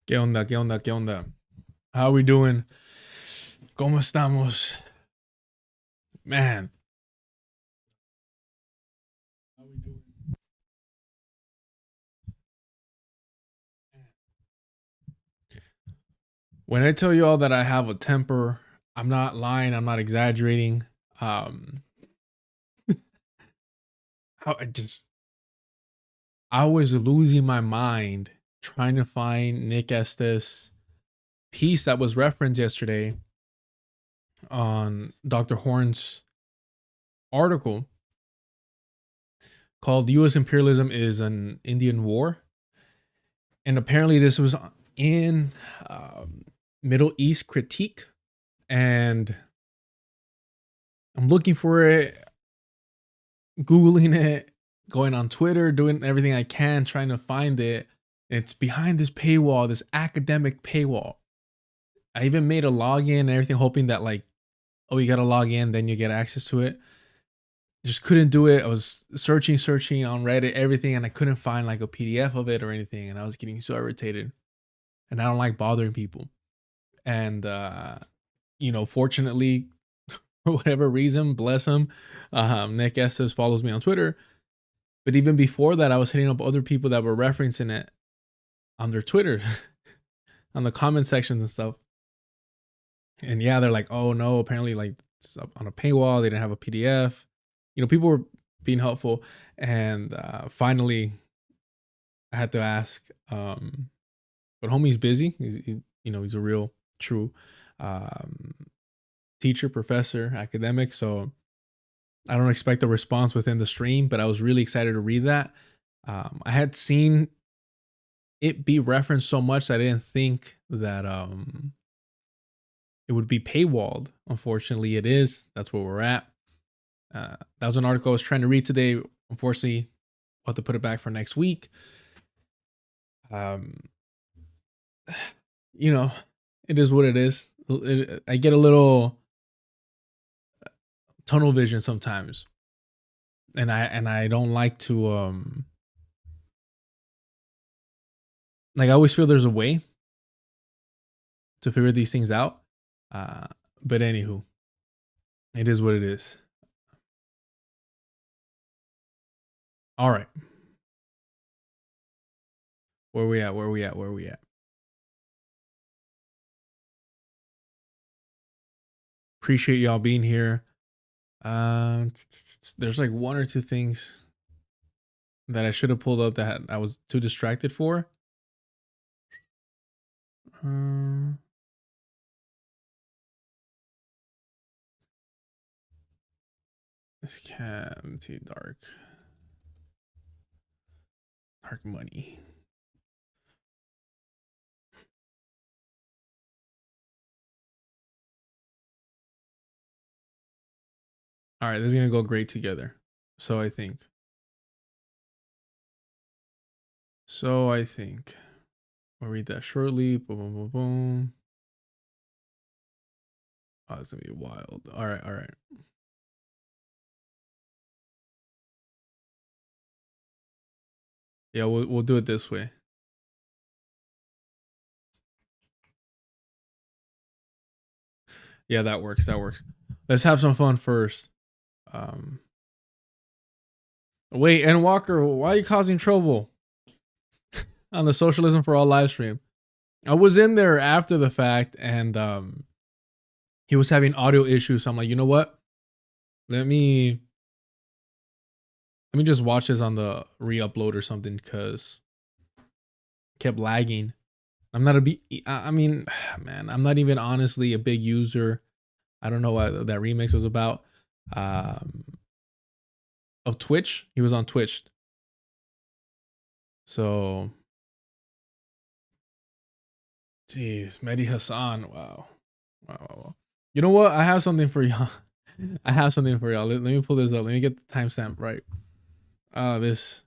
¿Qué onda? ¿Qué onda? ¿Qué onda? How we doing? ¿Cómo estamos? Man, when I tell you all that I have a temper, I'm not lying. I'm not exaggerating. Um, I just I was losing my mind trying to find Nick Estes piece that was referenced yesterday on Dr. Horn's article called "U.S. Imperialism is an Indian War," and apparently this was in Middle East Critique, and I'm looking for it, Googling it, going on Twitter, doing everything I can, trying to find it. It's behind this paywall, this academic paywall. I even made a login and everything, hoping that, like, oh, you gotta log in, then you get access to it. Just couldn't do it. I was searching on Reddit, everything, and I couldn't find like a PDF of it or anything. And I was getting so irritated. And I don't like bothering people. And fortunately, for whatever reason, bless him, Nick Estes follows me on Twitter. But even before that, I was hitting up other people that were referencing it on their Twitter, on the comment sections and stuff. And yeah, they're like, "Oh no, apparently like it's up on a paywall. They didn't have a PDF." People were being helpful, and finally, I had to ask. But homie's busy. He's a real true um, teacher, professor, academic. So I don't expect a response within the stream, but I was really excited to read that. I had seen it be referenced so much that I didn't think that it would be paywalled. Unfortunately, it is. That's where we're at. That was an article I was trying to read today. Unfortunately, I'll have to put it back for next week. Um, you know, it is what it is. I get a little tunnel vision sometimes, and I don't like to like, I always feel there's a way to figure these things out. Uh, but anywho, it is what it is. All right, where we at? Where we at? Where we at? Appreciate y'all being here. There's like one or two things that I should have pulled up that I was too distracted for. Um, this cavity dark money. All right, this is gonna go great together. So I think. So I think. I'll read that shortly. Boom, boom, boom, boom. Oh, it's gonna be wild. All right, all right. Yeah, we'll do it this way. Yeah, that works. That works. Let's have some fun first. Um, Wait, and Walker, why are you causing trouble on the Socialism for All live stream? I was in there after the fact, and he was having audio issues. So I'm like, you know what? Let me just watch this on the re-upload or something, because kept lagging. I'm not a I mean, man, I'm not even honestly a big user. I don't know what that remix was about. Um, of Twitch. He was on Twitch. So, jeez, Mehdi Hassan. Wow. Wow. You know what? I have something for y'all. I have something for y'all. Let me pull this up. Let me get the timestamp right. This.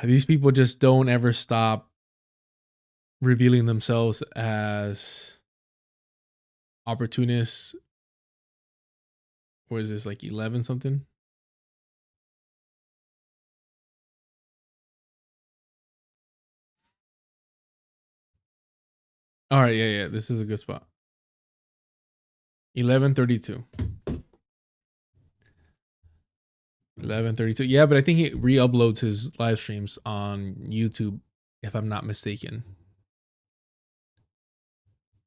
These people just don't ever stop revealing themselves as opportunists. What is this, like 11 something? All right, yeah. This is a good spot. 11:32. 11:32. Yeah, but I think he re-uploads his live streams on YouTube, if I'm not mistaken.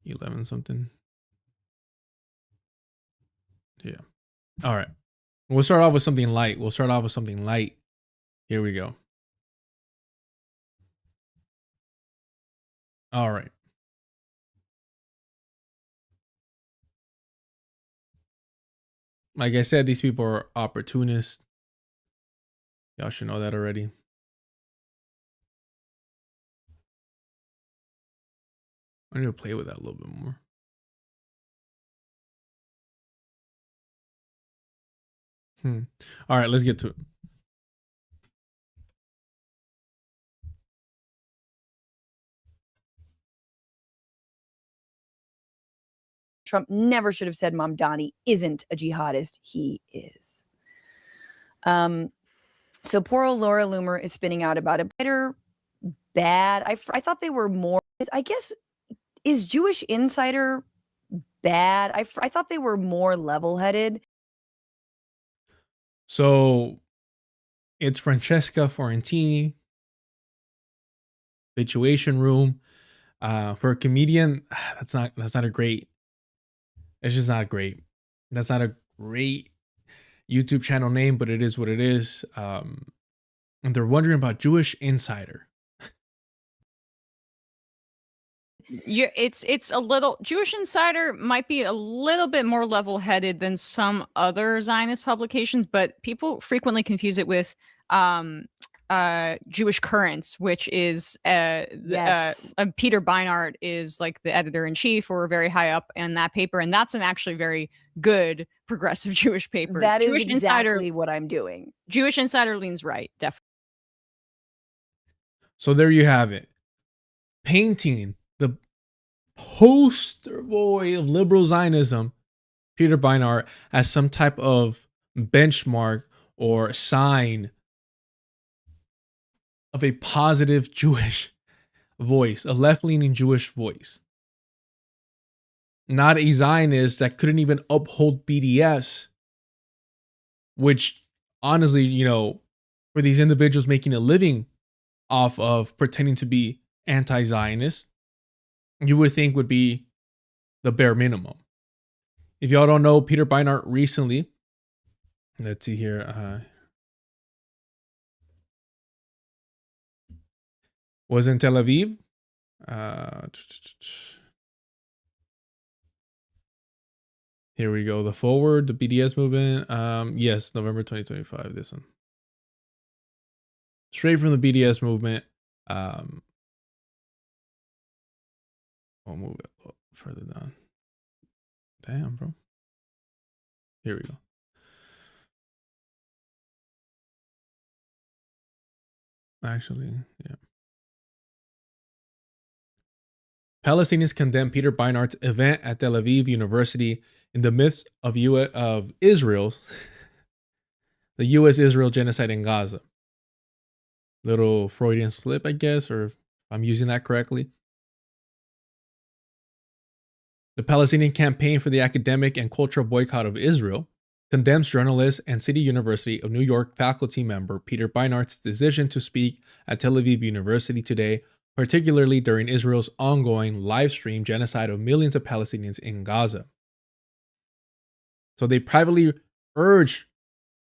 11 something. Yeah. All right. We'll start off with something light. Here we go. All right. Like I said, these people are opportunists. Y'all should know that already. I need to play with that a little bit more. All right, let's get to it. Trump never should have said Mamdani isn't a jihadist. He is. So poor old Laura Loomer is spinning out about it. Better, bad. I thought they were more, I guess, is Jewish Insider bad? I thought they were more level-headed. So it's Francesca Fiorentini, Situation Room. For a comedian, that's not a great. It's just not great. That's not a great YouTube channel name, but it is what it is. And they're wondering about Jewish Insider. It's a little, Jewish Insider might be a little bit more level-headed than some other Zionist publications, but people frequently confuse it with Jewish Currents, which is Peter Beinart is like the editor-in-chief or very high up in that paper, and that's an actually very good progressive Jewish paper. That Jewish is exactly what I'm doing. Jewish Insider leans right, definitely. So there you have it. Painting the poster boy of liberal Zionism, Peter Beinart, as some type of benchmark or sign of a positive Jewish voice, a left-leaning Jewish voice. Not a Zionist that couldn't even uphold BDS, which honestly, you know, for these individuals making a living off of pretending to be anti-Zionist, you would think would be the bare minimum. If y'all don't know, Peter Beinart recently, let's see here, was in Tel Aviv. Here we go. The Forward, the BDS movement. Yes, November 2025. This one. Straight from the BDS movement. I'll move it a little further down. Damn, bro. Here we go. Actually, yeah. Palestinians condemn Peter Beinart's event at Tel Aviv University in the midst of Israel's the U.S.-Israel genocide in Gaza. Little Freudian slip, I guess, or if I'm using that correctly. The Palestinian Campaign for the Academic and Cultural Boycott of Israel condemns journalist and City University of New York faculty member Peter Beinart's decision to speak at Tel Aviv University today, particularly during Israel's ongoing live-stream genocide of millions of Palestinians in Gaza. So they privately urged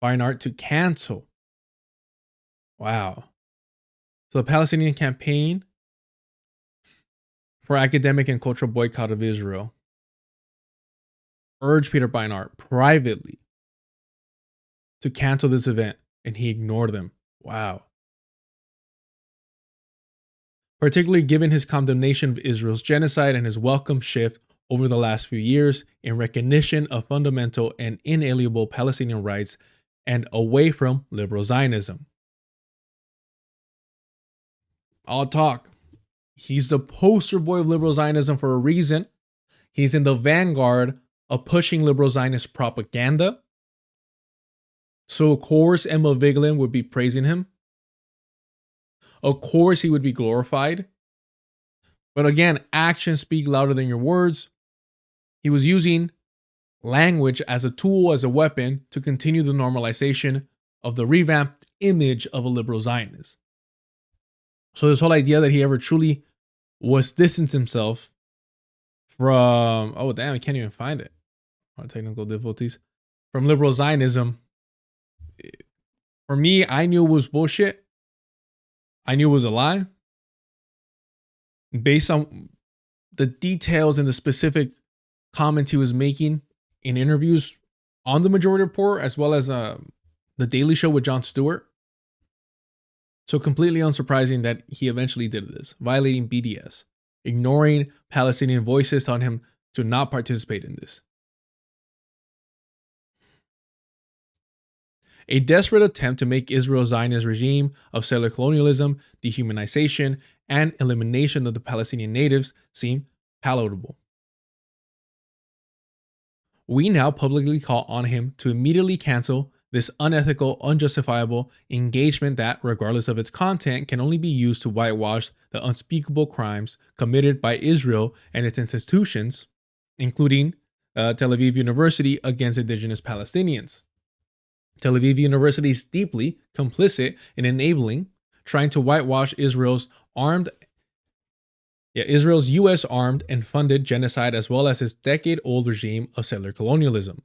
Beinart to cancel. Wow. So the Palestinian Campaign for Academic and Cultural Boycott of Israel urged Peter Beinart privately to cancel this event, and he ignored them. Wow. Particularly given his condemnation of Israel's genocide and his welcome shift over the last few years in recognition of fundamental and inalienable Palestinian rights and away from liberal Zionism. I'll talk. He's the poster boy of liberal Zionism for a reason. He's in the vanguard of pushing liberal Zionist propaganda. So of course Emma Vigeland would be praising him. Of course he would be glorified. But again, actions speak louder than your words. He was using language as a tool, as a weapon to continue the normalization of the revamped image of a liberal Zionist. So this whole idea that he ever truly was distanced himself from, oh damn, I can't even find it. Technical difficulties. From liberal Zionism. For me, I knew it was bullshit. I knew it was a lie. Based on the details and the specific comments he was making in interviews on the Majority Report, as well as the Daily Show with Jon Stewart. So completely unsurprising that he eventually did this, violating BDS, ignoring Palestinian voices, telling him to not participate in this. A desperate attempt to make Israel's Zionist regime of settler colonialism, dehumanization, and elimination of the Palestinian natives seem palatable. We now publicly call on him to immediately cancel this unethical, unjustifiable engagement that, regardless of its content, can only be used to whitewash the unspeakable crimes committed by Israel and its institutions, including Tel Aviv University against indigenous Palestinians. Tel Aviv University is deeply complicit in enabling, trying to whitewash Israel's U.S. armed and funded genocide, as well as its decade-old regime of settler colonialism,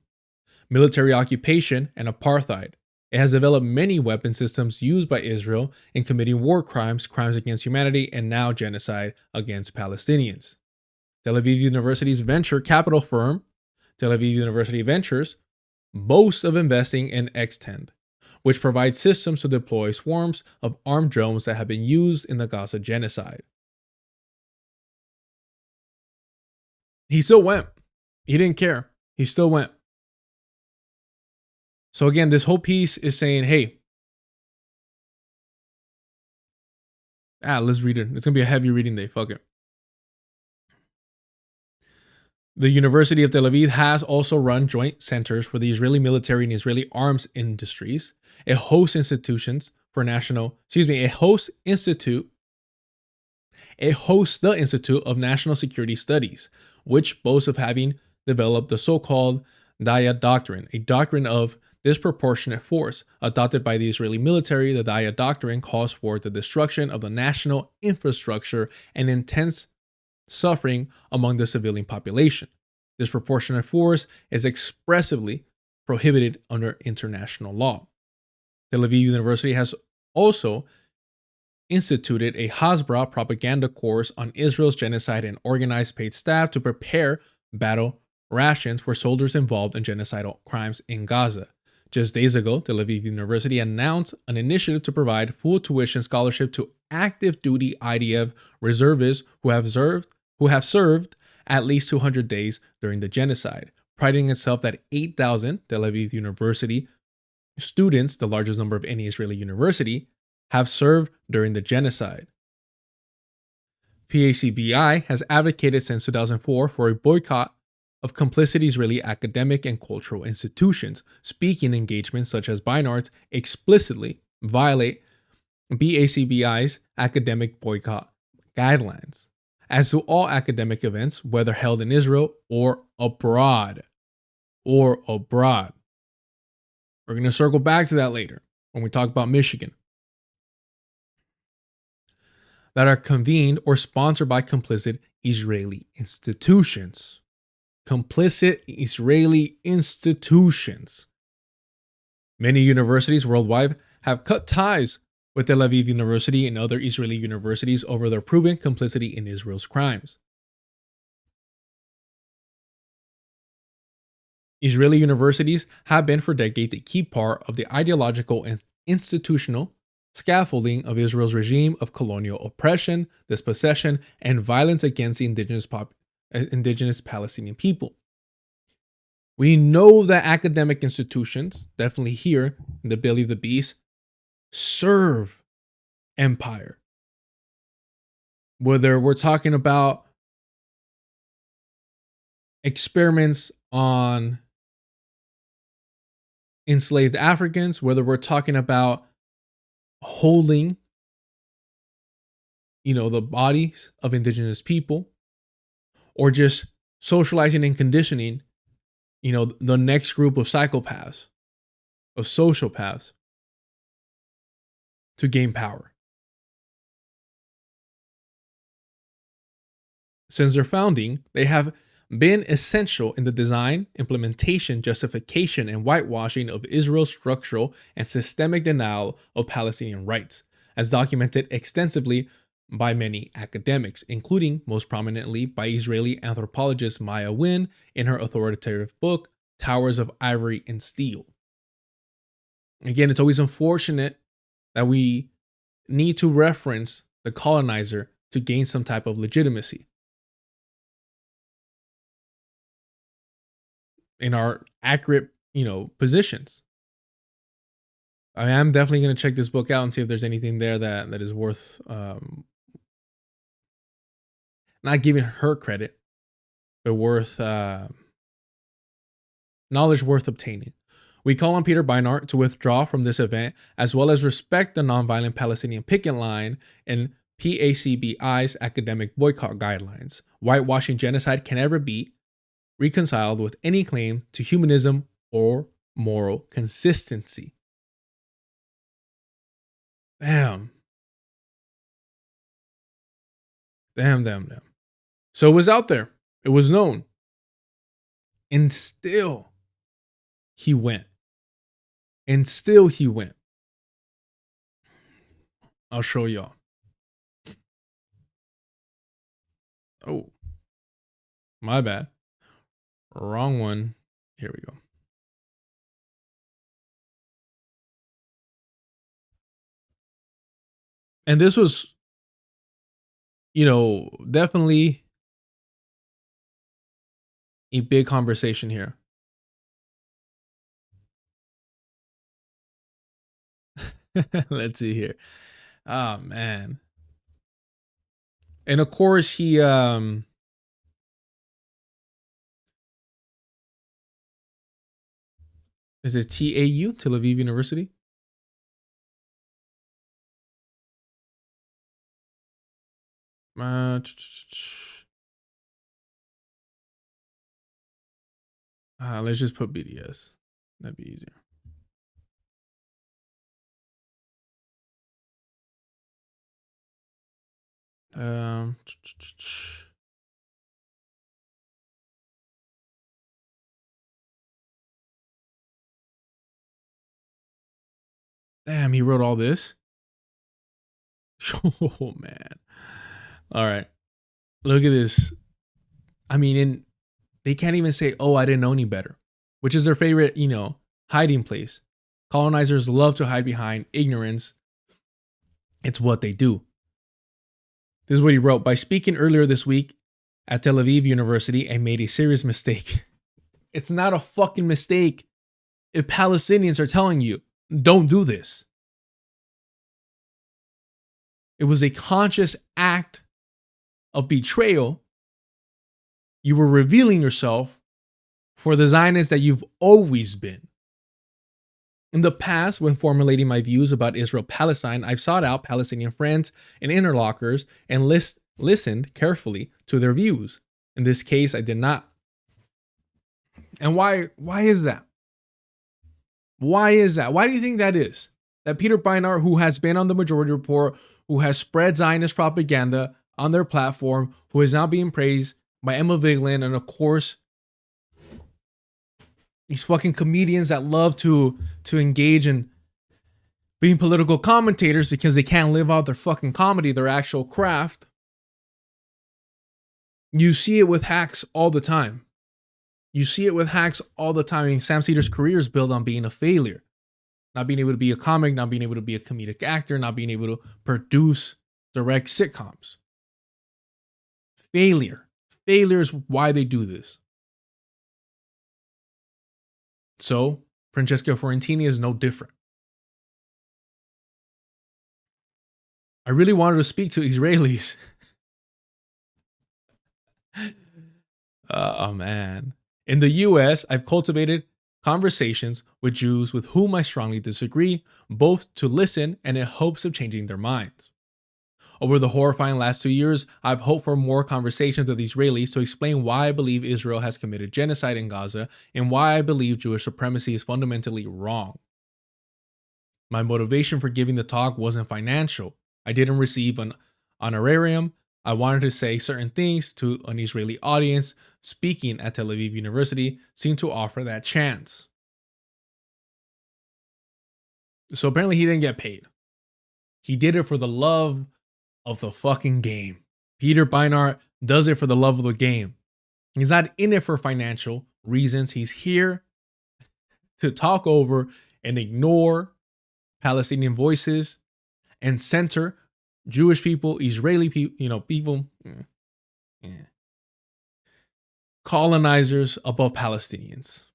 military occupation, and apartheid. It has developed many weapon systems used by Israel in committing war crimes, crimes against humanity, and now genocide against Palestinians. Tel Aviv University's venture capital firm, Tel Aviv University Ventures, boasts of investing in Extend, which provides systems to deploy swarms of armed drones that have been used in the Gaza genocide. He still went. He didn't care. He still went. So again, this whole piece is saying, hey, let's read it. It's going to be a heavy reading day. Fuck it. The University of Tel Aviv has also run joint centers for the Israeli military and Israeli arms industries. It hosts institutions for it hosts the Institute of National Security Studies, which boasts of having developed the so-called Daya Doctrine, a doctrine of disproportionate force adopted by the Israeli military. The Daya Doctrine calls for the destruction of the national infrastructure and intense suffering among the civilian population. Disproportionate force is expressly prohibited under international law. Tel Aviv University has also instituted a Hasbara propaganda course on Israel's genocide and organized paid staff to prepare battle rations for soldiers involved in genocidal crimes in Gaza. Just days ago, Tel Aviv University announced an initiative to provide full tuition scholarship to active duty IDF reservists who have served at least 200 days during the genocide, priding itself that 8,000 Tel Aviv University students, the largest number of any Israeli university, have served during the genocide. PACBI has advocated since 2004 for a boycott of complicit Israeli academic and cultural institutions. Speaking engagements such as Beinart's explicitly violate BACBI's academic boycott guidelines, as do all academic events, whether held in Israel or abroad. We're going to circle back to that later when we talk about Michigan. That are convened or sponsored by complicit Israeli institutions. Complicit Israeli institutions. Many universities worldwide have cut ties with Tel Aviv University and other Israeli universities over their proven complicity in Israel's crimes. Israeli universities have been for decades a key part of the ideological and institutional scaffolding of Israel's regime of colonial oppression, dispossession, and violence against the indigenous Palestinian people. We know that academic institutions, definitely here in the belly of the beast, serve empire. Whether we're talking about experiments on enslaved Africans, whether we're talking about holding the bodies of indigenous people, or just socializing and conditioning, the next group of psychopaths, of sociopaths, to gain power. Since their founding, they have been essential in the design, implementation, justification, and whitewashing of Israel's structural and systemic denial of Palestinian rights, as documented extensively by many academics, including most prominently by Israeli anthropologist Maya Win in her authoritative book, Towers of Ivory and Steel. Again, it's always unfortunate that we need to reference the colonizer to gain some type of legitimacy in our accurate, positions. I am definitely going to check this book out and see if there's anything there that is worth not giving her credit, but worth knowledge worth obtaining. We call on Peter Beinart to withdraw from this event, as well as respect the nonviolent Palestinian picket line and PACBI's academic boycott guidelines. Whitewashing genocide can never be reconciled with any claim to humanism or moral consistency. Damn. So it was out there. It was known. And still he went. I'll show y'all. Oh, my bad. Wrong one. Here we go. And this was, definitely a big conversation here. Let's see here. Oh, man. And of course, he is it TAU, Tel Aviv University? Let's just put BDS. That'd be easier. Damn, he wrote all this. Oh man. All right. Look at this. I mean, they can't even say, "Oh, I didn't know any better," which is their favorite, hiding place. Colonizers love to hide behind ignorance. It's what they do. This is what he wrote. By speaking earlier this week at Tel Aviv University, I made a serious mistake. It's not a fucking mistake if Palestinians are telling you, don't do this. It was a conscious act of betrayal. You were revealing yourself for the Zionists that you've always been. In the past, when formulating my views about Israel-Palestine, I've sought out Palestinian friends and interlocutors and listened carefully to their views. In this case, I did not. And why is that? Why is that? Why do you think that is? That Peter Beinart, who has been on the Majority Report, who has spread Zionist propaganda on their platform, who is now being praised by Emma Vigeland, and of course, these fucking comedians that love to engage in being political commentators because they can't live out their fucking comedy, their actual craft. You see it with hacks all the time. I mean, Sam Cedar's career is built on being a failure. Not being able to be a comic, not being able to be a comedic actor, not being able to produce direct sitcoms. Failure. Failure is why they do this. So, Francesca Fiorentini is no different. I really wanted to speak to Israelis. Oh, man. In the US, I've cultivated conversations with Jews with whom I strongly disagree, both to listen and in hopes of changing their minds. Over the horrifying last 2 years, I've hoped for more conversations with Israelis to explain why I believe Israel has committed genocide in Gaza and why I believe Jewish supremacy is fundamentally wrong. My motivation for giving the talk wasn't financial. I didn't receive an honorarium. I wanted to say certain things to an Israeli audience. Speaking at Tel Aviv University seemed to offer that chance. So apparently he didn't get paid. He did it for the love of the fucking game. Peter Beinart does it for the love of the game. He's not in it for financial reasons. He's here to talk over and ignore Palestinian voices and center Jewish people, Israeli people, people, colonizers above Palestinians.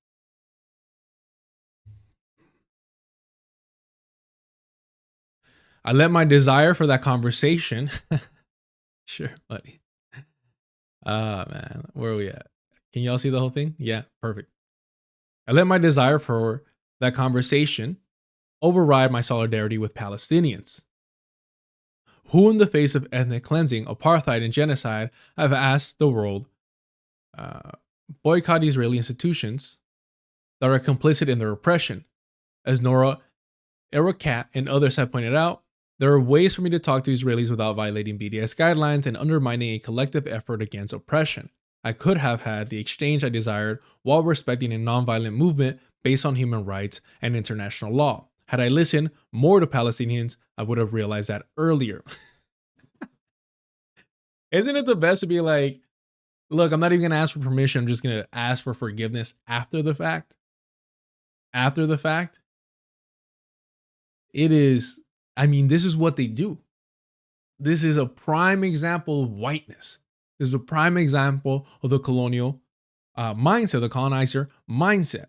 I let my desire for that conversation. Sure, buddy. Man, where are we at? Can y'all see the whole thing? Yeah, perfect. I let my desire for that conversation override my solidarity with Palestinians, who, in the face of ethnic cleansing, apartheid, and genocide, have asked the world boycott Israeli institutions that are complicit in their oppression. As Nora Erekat and others have pointed out, there are ways for me to talk to Israelis without violating BDS guidelines and undermining a collective effort against oppression. I could have had the exchange I desired while respecting a nonviolent movement based on human rights and international law. Had I listened more to Palestinians, I would have realized that earlier. Isn't it the best to be like, look, I'm not even going to ask for permission. I'm just going to ask for forgiveness after the fact? After the fact? It is, this is what they do. This is a prime example of whiteness. This is a prime example of the colonial mindset, the colonizer mindset.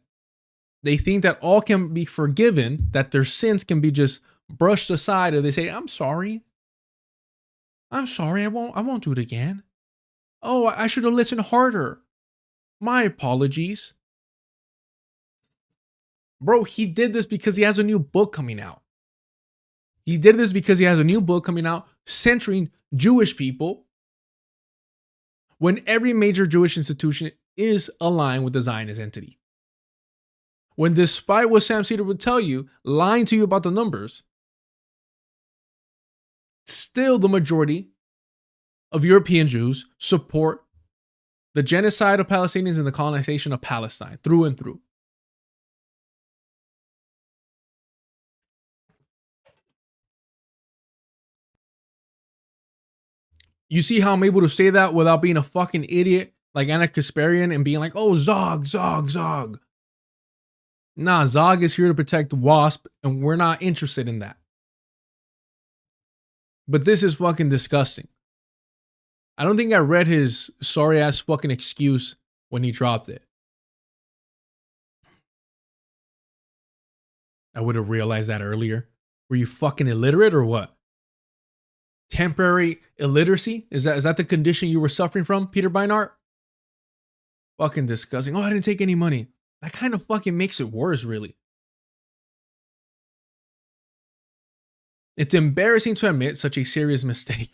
They think that all can be forgiven, that their sins can be just brushed aside, and they say, I'm sorry. I won't do it again. Oh, I should have listened harder. My apologies. Bro, he did this because he has a new book coming out. He did this because he has a new book coming out centering Jewish people when every major Jewish institution is aligned with the Zionist entity. When, despite what Sam Cedar would tell you, lying to you about the numbers, still the majority of European Jews support the genocide of Palestinians and the colonization of Palestine through and through. You see how I'm able to say that without being a fucking idiot like Anna Kasparian and being like, oh, Zog. Nah, Zog is here to protect WASP, and we're not interested in that. But this is fucking disgusting. I don't think I read his sorry ass fucking excuse when he dropped it. I would have realized that earlier. Were you fucking illiterate or what? Temporary illiteracy? Is that the condition you were suffering from, Peter Beinart? Fucking disgusting. Oh, I didn't take any money. That kind of fucking makes it worse, really. It's embarrassing to admit such a serious mistake.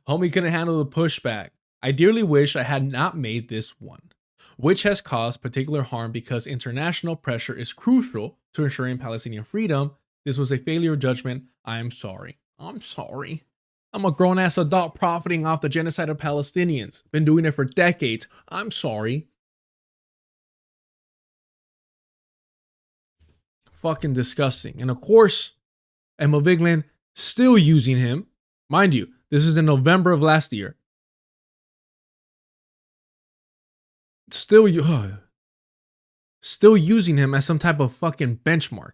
Homie couldn't handle the pushback. I dearly wish I had not made this one, which has caused particular harm because international pressure is crucial to ensuring Palestinian freedom. This was a failure of judgment. I'm sorry. I'm a grown-ass adult profiting off the genocide of Palestinians. Been doing it for decades. I'm sorry. Fucking disgusting. And of course, Emma Vigeland still using him. Mind you, this is in November of last year. Still using him as some type of fucking benchmark.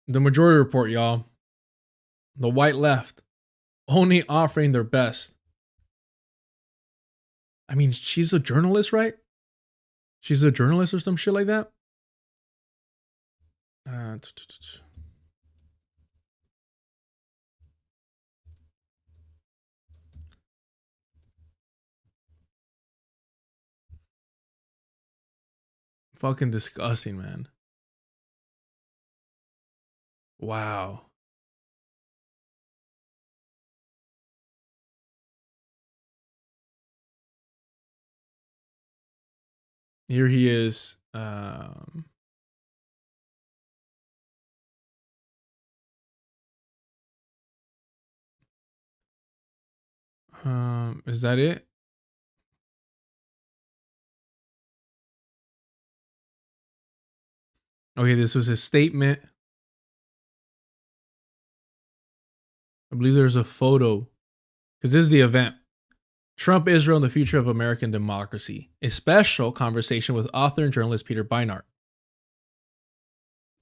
The Majority Report, y'all. The white left. Only offering their best. She's a journalist, right? She's a journalist or some shit like that. Fucking disgusting, man. Wow. Here he is. Is that it? Okay, this was his statement. I believe there's a photo because this is the event. Trump, Israel, and the Future of American Democracy. A special conversation with author and journalist Peter Beinart.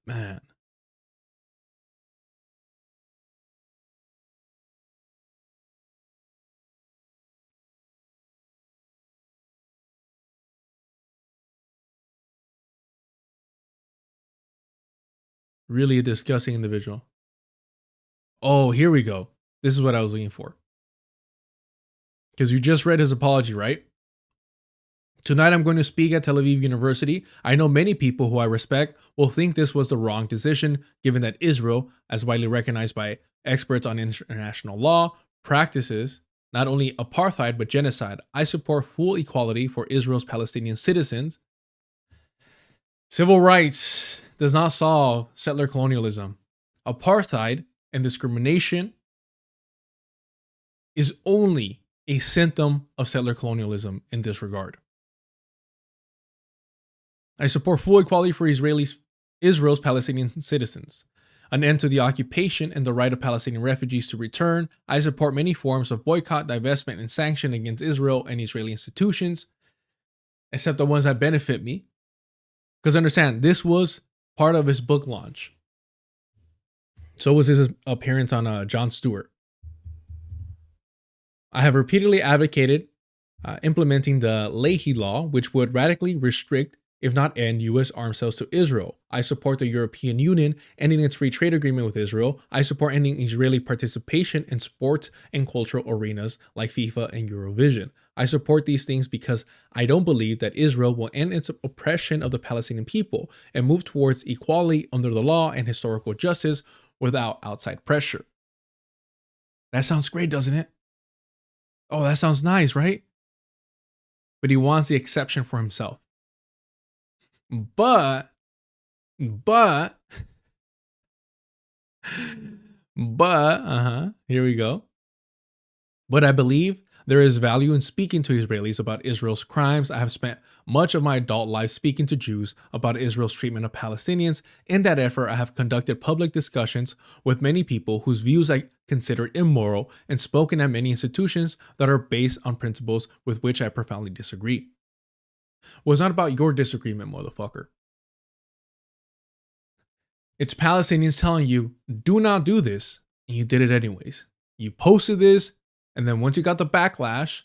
Man. Really a disgusting individual. Oh, here we go. This is what I was looking for. Because you just read his apology, right? Tonight I'm going to speak at Tel Aviv University. I know many people who I respect will think this was the wrong decision, given that Israel, as widely recognized by experts on international law, practices not only apartheid but genocide. I support full equality for Israel's Palestinian citizens. Civil rights does not solve settler colonialism. Apartheid and discrimination is only a symptom of settler colonialism in this regard. I support full equality for Israel's Palestinian citizens, an end to the occupation and the right of Palestinian refugees to return. I support many forms of boycott, divestment, and sanction against Israel and Israeli institutions, except the ones that benefit me. Because understand, this was part of his book launch. So was his appearance on Jon Stewart. I have repeatedly advocated implementing the Leahy Law, which would radically restrict, if not end, U.S. arms sales to Israel. I support the European Union ending its free trade agreement with Israel. I support ending Israeli participation in sports and cultural arenas like FIFA and Eurovision. I support these things because I don't believe that Israel will end its oppression of the Palestinian people and move towards equality under the law and historical justice without outside pressure. That sounds great, doesn't it? Oh, that sounds nice, right? But he wants the exception for himself. But, here we go. But I believe there is value in speaking to Israelis about Israel's crimes. I have spent much of my adult life speaking to Jews about Israel's treatment of Palestinians. In that effort, I have conducted public discussions with many people whose views I consider immoral and spoken at many institutions that are based on principles with which I profoundly disagree. Well, it's not about your disagreement, motherfucker. It's Palestinians telling you, do not do this, and you did it anyways. You posted this, and then once you got the backlash,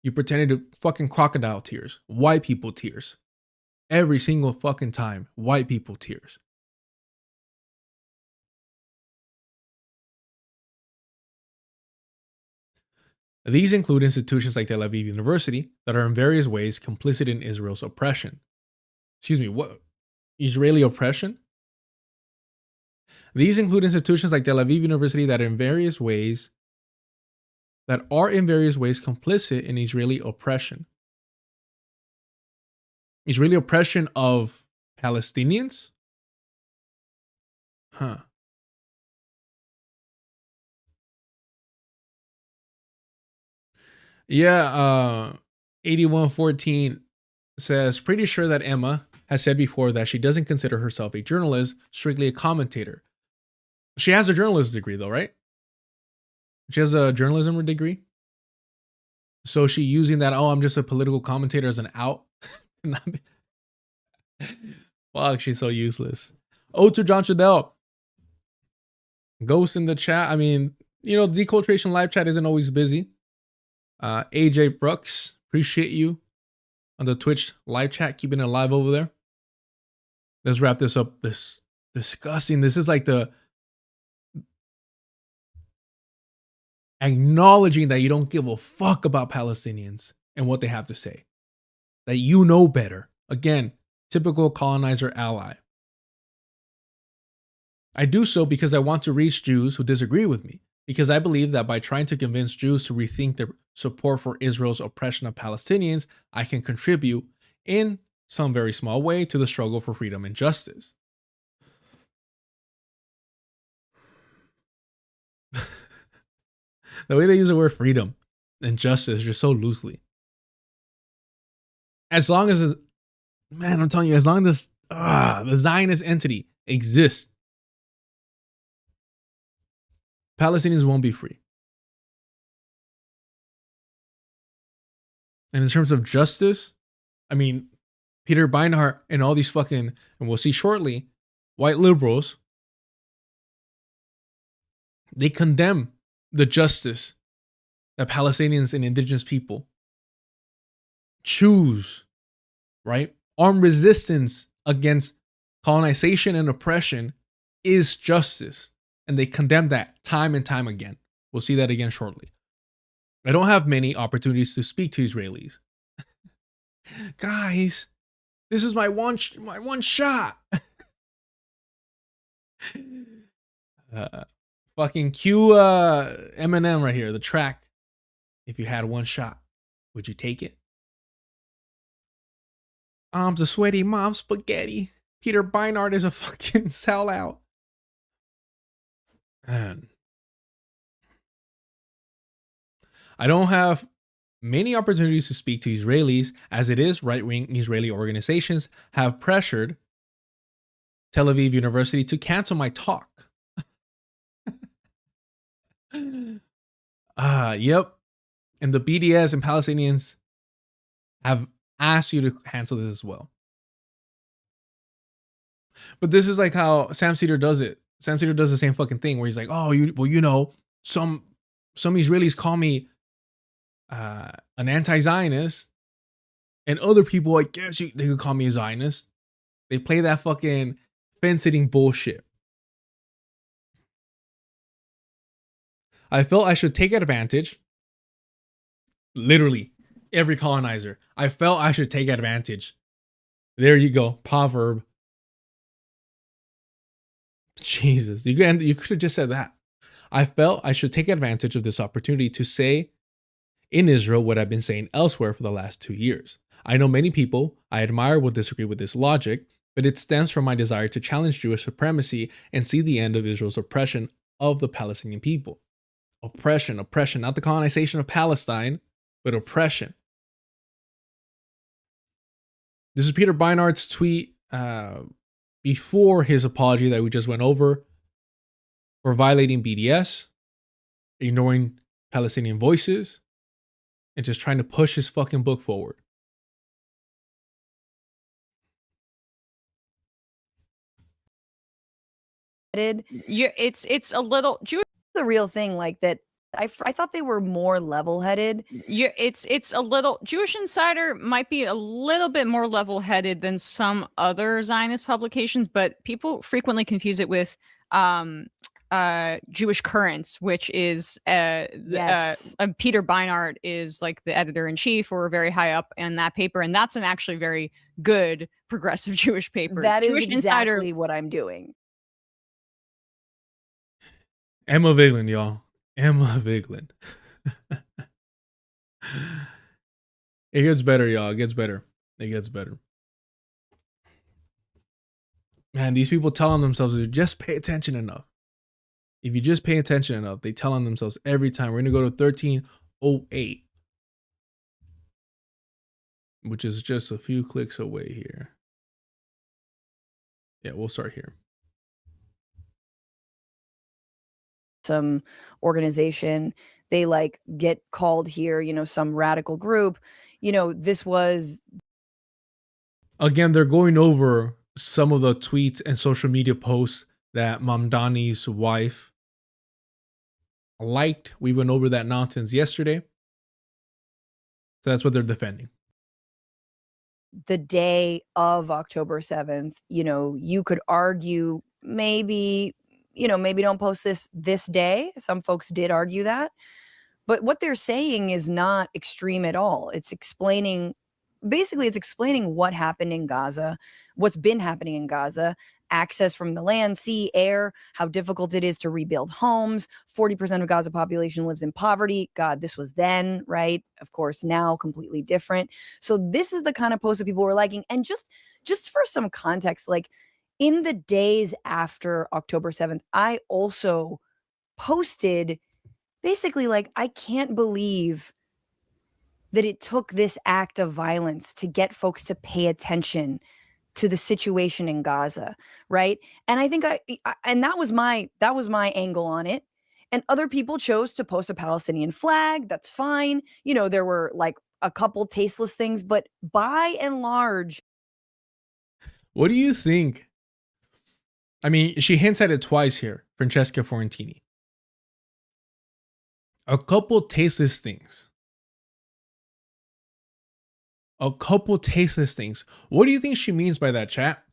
you pretended to fucking crocodile tears, white people tears. Every single fucking time, white people tears. These include institutions like Tel Aviv University that are in various ways complicit in Israel's oppression. Excuse me, what? Israeli oppression? These include institutions like Tel Aviv University that are in various ways complicit in Israeli oppression. Israeli oppression of Palestinians? Huh. Yeah, 8114 says, pretty sure that Emma has said before that she doesn't consider herself a journalist, strictly a commentator. She has a journalism degree though, right? She has a journalism degree. So she using that, oh, I'm just a political commentator as an out. Fuck, she's so useless. Oh, to John Chadell. Ghost in the chat. I mean, you know, Deculturation live chat isn't always busy. AJ Brooks, appreciate you on the Twitch live chat, keeping it alive over there. Let's wrap this up. This disgusting. This is like the acknowledging that you don't give a fuck about Palestinians and what they have to say. That you know better. Again, typical colonizer ally. I do so because I want to reach Jews who disagree with me, because I believe that by trying to convince Jews to rethink their support for Israel's oppression of Palestinians, I can contribute in some very small way to the struggle for freedom and justice. The way they use the word freedom and justice just so loosely. As long as, man, I'm telling you, as long as the Zionist entity exists, Palestinians won't be free. And in terms of justice, I mean, Peter Beinart and all these fucking, and we'll see shortly, white liberals, they condemn the justice that Palestinians and indigenous people choose, right? Armed resistance against colonization and oppression is justice. And they condemn that time and time again. We'll see that again shortly. I don't have many opportunities to speak to Israelis. Guys, this is my one shot. Fucking cue Eminem right here, the track. If you had one shot, would you take it? Arms a sweaty mom spaghetti. Peter Beinart is a fucking sellout. Man. I don't have many opportunities to speak to Israelis, as it is right-wing Israeli organizations have pressured Tel Aviv University to cancel my talk. Yep. And the BDS and Palestinians have asked you to cancel this as well. But this is like how Sam Cedar does it. Sam Cedar does the same fucking thing where he's like, oh, some Israelis call me an anti-Zionist, and other people, I guess they could call me a Zionist. They play that fucking fence-sitting bullshit. I felt I should take advantage. Literally, every colonizer. I felt I should take advantage. There you go. Proverb. Jesus. You could have just said that. I felt I should take advantage of this opportunity to say in Israel what I've been saying elsewhere for the last 2 years. I know many people I admire will disagree with this logic, but it stems from my desire to challenge Jewish supremacy and see the end of Israel's oppression of the Palestinian people. Oppression, not the colonization of Palestine, but oppression. This is Peter Beinart's tweet before his apology that we just went over for violating BDS, ignoring Palestinian voices, and just trying to push his fucking book forward. It's a little Jewish. The real thing, like that. I thought they were more level-headed. It's a little Jewish Insider might be a little bit more level-headed than some other Zionist publications, but people frequently confuse it with Jewish Currents, which is Peter Beinart is like the editor-in-chief or very high up in that paper, and that's an actually very good progressive Jewish paper. That Jewish is exactly what I'm doing. Emma Vigeland, y'all. Emma Vigeland. It gets better, y'all. It gets better. Man, these people tell on themselves to just pay attention enough. If you just pay attention enough, they tell on themselves every time. We're going to go to 1308, which is just a few clicks away here. Yeah, we'll start here. Some organization, they like get called here, some radical group, this was. Again, they're going over some of the tweets and social media posts that Mamdani's wife liked. We went over that nonsense yesterday. So that's what they're defending. The day of October 7th, you could argue maybe don't post this day. Some folks did argue that. But what they're saying is not extreme at all. It's explaining basically it's explaining what happened in Gaza, what's been happening in Gaza, access from the land, sea, air, how difficult it is to rebuild homes. 40% of Gaza population lives in poverty. God, this was then, right? Of course, now completely different. So this is the kind of post that people were liking. And just for some context, like in the days after October 7th, I also posted basically like, I can't believe that it took this act of violence to get folks to pay attention to the situation in Gaza, right? And I think and that was my angle on it. And other people chose to post a Palestinian flag. That's fine. You know, there were like a couple tasteless things, but by and large. What do you think? I mean, she hints at it twice here, Francesca Forentini. A couple tasteless things. A couple tasteless things. What do you think she means by that, chat?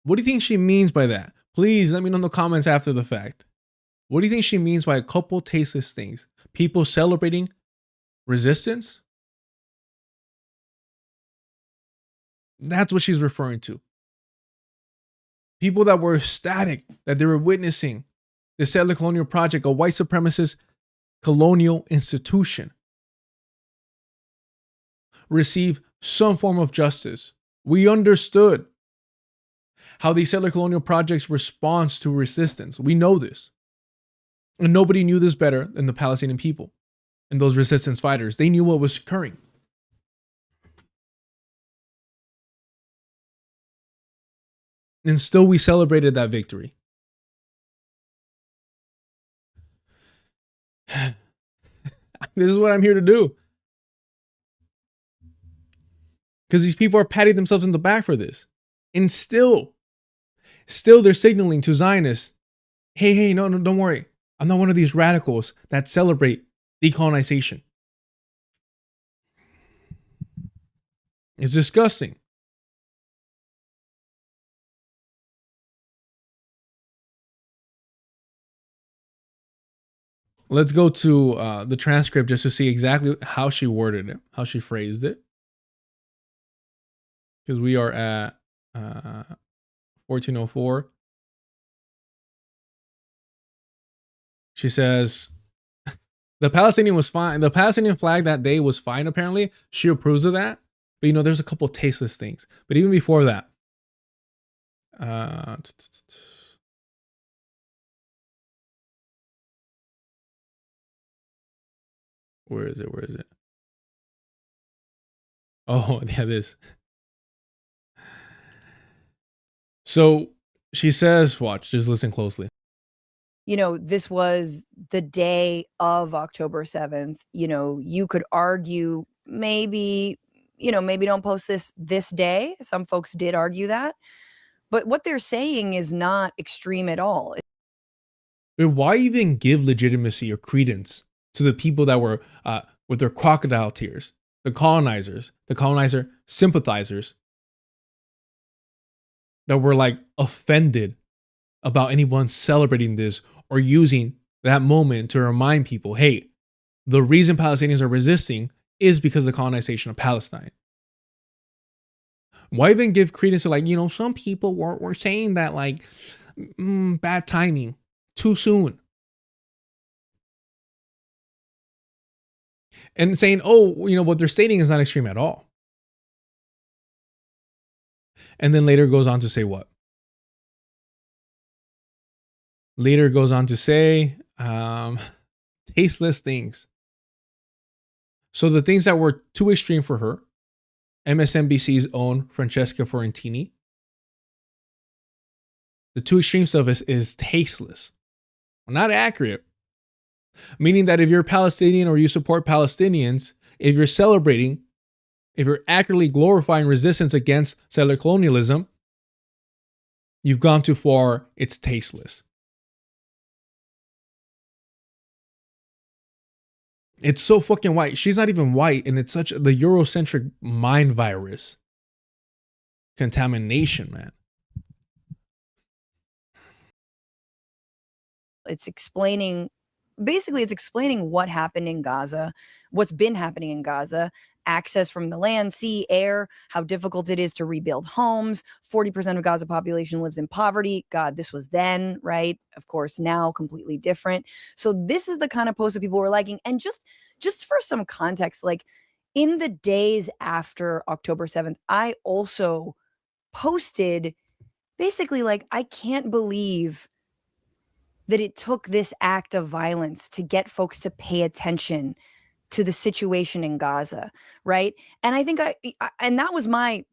What do you think she means by that? Please let me know in the comments after the fact. What do you think she means by a couple tasteless things? People celebrating resistance? That's what she's referring to. People that were ecstatic that they were witnessing the settler colonial project, a white supremacist colonial institution, receive some form of justice. We understood how the settler colonial project's response to resistance. We know this. And nobody knew this better than the Palestinian people and those resistance fighters. They knew what was occurring. And still we celebrated that victory. This is what I'm here to do. Because these people are patting themselves in the back for this. And still they're signaling to Zionists, hey, no, don't worry. I'm not one of these radicals that celebrate decolonization. It's disgusting. Let's go to the transcript just to see exactly how she worded it, how she phrased it. Because we are at 1404. She says, the Palestinian was fine. The Palestinian flag that day was fine, apparently. She approves of that. But, you know, there's a couple tasteless things. But even before that, where is it? Oh, yeah, this. So she says, watch, just listen closely. You know, this was the day of October 7th. You know, you could argue maybe don't post this day. Some folks did argue that. But what they're saying is not extreme at all. Why even give legitimacy or credence to the people that were with their crocodile tears, the colonizers, the colonizer sympathizers that were like offended about anyone celebrating this or using that moment to remind people, hey, the reason Palestinians are resisting is because of the colonization of Palestine. Why even give credence to, like, you know, some people were saying that, like, bad timing, too soon. And saying, oh, you know, what they're stating is not extreme at all. And then later goes on to say what? Later goes on to say tasteless things. So the things that were too extreme for her, MSNBC's own Francesca Forentini, the too extreme stuff is tasteless, not accurate. Meaning that if you're Palestinian or you support Palestinians, if you're celebrating, if you're accurately glorifying resistance against settler colonialism, you've gone too far. It's tasteless. It's so fucking white. She's not even white, and it's such the Eurocentric mind virus contamination, man. It's explaining what happened in Gaza, what's been happening in Gaza, access from the land, sea, air, how difficult it is to rebuild homes. 40% of Gaza population lives in poverty. God, this was then, right? Of course, now completely different. So this is the kind of post that people were liking. And just for some context, like in the days after October 7th, I also posted basically like, I can't believe that it took this act of violence to get folks to pay attention to the situation in Gaza, right? And I think and that was my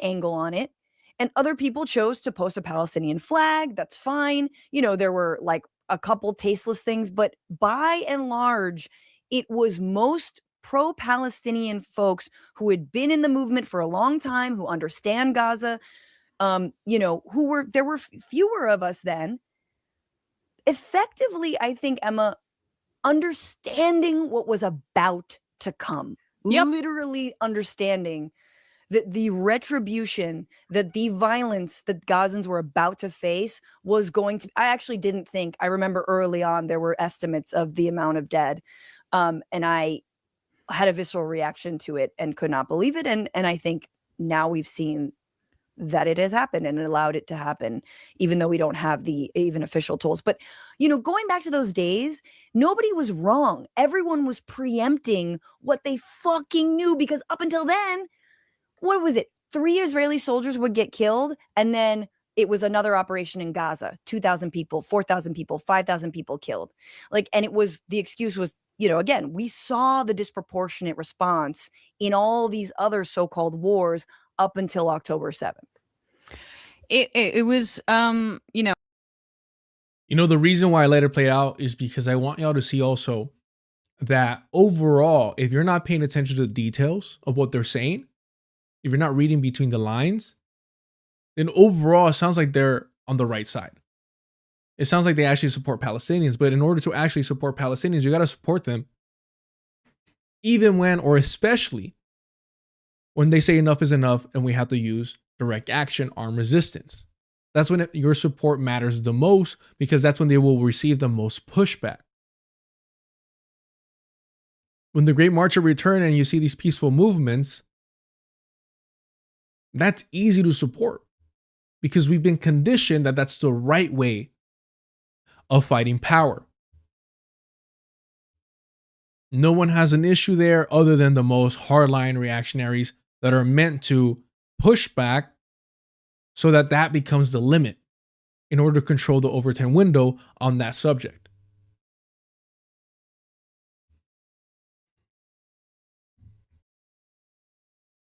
angle on it. And other people chose to post a Palestinian flag. That's fine. You know, there were like a couple tasteless things, but by and large, it was most pro-Palestinian folks who had been in the movement for a long time, who understand Gaza, you know, there were fewer of us then. Effectively, I think, Emma, understanding what was about to come, Yep. literally understanding that the retribution, that the violence that Gazans were about to face was going to, I actually didn't think, I remember early on there were estimates of the amount of dead. And I had a visceral reaction to it and could not believe it. And I think now we've seen that it has happened and it allowed it to happen, even though we don't have the even official tools. But, you know, going back to those days, nobody was wrong. Everyone was preempting what they fucking knew, because up until then, what was it? 3 Israeli soldiers would get killed, and then it was another operation in Gaza, 2,000 people, 4,000 people, 5,000 people killed. Like, and it was, the excuse was, you know, again, we saw the disproportionate response in all these other so-called wars up until October 7th. It was, you know. You know, the reason why I let it play out is because I want y'all to see also that overall, if you're not paying attention to the details of what they're saying, if you're not reading between the lines, then overall it sounds like they're on the right side. It sounds like they actually support Palestinians, but in order to actually support Palestinians, you got to support them even when, or especially when they say enough is enough and we have to use direct action, armed resistance. That's when your support matters the most, because that's when they will receive the most pushback. When the Great March of Return and you see these peaceful movements, that's easy to support because we've been conditioned that that's the right way of fighting power. No one has an issue there other than the most hardline reactionaries that are meant to push back so that that becomes the limit in order to control the overtime window on that subject.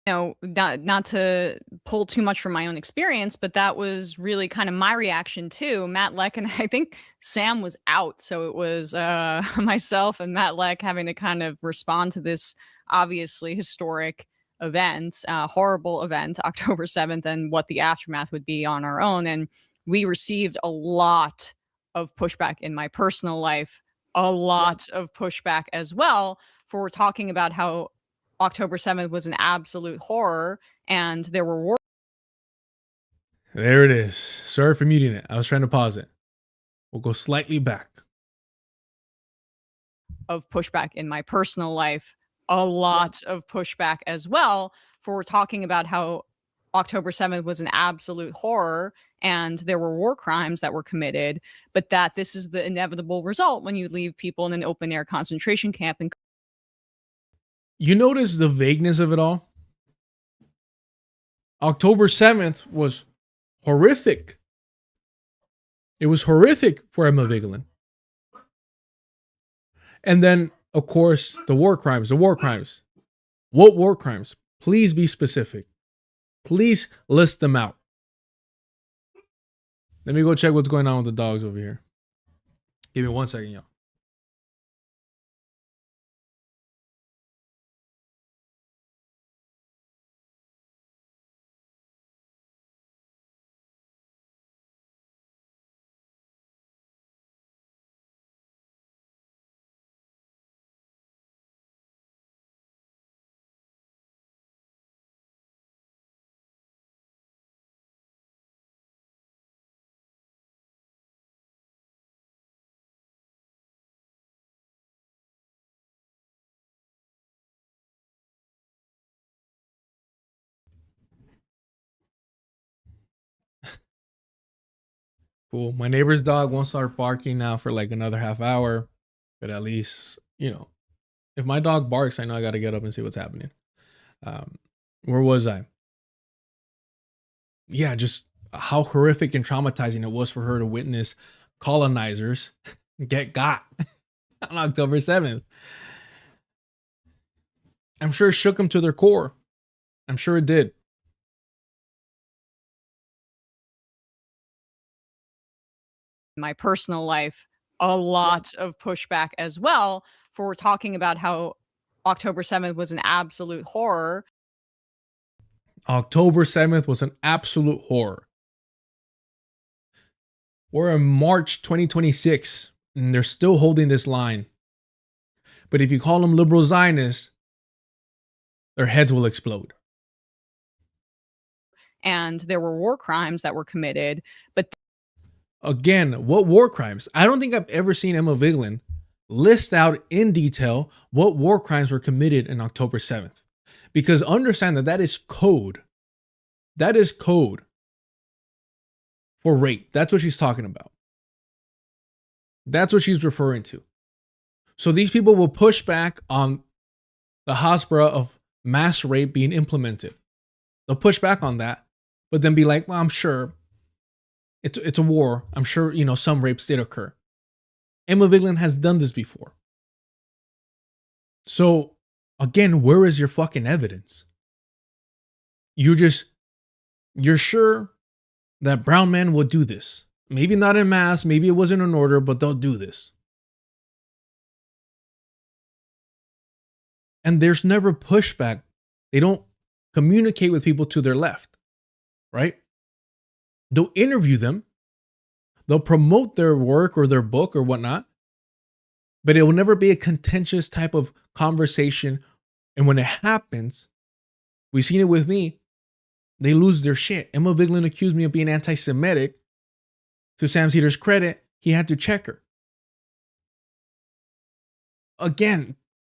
Know, not to pull too much from my own experience, but that was really kind of my reaction too. Matt Leck and I think Sam was out, so it was myself and Matt Leck having to kind of respond to this obviously historic event, horrible event, October 7th, and what the aftermath would be on our own. And we received a lot of pushback in my personal life, a lot of pushback as well, for talking about how October 7th was an absolute horror and there were war. There it is. Sorry for muting it. I was trying to pause it. We'll go slightly back. Of pushback in my personal life, a lot of pushback as well, for talking about how October 7th was an absolute horror and there were war crimes that were committed, but that this is the inevitable result when you leave people in an open air concentration camp. And you notice the vagueness of it all? October 7th was horrific. It was horrific for Emma Vigeland. And then, of course, the war crimes. What war crimes? Please be specific. Please list them out. Let me go check what's going on with the dogs over here. Give me 1 second, y'all. Cool. My neighbor's dog won't start barking now for like another half hour, but at least, you know, if my dog barks, I know I got to get up and see what's happening. Where was I? Yeah, just how horrific and traumatizing it was for her to witness colonizers get got on October 7th. I'm sure it shook them to their core. I'm sure it did. My personal life, a lot of pushback as well for talking about how October 7th was an absolute horror. October 7th was an absolute horror. We're in March 2026, and they're still holding this line. But if you call them liberal Zionists, their heads will explode. And there were war crimes that were committed. But again, what war crimes? I don't think I've ever seen Emma Vigeland list out in detail what war crimes were committed in October 7th. Because understand that is code. That is code for rape. That's what she's talking about. That's what she's referring to. So these people will push back on the Hasbara of mass rape being implemented. They'll push back on that, but then be like, well, I'm sure it's a war. I'm sure, you know, some rapes did occur. Emma Vigeland has done this before. So again, where is your fucking evidence? You're sure that brown men will do this. Maybe not in mass, maybe it wasn't in order, but they'll do this. And there's never pushback. They don't communicate with people to their left, right? They'll interview them. They'll promote their work or their book or whatnot, but it will never be a contentious type of conversation. And when it happens, we've seen it with me, they lose their shit. Emma Vigeland accused me of being anti-Semitic. To Sam Cedar's credit, he had to check her. Again,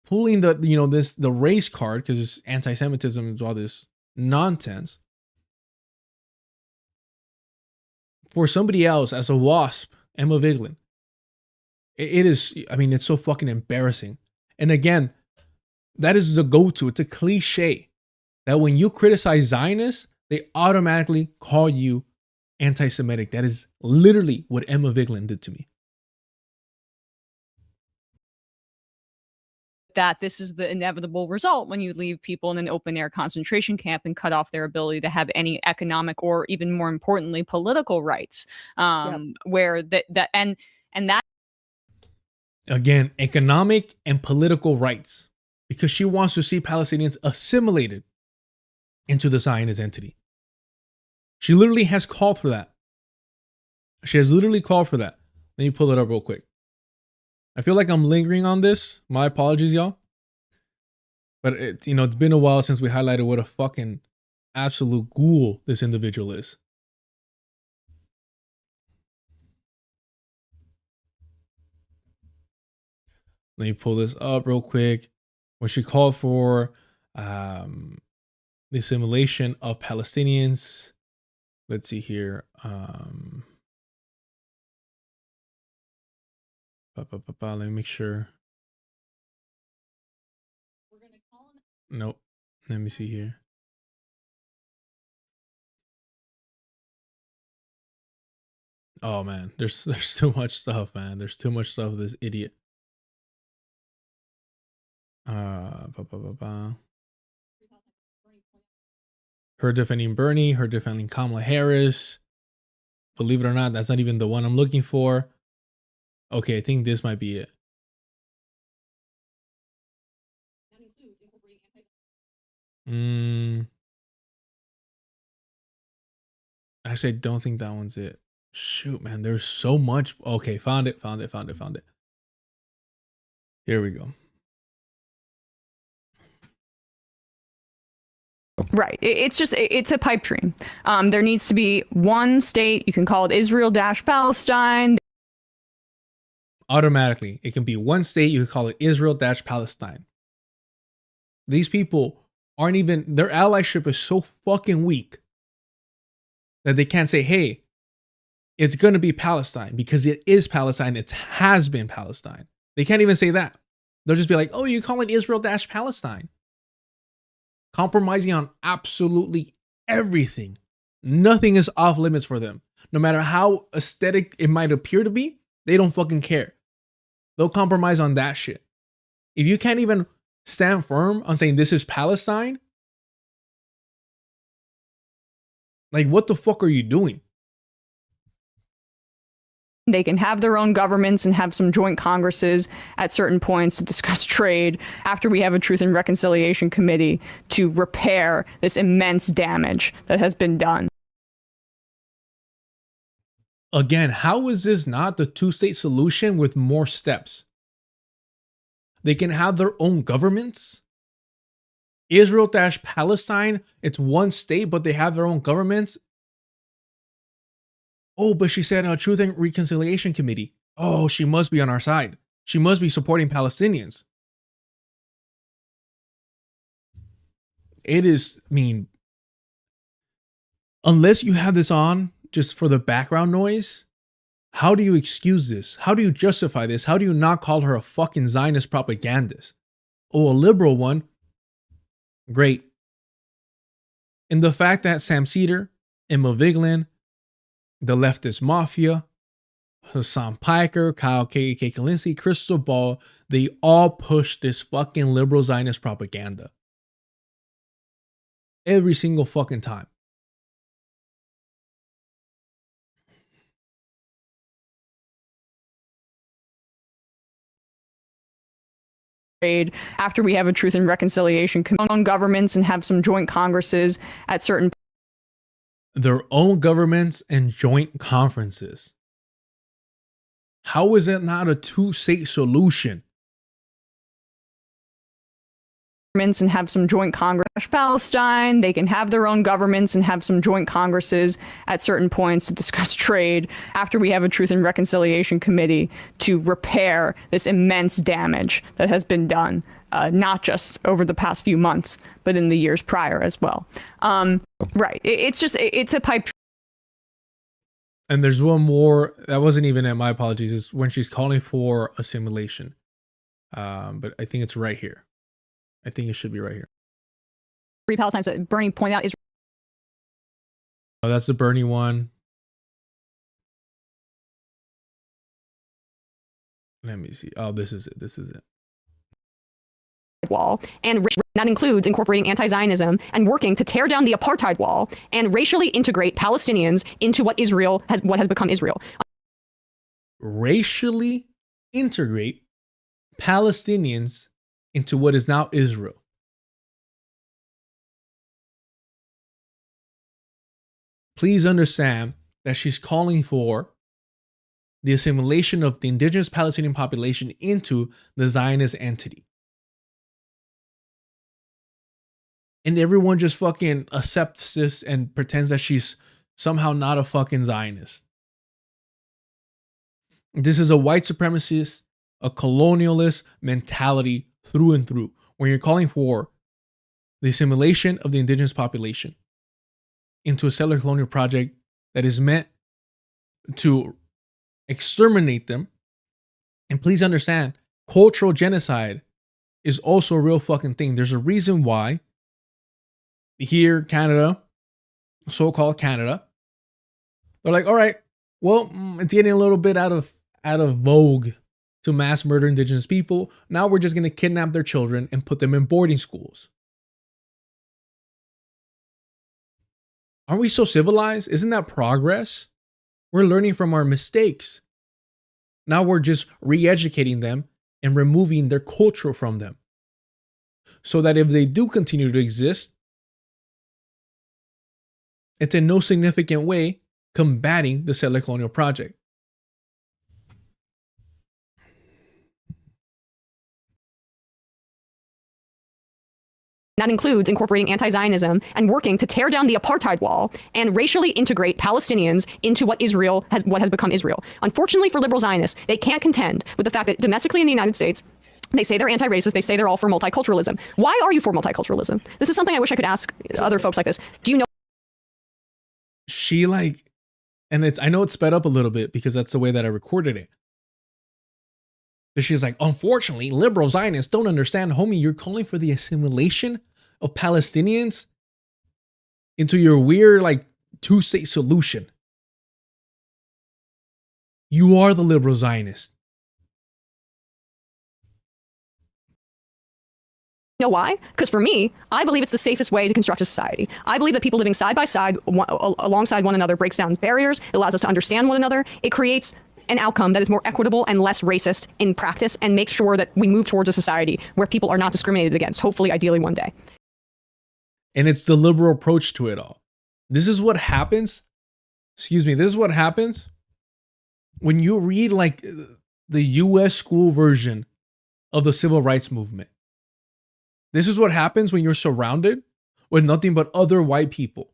pulling the race card, because anti-Semitism is all this nonsense. For somebody else, as a WASP, Emma Vigeland, it is, I mean, it's so fucking embarrassing. And again, that is the go-to. It's a cliche that when you criticize Zionists, they automatically call you anti-Semitic. That is literally what Emma Vigeland did to me. That this is the inevitable result when you leave people in an open air concentration camp and cut off their ability to have any economic or, even more importantly, political rights. Where that again, economic and political rights, because she wants to see Palestinians assimilated into the Zionist entity. She literally has called for that. She has literally called for that. Let me pull it up real quick. I feel like I'm lingering on this. My apologies, y'all. But it's been a while since we highlighted what a fucking absolute ghoul this individual is. Let me pull this up real quick. When she called for the assimilation of Palestinians. Let's see here. Let me make sure. Nope. Let me see here. Oh man, there's too much stuff, man. There's too much stuff with this idiot. Her defending Bernie, her defending Kamala Harris. Believe it or not, that's not even the one I'm looking for. Okay, I think this might be it. Actually, I don't think that one's it. Shoot, man, there's so much. Okay, found it. Here we go. Right. It's a pipe dream. There needs to be one state. You can call it Israel-Palestine. Automatically, it can be one state. You can call it Israel-Palestine. These people aren't even, their allyship is so fucking weak that they can't say, hey, it's going to be Palestine because it is Palestine. It has been Palestine. They can't even say that. They'll just be like, oh, you call it Israel-Palestine. Compromising on absolutely everything. Nothing is off limits for them. No matter how aesthetic it might appear to be, they don't fucking care. They'll compromise on that shit. If you can't even stand firm on saying this is Palestine, like what the fuck are you doing? They can have their own governments and have some joint congresses at certain points to discuss trade after we have a Truth and Reconciliation Committee to repair this immense damage that has been done. Again, how is this not the two-state solution with more steps? They can have their own governments. Israel-Palestine, it's one state, but they have their own governments. Oh, but she said Truth and Reconciliation Committee. Oh, she must be on our side. She must be supporting Palestinians. It is, I mean, unless you have this on just for the background noise, how do you excuse this? How do you justify this? How do you not call her a fucking Zionist propagandist? Oh, a liberal one. Great. And the fact that Sam Cedar, Emma Vigeland, the leftist mafia, Hassan Piker, Kyle K.K. Kalinske, Crystal Ball, they all push this fucking liberal Zionist propaganda. Every single fucking time. After we have a Truth and Reconciliation Committee on governments and have some joint congresses at certain their own governments and joint conferences. How is it not a two-state solution? And have some joint congress. Palestine, they can have their own governments and have some joint congresses at certain points to discuss trade after we have a Truth and Reconciliation Committee to repair this immense damage that has been done, not just over the past few months, but in the years prior as well. Right. It's a pipe. And there's one more that wasn't even at my apologies. Is when she's calling for assimilation. But I think it's right here. I think it should be right here. Free Palestine, Bernie pointed out, is. Oh, that's the Bernie one. Let me see. Oh, this is it. This is it. Wall, and that includes incorporating anti-Zionism and working to tear down the apartheid wall and racially integrate Palestinians into what has become Israel. Racially integrate Palestinians into what is now Israel. Please understand that she's calling for the assimilation of the indigenous Palestinian population into the Zionist entity. And everyone just fucking accepts this and pretends that she's somehow not a fucking Zionist. This is a white supremacist, a colonialist mentality through and through, when you're calling for the assimilation of the indigenous population into a settler colonial project that is meant to exterminate them. And please understand, cultural genocide is also a real fucking thing. There's a reason why here, Canada, so-called Canada, they're like, all right, well, it's getting a little bit out of vogue to mass murder indigenous people. Now we're just going to kidnap their children and put them in boarding schools. Aren't we so civilized? Isn't that progress? We're learning from our mistakes. Now we're just re-educating them and removing their culture from them, so that if they do continue to exist, it's in no significant way combating the settler colonial project. That includes incorporating anti-Zionism and working to tear down the apartheid wall and racially integrate Palestinians into what has become Israel. Unfortunately for liberal Zionists, they can't contend with the fact that domestically in the United States, they say they're anti-racist, they say they're all for multiculturalism. Why are you for multiculturalism? This is something I wish I could ask other folks like this. Do you know? She And I know it's sped up a little bit because that's the way that I recorded it. But she's like, unfortunately, liberal Zionists don't understand, homie, you're calling for the assimilation of Palestinians into your weird, like, two-state solution. You are the liberal Zionist. You know why? Because for me, I believe it's the safest way to construct a society. I believe that people living side by side, alongside one another, breaks down barriers. It allows us to understand one another. It creates an outcome that is more equitable and less racist in practice, and makes sure that we move towards a society where people are not discriminated against, hopefully, ideally, one day. And it's the liberal approach to it all. This is what happens. Excuse me. This is what happens when you read like the US school version of the civil rights movement. This is what happens when you're surrounded with nothing but other white people,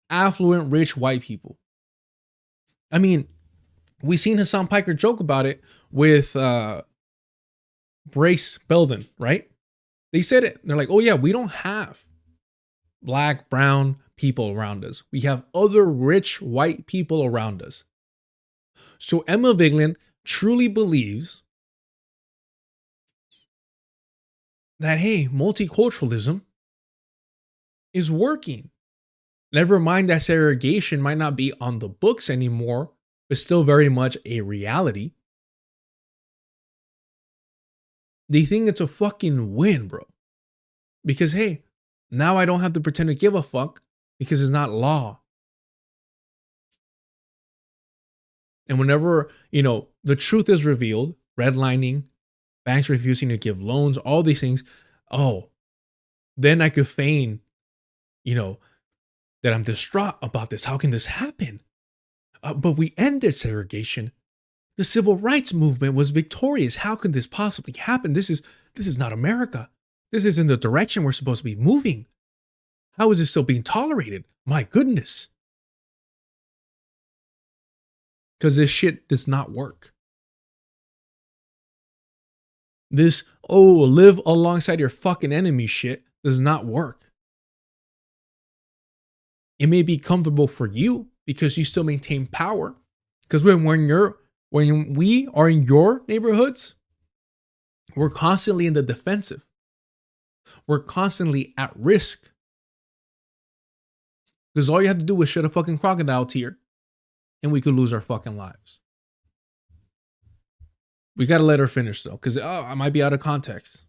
affluent, rich white people. I mean, we seen Hassan Piker joke about it with Brace Belden, right? They said it. They're like, oh yeah, we don't have black, brown people around us. We have other rich white people around us. So Emma Vigeland truly believes that, hey, multiculturalism is working. Never mind that segregation might not be on the books anymore, but still very much a reality. They think it's a fucking win, bro. Because, hey, now I don't have to pretend to give a fuck because it's not law. And whenever, the truth is revealed, redlining, banks refusing to give loans, all these things, then I could feign, that I'm distraught about this. How can this happen? But we ended segregation. The civil rights movement was victorious. How can this possibly happen? This is not America. This isn't the direction we're supposed to be moving. How is this still being tolerated? My goodness. Because this shit does not work. This, live alongside your fucking enemy shit does not work. It may be comfortable for you because you still maintain power. Because when we are in your neighborhoods, we're constantly in the defensive. We're constantly at risk. Because all you have to do is shed a fucking crocodile tear and we could lose our fucking lives. We got to let her finish though, because I might be out of context.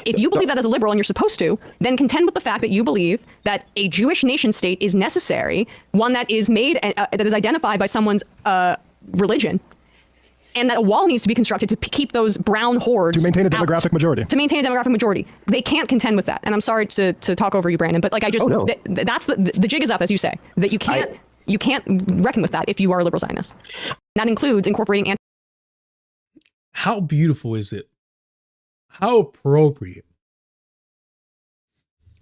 If you believe that as a liberal and you're supposed to, then contend with the fact that you believe that a Jewish nation state is necessary, one that is made, that is identified by someone's religion, and that a wall needs to be constructed to keep those brown hordes to maintain a demographic out. majority. To maintain a demographic majority. They can't contend with that. And I'm sorry to talk over you, Brandon, but like that's the jig is up, as you say, that you can't reckon with that if you are a liberal Zionist. That includes incorporating How beautiful is it? How appropriate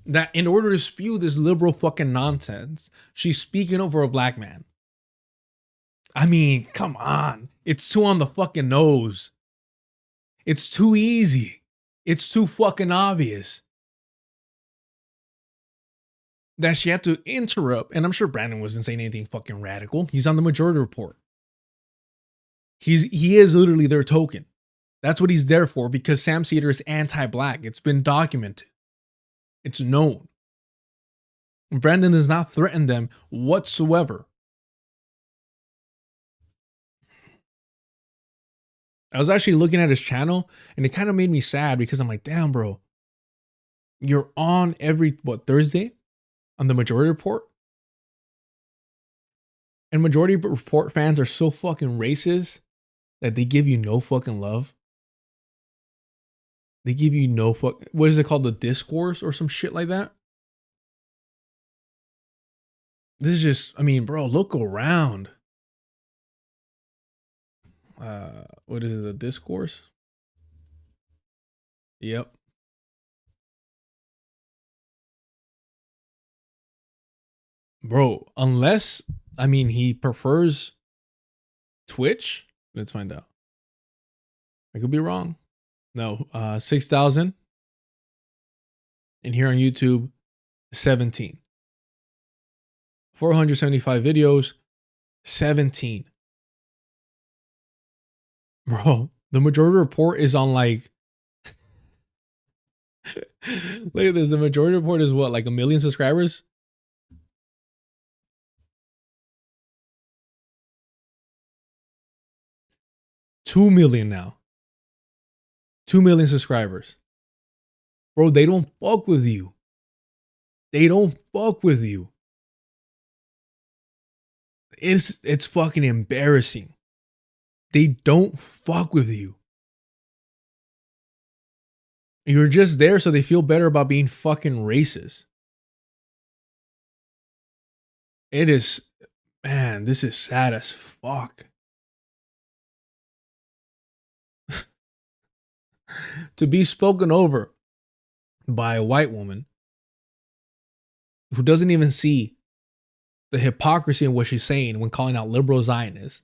that in order to spew this liberal fucking nonsense, she's speaking over a black man. I mean, come on. It's too on the fucking nose. It's too easy. It's too fucking obvious that she had to interrupt. And I'm sure Brandon wasn't saying anything fucking radical. He's on the majority report. He is literally their token. That's what he's there for, because Sam Cedar is anti-black. It's been documented. It's known. And Brandon does not threaten them whatsoever. I was actually looking at his channel and it kind of made me sad because I'm like, damn, bro. You're on every, Thursday on the Majority Report? And Majority Report fans are so fucking racist that they give you no fucking love. They give you no fuck. What is it called? The discourse or some shit like that? This is just, bro, look around. What is it? The discourse? Yep. Bro, unless, he prefers Twitch. Let's find out. I could be wrong. No, 6,000. And here on YouTube, 17. 475 videos, 17. Bro, the majority report is on like look at this. The majority report is what, like 1 million subscribers? $2 million now. 2 million subscribers. Bro, they don't fuck with you. They don't fuck with you. It's fucking embarrassing. They don't fuck with you. You're just there so they feel better about being fucking racist. It is, man, this is sad as fuck. To be spoken over by a white woman who doesn't even see the hypocrisy in what she's saying when calling out liberal Zionists,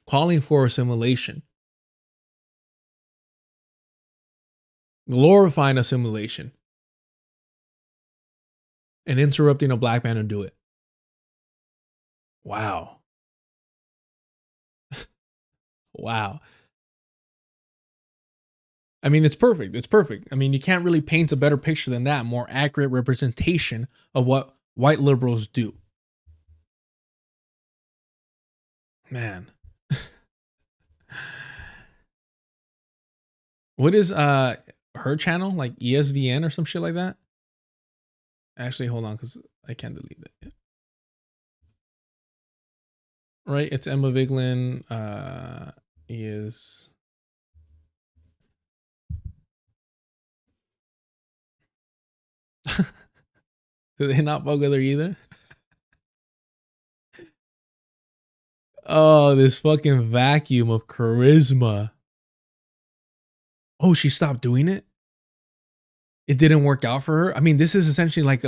calling for assimilation, glorifying assimilation, and interrupting a black man to do it. Wow. Wow. I mean, it's perfect. It's perfect. I mean, you can't really paint a better picture than that. More accurate representation of what white liberals do. Man. What is her channel? Like ESVN or some shit like that? Actually, hold on, because I can't delete that yet. Right? It's Emma Vigeland. Is... Do they not fuck with her either? Oh, this fucking vacuum of charisma. Oh, she stopped doing it? It didn't work out for her? I mean, this is essentially like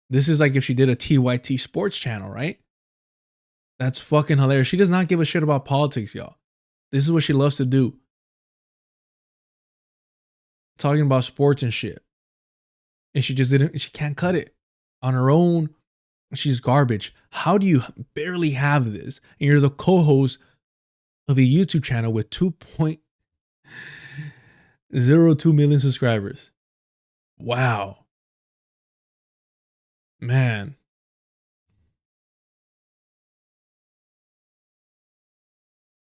this is like if she did a TYT sports channel, right? That's fucking hilarious. She does not give a shit about politics, y'all. This is what she loves to do. Talking about sports and shit. And she just didn't, she can't cut it. On her own, she's garbage. How do you barely have this? And you're the co-host of a YouTube channel with 2.02 million subscribers. Wow. Man.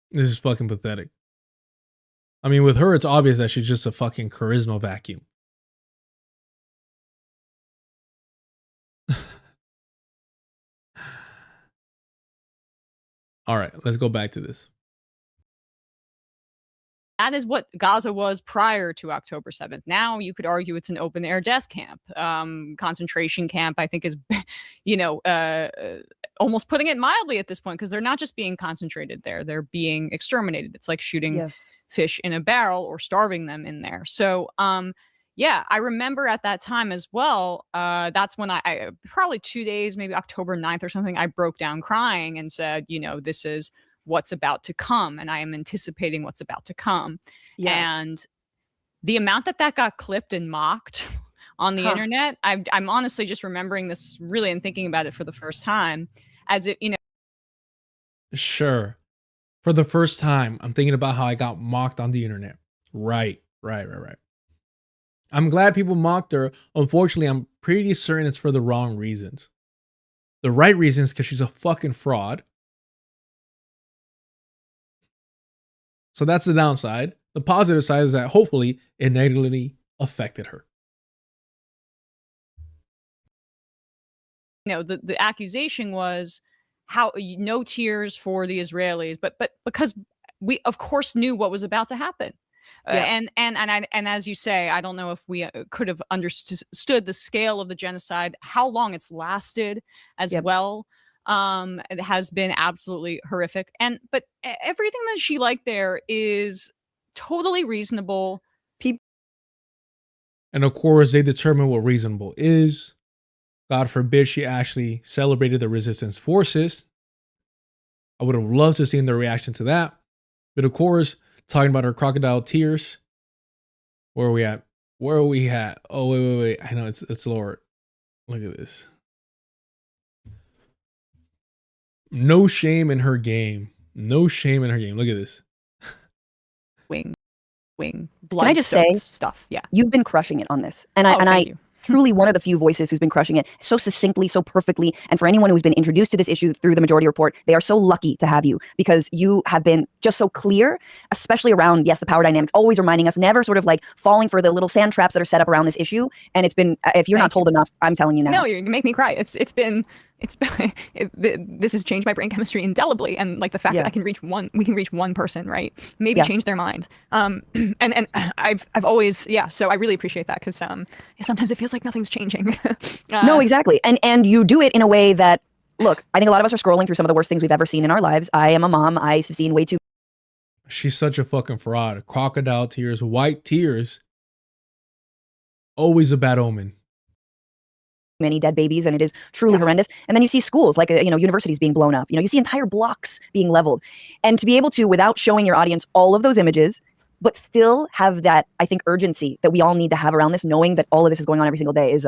This is fucking pathetic. I mean, with her, it's obvious that she's just a fucking charisma vacuum. All right, let's go back to this. That is what Gaza was prior to October 7th. Now you could argue it's an open air death camp, concentration camp. I think is, almost putting it mildly at this point, because they're not just being concentrated there; they're being exterminated. It's like shooting fish in a barrel or starving them in there. So, yeah, I remember at that time as well. That's when I probably 2 days, maybe October 9th or something, I broke down crying and said, this is what's about to come, and I am anticipating what's about to come. And the amount that got clipped and mocked on the internet, I'm honestly just remembering this really and thinking about it for the first time, as if Sure, for the first time, I'm thinking about how I got mocked on the internet. Right. I'm glad people mocked her. Unfortunately, I'm pretty certain it's for the wrong reasons. The right reasons, because she's a fucking fraud. So that's the downside. The positive side is that hopefully it negatively affected her. The accusation was how no tears for the Israelis, but because we of course knew what was about to happen. And as you say, I don't know if we could have understood the scale of the genocide, how long it's lasted as well. It has been absolutely horrific. But everything that she liked there is totally reasonable. And of course, they determine what reasonable is. God forbid she actually celebrated the resistance forces. I would have loved to have seen the reaction to that. But of course, talking about her crocodile tears. Where are we at? Where are we at? Oh, wait. I know it's lower. Look at this. No shame in her game. No shame in her game. Look at this. wing, Can I blood just say, stuff. Yeah. you've been crushing it on this. And Thank I you. truly one of the few voices who's been crushing it so succinctly, so perfectly. And for anyone who's been introduced to this issue through the Majority Report, they are so lucky to have you because you have been just so clear, especially around, yes, the power dynamics, always reminding us, never sort of like falling for the little sand traps that are set up around this issue. And it's been, if you're not told enough, I'm telling you now. No, you make me cry. It's been this has changed my brain chemistry indelibly, and like the fact that we can reach one person, right? Maybe change their mind. And I've always so I really appreciate that because sometimes it feels like nothing's changing. No, exactly. And you do it in a way that, look, I think a lot of us are scrolling through some of the worst things we've ever seen in our lives. I am a mom. I've seen way too. She's such a fucking fraud. Crocodile tears, white tears. Always a bad omen. Many dead babies, and it is truly horrendous. And then you see schools like universities being blown up. You see entire blocks being leveled, and to be able to, without showing your audience all of those images, but still have that, I think, urgency that we all need to have around this, knowing that all of this is going on every single day is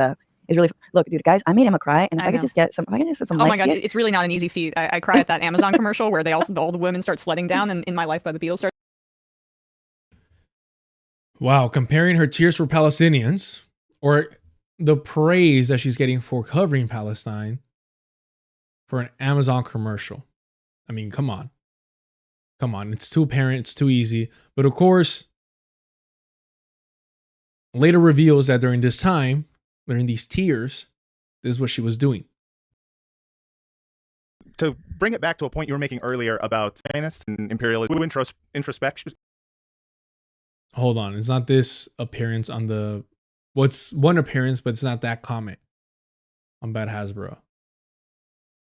really. Look, dude, guys, I made Emma cry, and if I could just get some, oh my god, it's really not an easy feat. I cry at that Amazon commercial where all the women start sledding down, and In My Life by the Beatles starts. Wow, comparing her tears for Palestinians or the praise that she's getting for covering Palestine for an Amazon commercial. I mean, come on. It's too apparent. It's too easy. But of course, later reveals that during this time, during these tears, this is what she was doing. To bring it back to a point you were making earlier about Zionists and imperialism, introspection. Hold on. It's not this appearance on the... Well, it's one appearance, but it's not that comment on Bad Hasbro.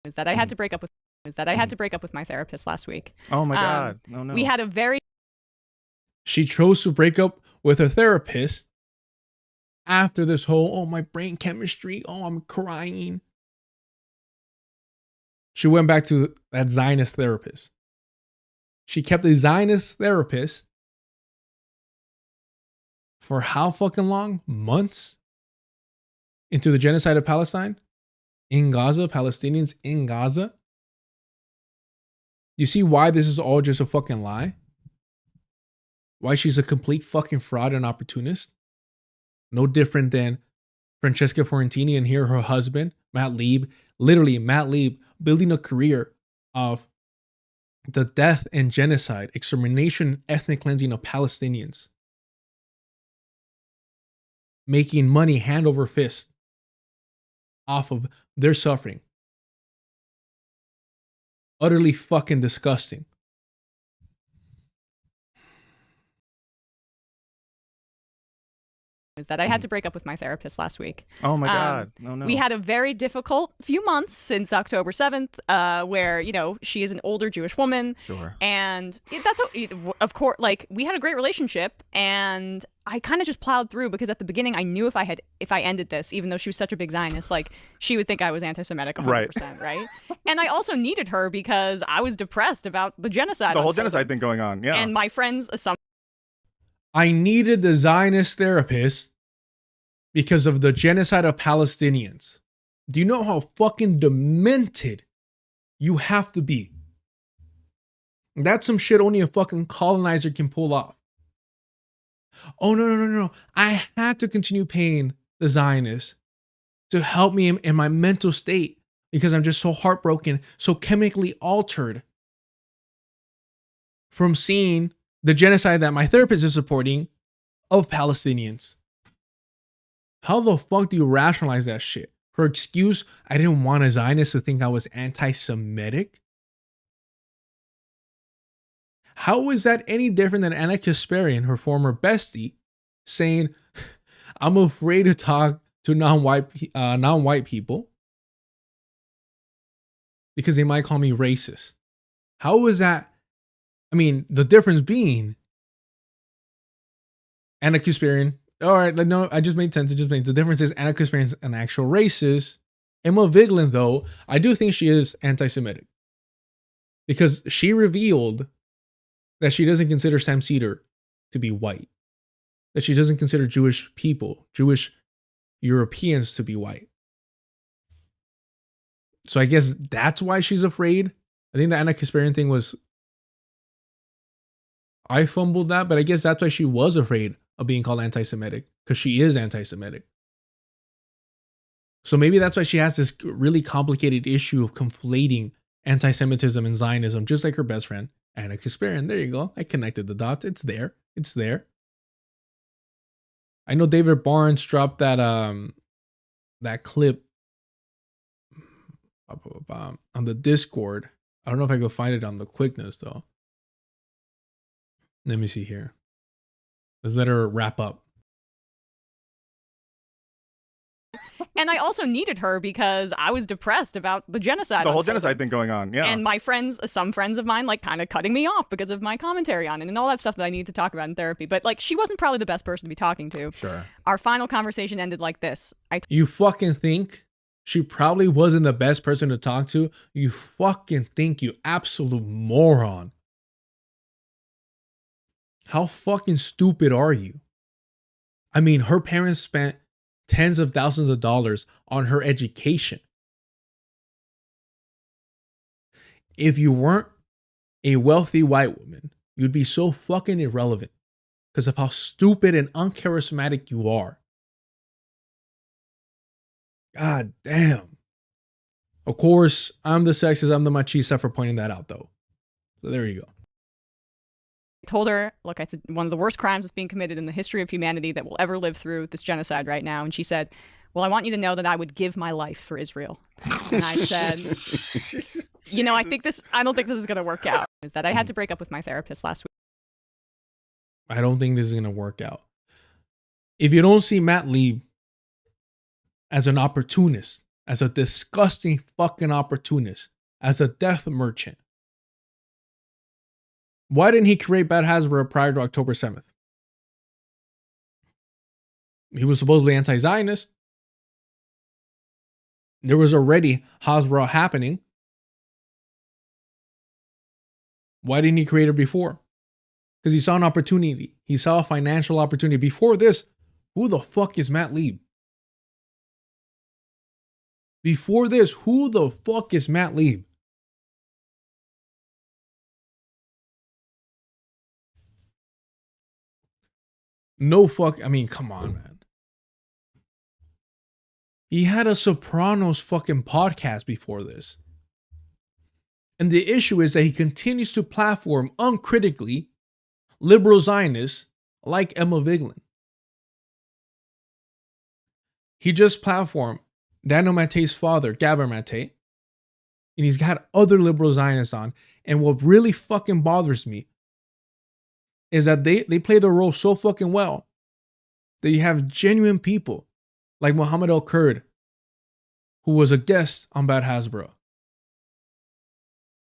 Is that I had to break up with my therapist last week. Oh my god. No. We had a very... She chose to break up with her therapist after this whole, my brain chemistry, I'm crying. She went back to that Zionist therapist. She kept a Zionist therapist for how fucking long? Months? Into the genocide of Palestine? In Gaza? Palestinians in Gaza? You see why this is all just a fucking lie? Why she's a complete fucking fraud and opportunist? No different than Francesca Fiorentini and here her husband, Matt Lieb. Literally, Matt Lieb building a career of the death and genocide, extermination, ethnic cleansing of Palestinians. Making money hand over fist off of their suffering. Utterly fucking disgusting. Is that I had to break up with my therapist last week. Oh my god. No. We had a very difficult few months since October 7th, where, she is an older Jewish woman. Sure. And that's, of course, like, we had a great relationship, and I kind of just plowed through because at the beginning I knew if I ended this, even though she was such a big Zionist, like, she would think I was anti-Semitic 100%, right? And I also needed her because I was depressed about the genocide. The whole genocide thing going on, yeah. And my friends' assumption. I needed the Zionist therapist because of the genocide of Palestinians. Do you know how fucking demented you have to be? That's some shit only a fucking colonizer can pull off. Oh, no. I had to continue paying the Zionists to help me in my mental state because I'm just so heartbroken, so chemically altered from seeing the genocide that my therapist is supporting of Palestinians. How the fuck do you rationalize that shit? Her excuse, I didn't want a Zionist to think I was anti-Semitic? How is that any different than Anna Kasparian, her former bestie, saying, I'm afraid to talk to non-white people because they might call me racist? How is that? I mean, the difference being Anna Kasparian, all right, no, I just made sense. The difference is Anna Kasparian's an actual racist. Emma Vigeland, though, I do think she is anti-Semitic because she revealed that she doesn't consider Sam Cedar to be white. that she doesn't consider Jewish people, Jewish Europeans to be white. So I guess that's why she's afraid. I think the Anna Kasparian thing was, I fumbled that, but I guess that's why she was afraid of being called anti-Semitic, because she is anti-Semitic. So maybe that's why she has this really complicated issue of conflating anti-Semitism and Zionism, just like her best friend, Anna Kasparian. There you go. I connected the dots. It's there. It's there. I know David Barnes dropped that clip on the Discord. I don't know if I can find it on the quickness though. Let me see here. Let's let her wrap up. And I also needed her because I was depressed about the genocide. The whole genocide thing going on, yeah. And my friends, some friends of mine, like kind of cutting me off because of my commentary on it and all that stuff that I need to talk about in therapy. But like, she wasn't probably the best person to be talking to. Sure. Our final conversation ended like this. You fucking think she probably wasn't the best person to talk to? You fucking think, you absolute moron. How fucking stupid are you? I mean, her parents spent tens of thousands of dollars on her education. If you weren't a wealthy white woman, you'd be so fucking irrelevant because of how stupid and uncharismatic you are. God damn. Of course, I'm the sexist, I'm the machista for pointing that out though. So there you go. Told her, look, I said, one of the worst crimes that's being committed in the history of humanity that will ever live through this genocide right now. And she said, well, I want you to know that I would give my life for Israel. And I said, you know, I don't think this is going to work out. Is that I had to break up with my therapist last week. I don't think this is going to work out. If you don't see Matt Lieb as an opportunist, as a disgusting fucking opportunist, as a death merchant, why didn't he create Bad Hasbro prior to October 7th? He was supposedly anti-Zionist. There was already Hasbro happening. Why didn't he create it before? Because he saw an opportunity. He saw a financial opportunity. Before this, who the fuck is Matt Lieb? Before this, who the fuck is Matt Lieb? No fuck. I mean, come on, man. He had a Sopranos fucking podcast before this. And the issue is that he continues to platform uncritically liberal Zionists like Emma Vigeland. He just platformed Daniel Matei's father, Gabor Matei. And he's got other liberal Zionists on. And what really fucking bothers me is that they play their role so fucking well that you have genuine people like Mohammed El-Kurd, who was a guest on Bad Hasbro,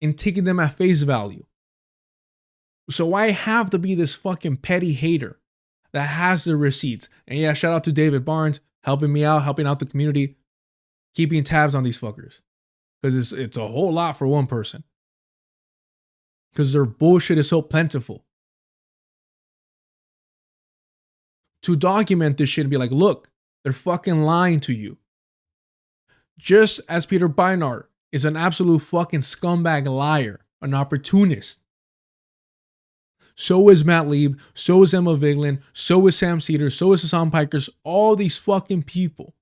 and taking them at face value. So why have to be this fucking petty hater that has the receipts? And yeah, shout out to David Barnes helping me out, helping out the community, keeping tabs on these fuckers. Because it's a whole lot for one person. Because their bullshit is so plentiful. To document this shit and be like, look, they're fucking lying to you. Just as Peter Beinart is an absolute fucking scumbag liar, an opportunist. So is Matt Lieb, so is Emma Vigeland, so is Sam Cedar, so is Hassan Pikers, all these fucking people.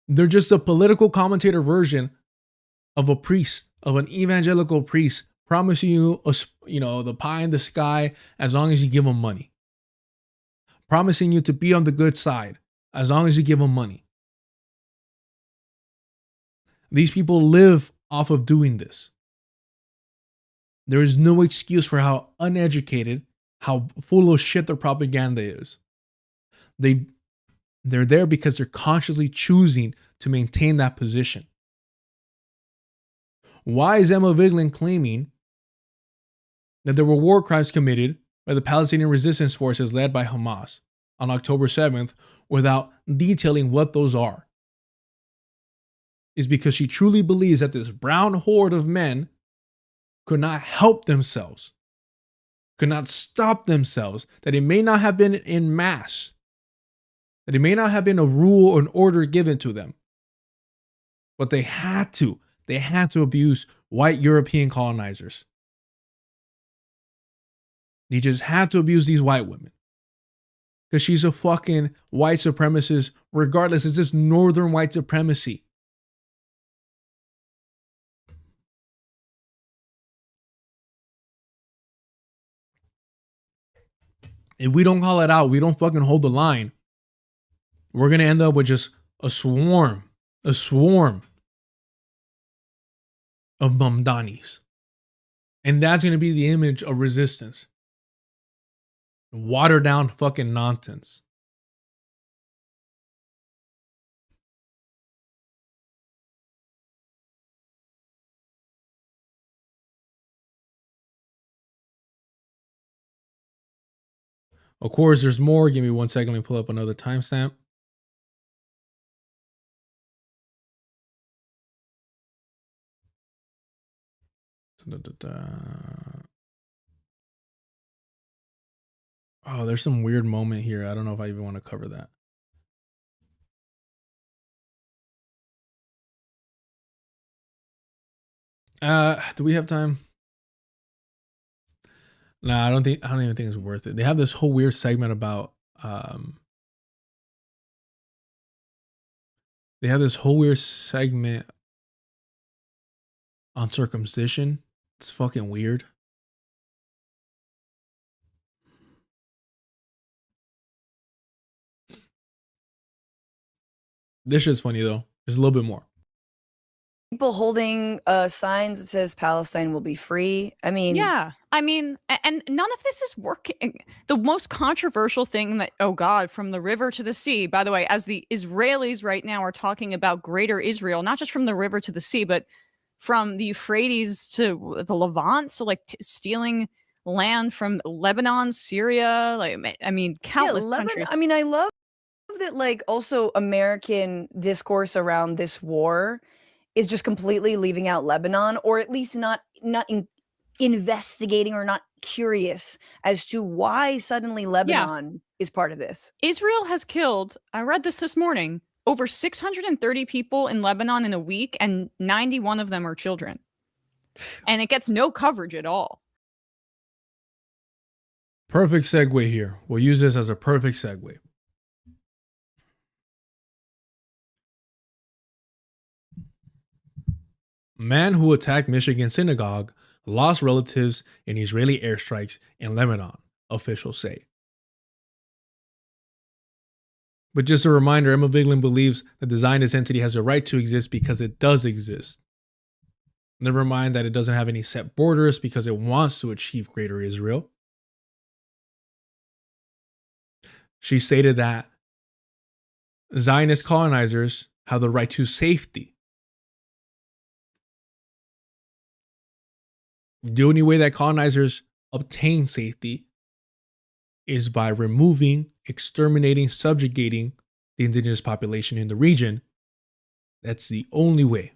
They're just a political commentator version of a priest, of an evangelical priest, promising you, the pie in the sky as long as you give them money. Promising you to be on the good side as long as you give them money. These people live off of doing this. There is no excuse for how uneducated, how full of shit their propaganda is. They're there because they're consciously choosing to maintain that position. Why is Emma Vigeland claiming that there were war crimes committed by the Palestinian resistance forces led by Hamas on October 7th without detailing what those are? Is because she truly believes that this brown horde of men could not help themselves, could not stop themselves, that it may not have been in mass, that it may not have been a rule or an order given to them, but they had to abuse white European colonizers. They just had to abuse these white women. Because she's a fucking white supremacist, regardless. It's just northern white supremacy. If we don't call it out, we don't fucking hold the line, we're going to end up with just a swarm of Mamdanis. And that's going to be the image of resistance. Watered down fucking nonsense. Of course, there's more. Give me 1 second. Let me pull up another timestamp. Oh, there's some weird moment here. I don't know if I even want to cover that. Do we have time? Nah, I don't even think it's worth it. They have this whole weird segment about on circumcision. It's fucking weird. This shit's funny though. There's a little bit more. People holding signs that says Palestine will be free. I mean, yeah. I mean, and none of this is working. The most controversial thing that, oh God, from the river to the sea, by the way, as the Israelis right now are talking about greater Israel, not just from the river to the sea, but from the Euphrates to the Levant. So like stealing land from Lebanon, Syria, like, I mean, countless countries. I mean, I love that, like, also American discourse around this war is just completely leaving out Lebanon, or at least not investigating or not curious as to why suddenly Lebanon is part of this. Israel has killed, I read this morning, over 630 people in Lebanon in a week, and 91 of them are children. And it gets no coverage at all. Perfect segue here. We'll use this as a perfect segue. Man who attacked Michigan synagogue lost relatives in Israeli airstrikes in Lebanon, officials say. But just a reminder, Emma Vigeland believes that the Zionist entity has a right to exist because it does exist. Never mind that it doesn't have any set borders because it wants to achieve greater Israel. She stated that Zionist colonizers have the right to safety. The only way that colonizers obtain safety is by removing, exterminating, subjugating the indigenous population in the region. That's the only way.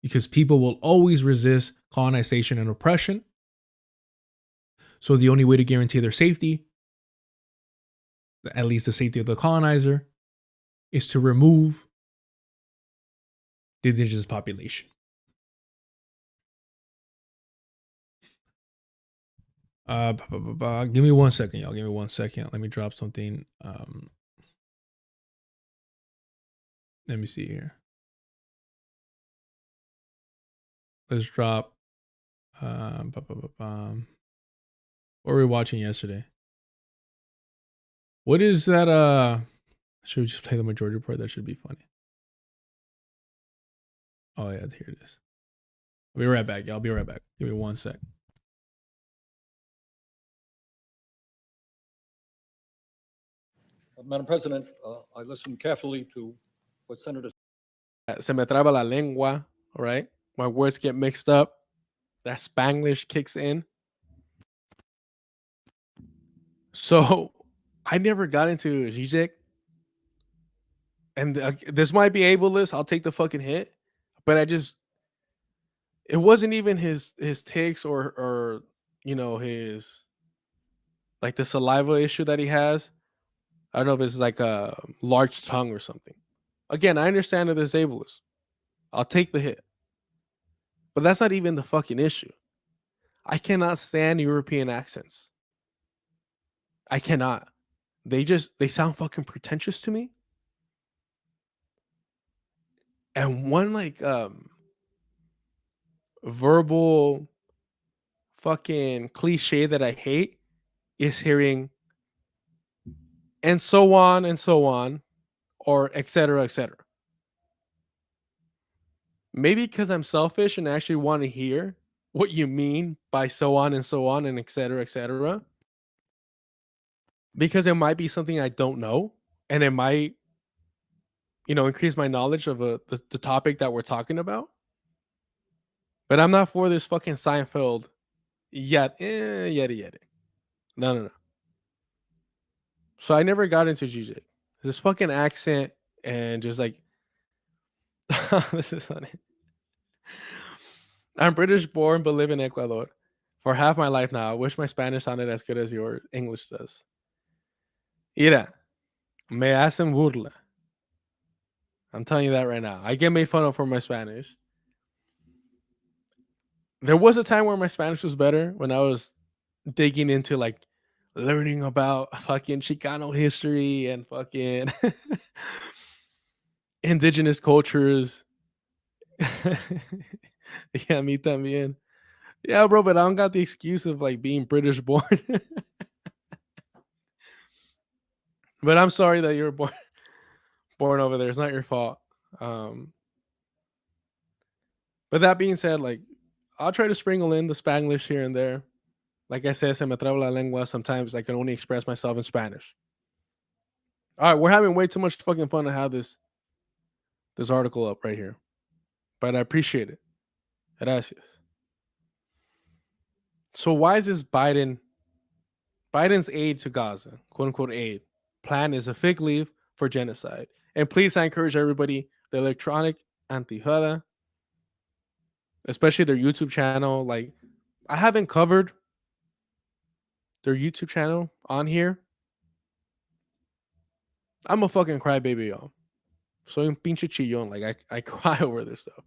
Because people will always resist colonization and oppression. So the only way to guarantee their safety, at least the safety of the colonizer, is to remove the indigenous population. Give me 1 second, y'all. Give me 1 second. Let me drop something. Let me see here. Let's drop. What were we watching yesterday? What is that? Should we just play the majority report? That should be funny. Oh yeah, here it is. I'll be right back, y'all. I'll be right back. Give me 1 sec. Madam President, I listened carefully to what Senator. Se me traba la lengua, all right? My words get mixed up. That Spanglish kicks in. So I never got into Zizek. And this might be ableist. I'll take the fucking hit. But it wasn't even his takes or his like the saliva issue that he has. I don't know if it's like a large tongue or something. Again, I understand that there's ableist. I'll take the hit. But that's not even the fucking issue. I cannot stand European accents. I cannot. They sound fucking pretentious to me. And one like verbal fucking cliche that I hate is hearing and so on, or etc. etc. Maybe because I'm selfish and actually want to hear what you mean by so on and etc. etc. Because it might be something I don't know, and it might increase my knowledge of the topic that we're talking about. But I'm not for this fucking Seinfeld yet. No. So I never got into GJ. This fucking accent and just like this is funny. I'm British born but live in Ecuador for half my life now. I wish my Spanish sounded as good as your English does. Mira, me hacen burla. I'm telling you that right now. I get made fun of for my Spanish. There was a time where my Spanish was better when I was digging into like learning about fucking Chicano history and fucking indigenous cultures. Yeah, me también. Yeah, bro, but I don't got the excuse of like being British born. But I'm sorry that you were born over there. It's not your fault. Um, but that being said, like I'll try to sprinkle in the Spanglish here and there. Like I said, se me traba la lengua. Sometimes I can only express myself in Spanish. All right, we're having way too much fucking fun to have this article up right here, but I appreciate it. Gracias. So why is this Biden's aid to Gaza, quote unquote aid, plan is a fig leaf for genocide? And please, I encourage everybody, the electronic Antifada, especially their YouTube channel. Like, I haven't covered their YouTube channel on here. I'm a fucking crybaby, y'all. Soy un pinche chillón. Like, I cry over this stuff.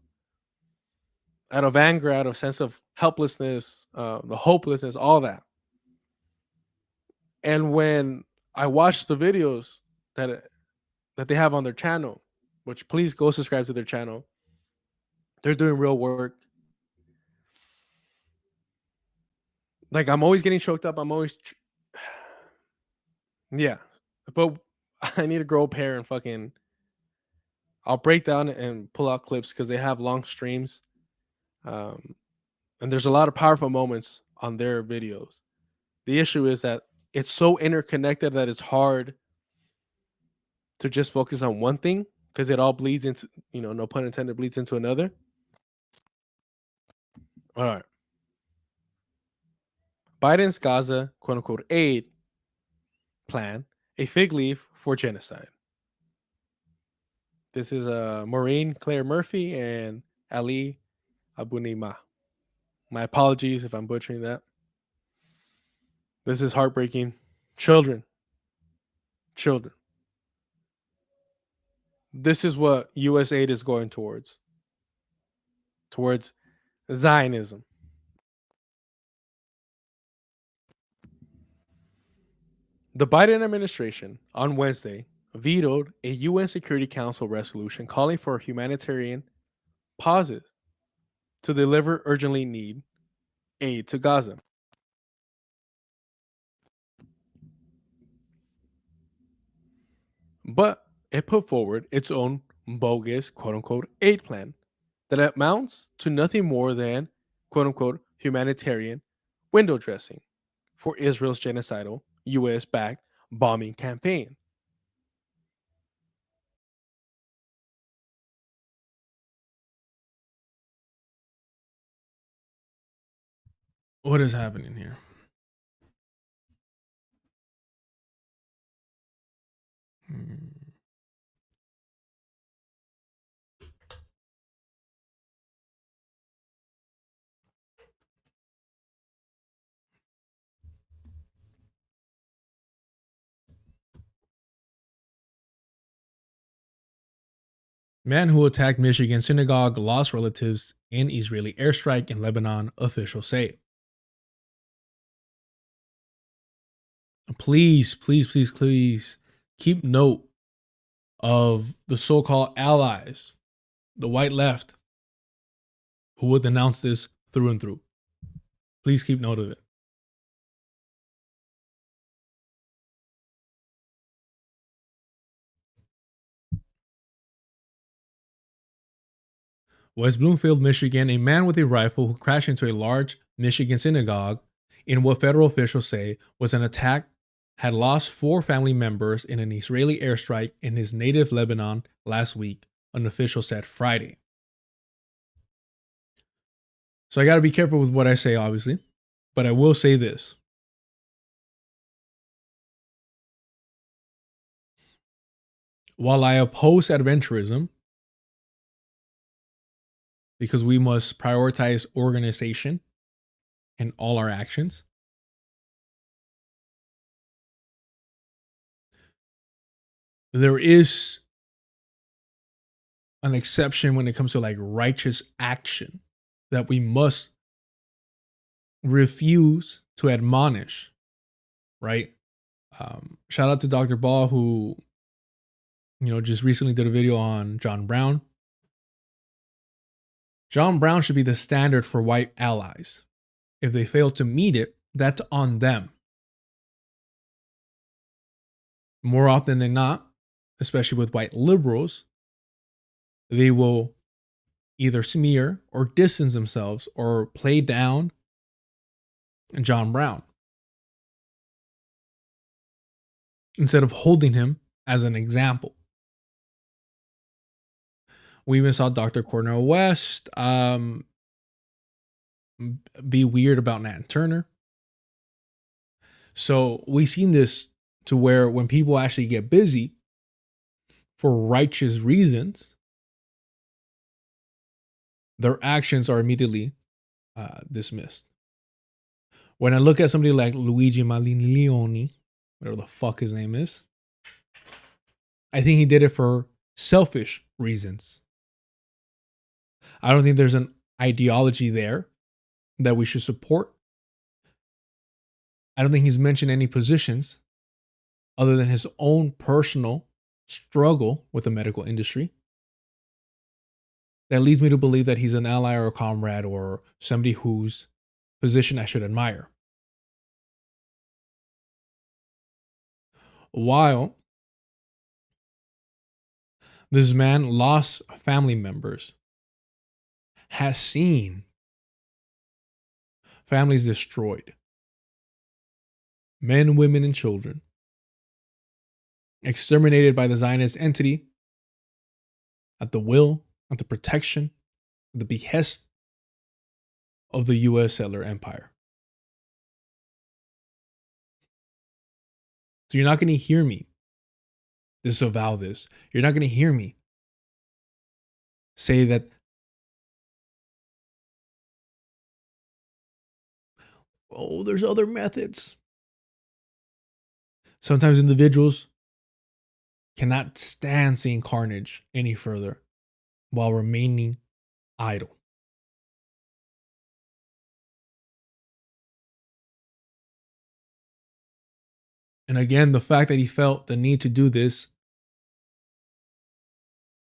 Out of anger, out of sense of helplessness, the hopelessness, all that. And when I watch the videos that they have on their channel, which please go subscribe to their channel, they're doing real work. Like I'm always getting choked up. I'm always, yeah. But I need to grow up hair and fucking. I'll break down and pull out clips because they have long streams, and there's a lot of powerful moments on their videos. The issue is that it's so interconnected that it's hard to just focus on one thing because it all bleeds into, no pun intended, bleeds into another. All right. Biden's Gaza, quote unquote, aid plan, a fig leaf for genocide. This is Maureen Claire Murphy and Ali Abunimah. My apologies if I'm butchering that. This is heartbreaking. Children. This is what U.S. aid is going towards Zionism. The Biden administration on Wednesday vetoed a UN Security Council resolution calling for humanitarian pauses to deliver urgently needed aid to Gaza. But it put forward its own bogus, quote unquote, aid plan that amounts to nothing more than, quote unquote, humanitarian window dressing for Israel's genocidal US backed bombing campaign. What is happening here? Man who attacked Michigan synagogue lost relatives in Israeli airstrike in Lebanon, officials say. Please, please, please, please keep note of the so-called allies, the white left, who would denounce this through and through. Please keep note of it. West Bloomfield, Michigan, a man with a rifle who crashed into a large Michigan synagogue in what federal officials say was an attack had lost 4 family members in an Israeli airstrike in his native Lebanon last week, an official said Friday. So I got to be careful with what I say, obviously, but I will say this. While I oppose adventurism, because we must prioritize organization in all our actions, there is an exception when it comes to like righteous action that we must refuse to admonish, right? Shout out to Dr. Ball, who, just recently did a video on John Brown. John Brown should be the standard for white allies. If they fail to meet it, that's on them. More often than not, especially with white liberals, they will either smear or distance themselves or play down John Brown instead of holding him as an example. We even saw Dr. Cornel West be weird about Nat Turner. So we've seen this to where when people actually get busy for righteous reasons, their actions are immediately dismissed. When I look at somebody like Luigi Malignoni, whatever the fuck his name is, I think he did it for selfish reasons. I don't think there's an ideology there that we should support. I don't think he's mentioned any positions other than his own personal struggle with the medical industry. That leads me to believe that he's an ally or a comrade or somebody whose position I should admire. While this man lost family members, has seen families destroyed, men, women, and children exterminated by the Zionist entity at the will, at the protection, at the behest of the U.S. settler empire. So you're not going to hear me disavow this. You're not going to hear me say that, oh, there's other methods. Sometimes individuals cannot stand seeing carnage any further while remaining idle. And again, the fact that he felt the need to do this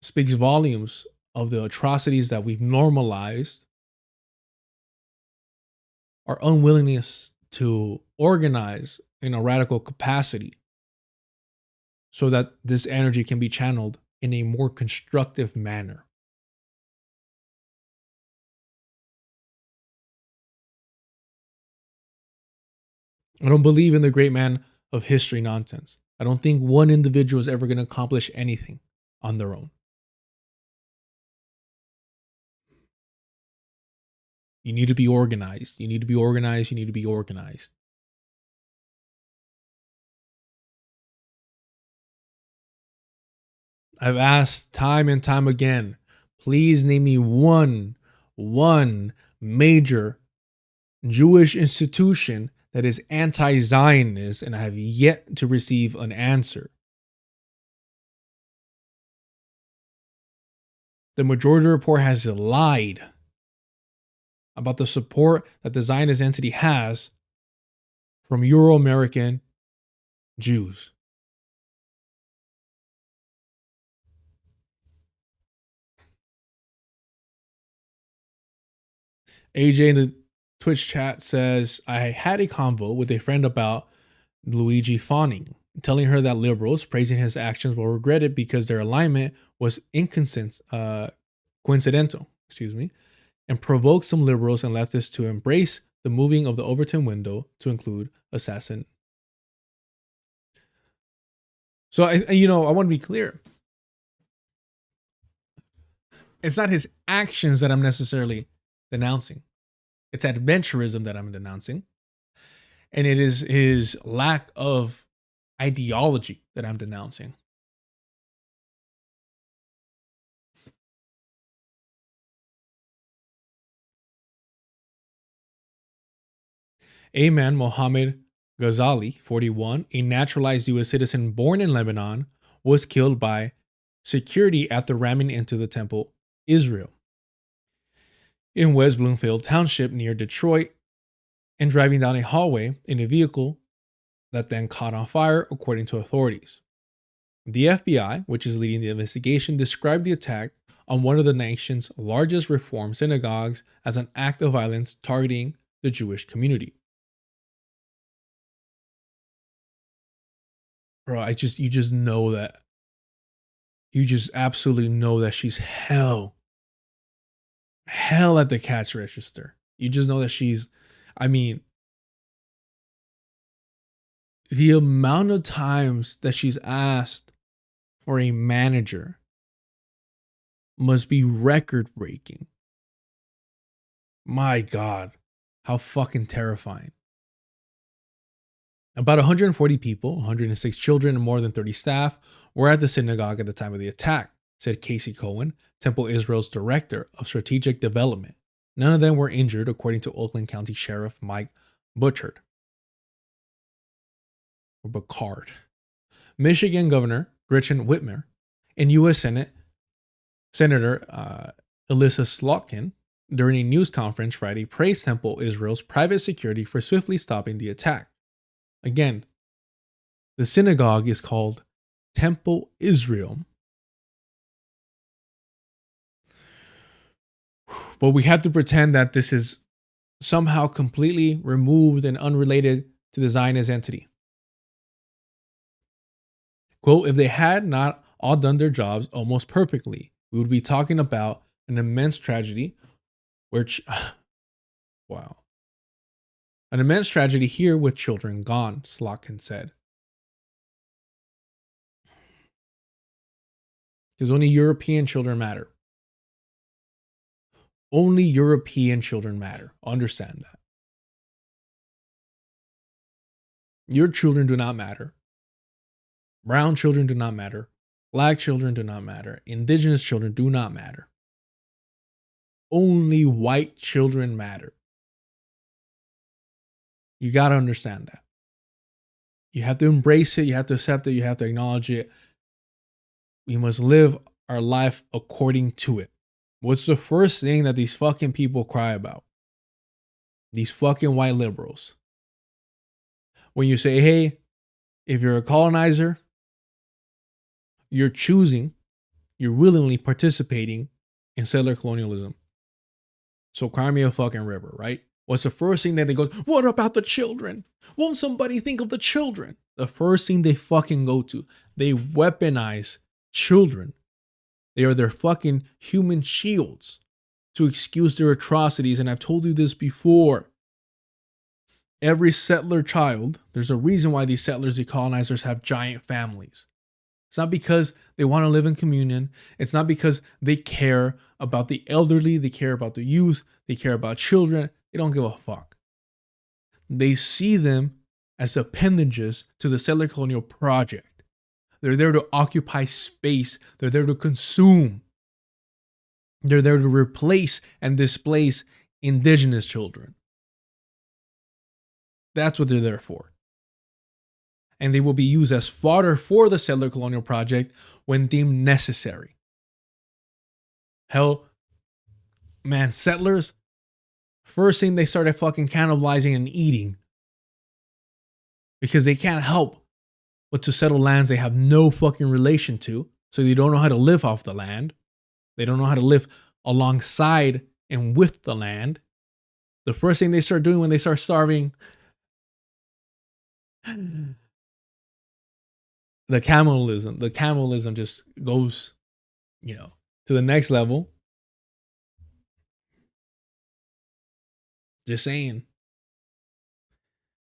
speaks volumes of the atrocities that we've normalized, our unwillingness to organize in a radical capacity so that this energy can be channeled in a more constructive manner. I don't believe in the great man of history nonsense. I don't think one individual is ever going to accomplish anything on their own. You need to be organized. You need to be organized. You need to be organized. I've asked time and time again, please name me one major Jewish institution that is anti-Zionist, and I have yet to receive an answer. The majority report has lied about the support that the Zionist entity has from Euro-American Jews. AJ in the Twitch chat says, I had a convo with a friend about Luigi fawning, telling her that liberals praising his actions will regret it because their alignment was coincidental, and provoked some liberals and leftists to embrace the moving of the Overton window to include assassin. So I want to be clear. It's not his actions that I'm necessarily denouncing. It's adventurism that I'm denouncing. And it is his lack of ideology that I'm denouncing. Ayman Mohammed Ghazali, 41, a naturalized U.S. citizen born in Lebanon, was killed by security after ramming into the temple Isreal in West Bloomfield Township near Detroit and driving down a hallway in a vehicle that then caught on fire, according to authorities. The FBI, which is leading the investigation, described the attack on one of the nation's largest Reform synagogues as an act of violence targeting the Jewish community. Bro, you just know that. You just absolutely know that she's hell at the cash register. You just know that she's, the amount of times that she's asked for a manager must be record breaking. My God, how fucking terrifying. About 140 people, 106 children, and more than 30 staff were at the synagogue at the time of the attack, said Casey Cohen, Temple Israel's director of strategic development. None of them were injured, according to Oakland County Sheriff Mike Butchard. Or Bacard. Michigan Governor Gretchen Whitmer and U.S. Senator Alyssa Slotkin, during a news conference Friday, praised Temple Israel's private security for swiftly stopping the attack. Again, the synagogue is called Temple Israel. But we have to pretend that this is somehow completely removed and unrelated to the Zionist entity. Quote, if they had not all done their jobs almost perfectly, we would be talking about an immense tragedy, wow. An immense tragedy here with children gone, Slotkin said. Because only European children matter. Only European children matter. Understand that. Your children do not matter. Brown children do not matter. Black children do not matter. Indigenous children do not matter. Only white children matter. You got to understand that. You have to embrace it. You have to accept it. You have to acknowledge it. We must live our life according to it. What's the first thing that these fucking people cry about? These fucking white liberals. When you say, hey, if you're a colonizer, you're willingly participating in settler colonialism. So cry me a fucking river, right? What's the first thing that they go, what about the children? Won't somebody think of the children? The first thing they fucking go to, they weaponize children. They are their fucking human shields to excuse their atrocities. And I've told you this before. Every settler child, there's a reason why these settlers, the colonizers, have giant families. It's not because they want to live in communion. It's not because they care about the elderly. They care about the youth. They care about children. They don't give a fuck. They see them as appendages to the settler colonial project. They're there to occupy space. They're there to consume. They're there to replace and displace indigenous children. That's what they're there for. And they will be used as fodder for the settler colonial project when deemed necessary. Hell, man, settlers, first thing they started fucking cannibalizing and eating because they can't help but to settle lands they have no fucking relation to. So they don't know how to live off the land. They don't know how to live alongside and with the land. The first thing they start doing when they start starving, the cannibalism just goes, to the next level. Just saying.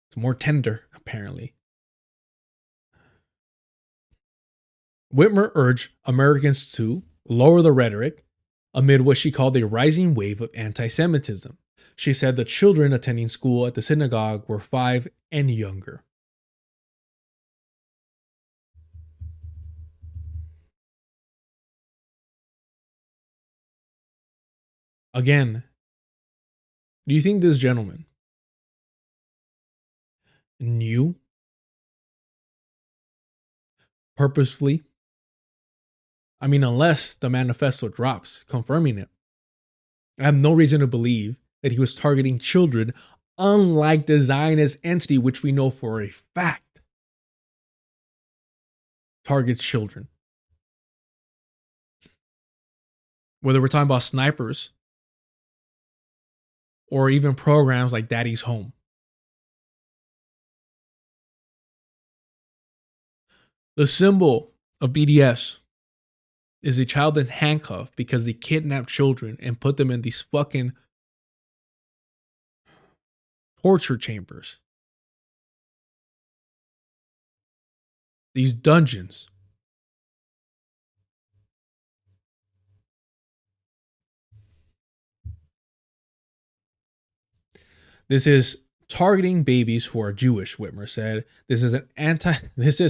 It's more tender, apparently. Whitmer urged Americans to lower the rhetoric amid what she called a rising wave of anti-Semitism. She said the children attending school at the synagogue were 5 and younger. Again, do you think this gentleman knew purposefully? I mean, unless the manifesto drops confirming it, I have no reason to believe that he was targeting children, unlike the Zionist entity, which we know for a fact targets children. Whether we're talking about snipers or even programs like Daddy's Home. The symbol of BDS is a child in handcuffs because they kidnap children and put them in these fucking torture chambers. These dungeons. This is targeting babies who are Jewish, Whitmer said. This is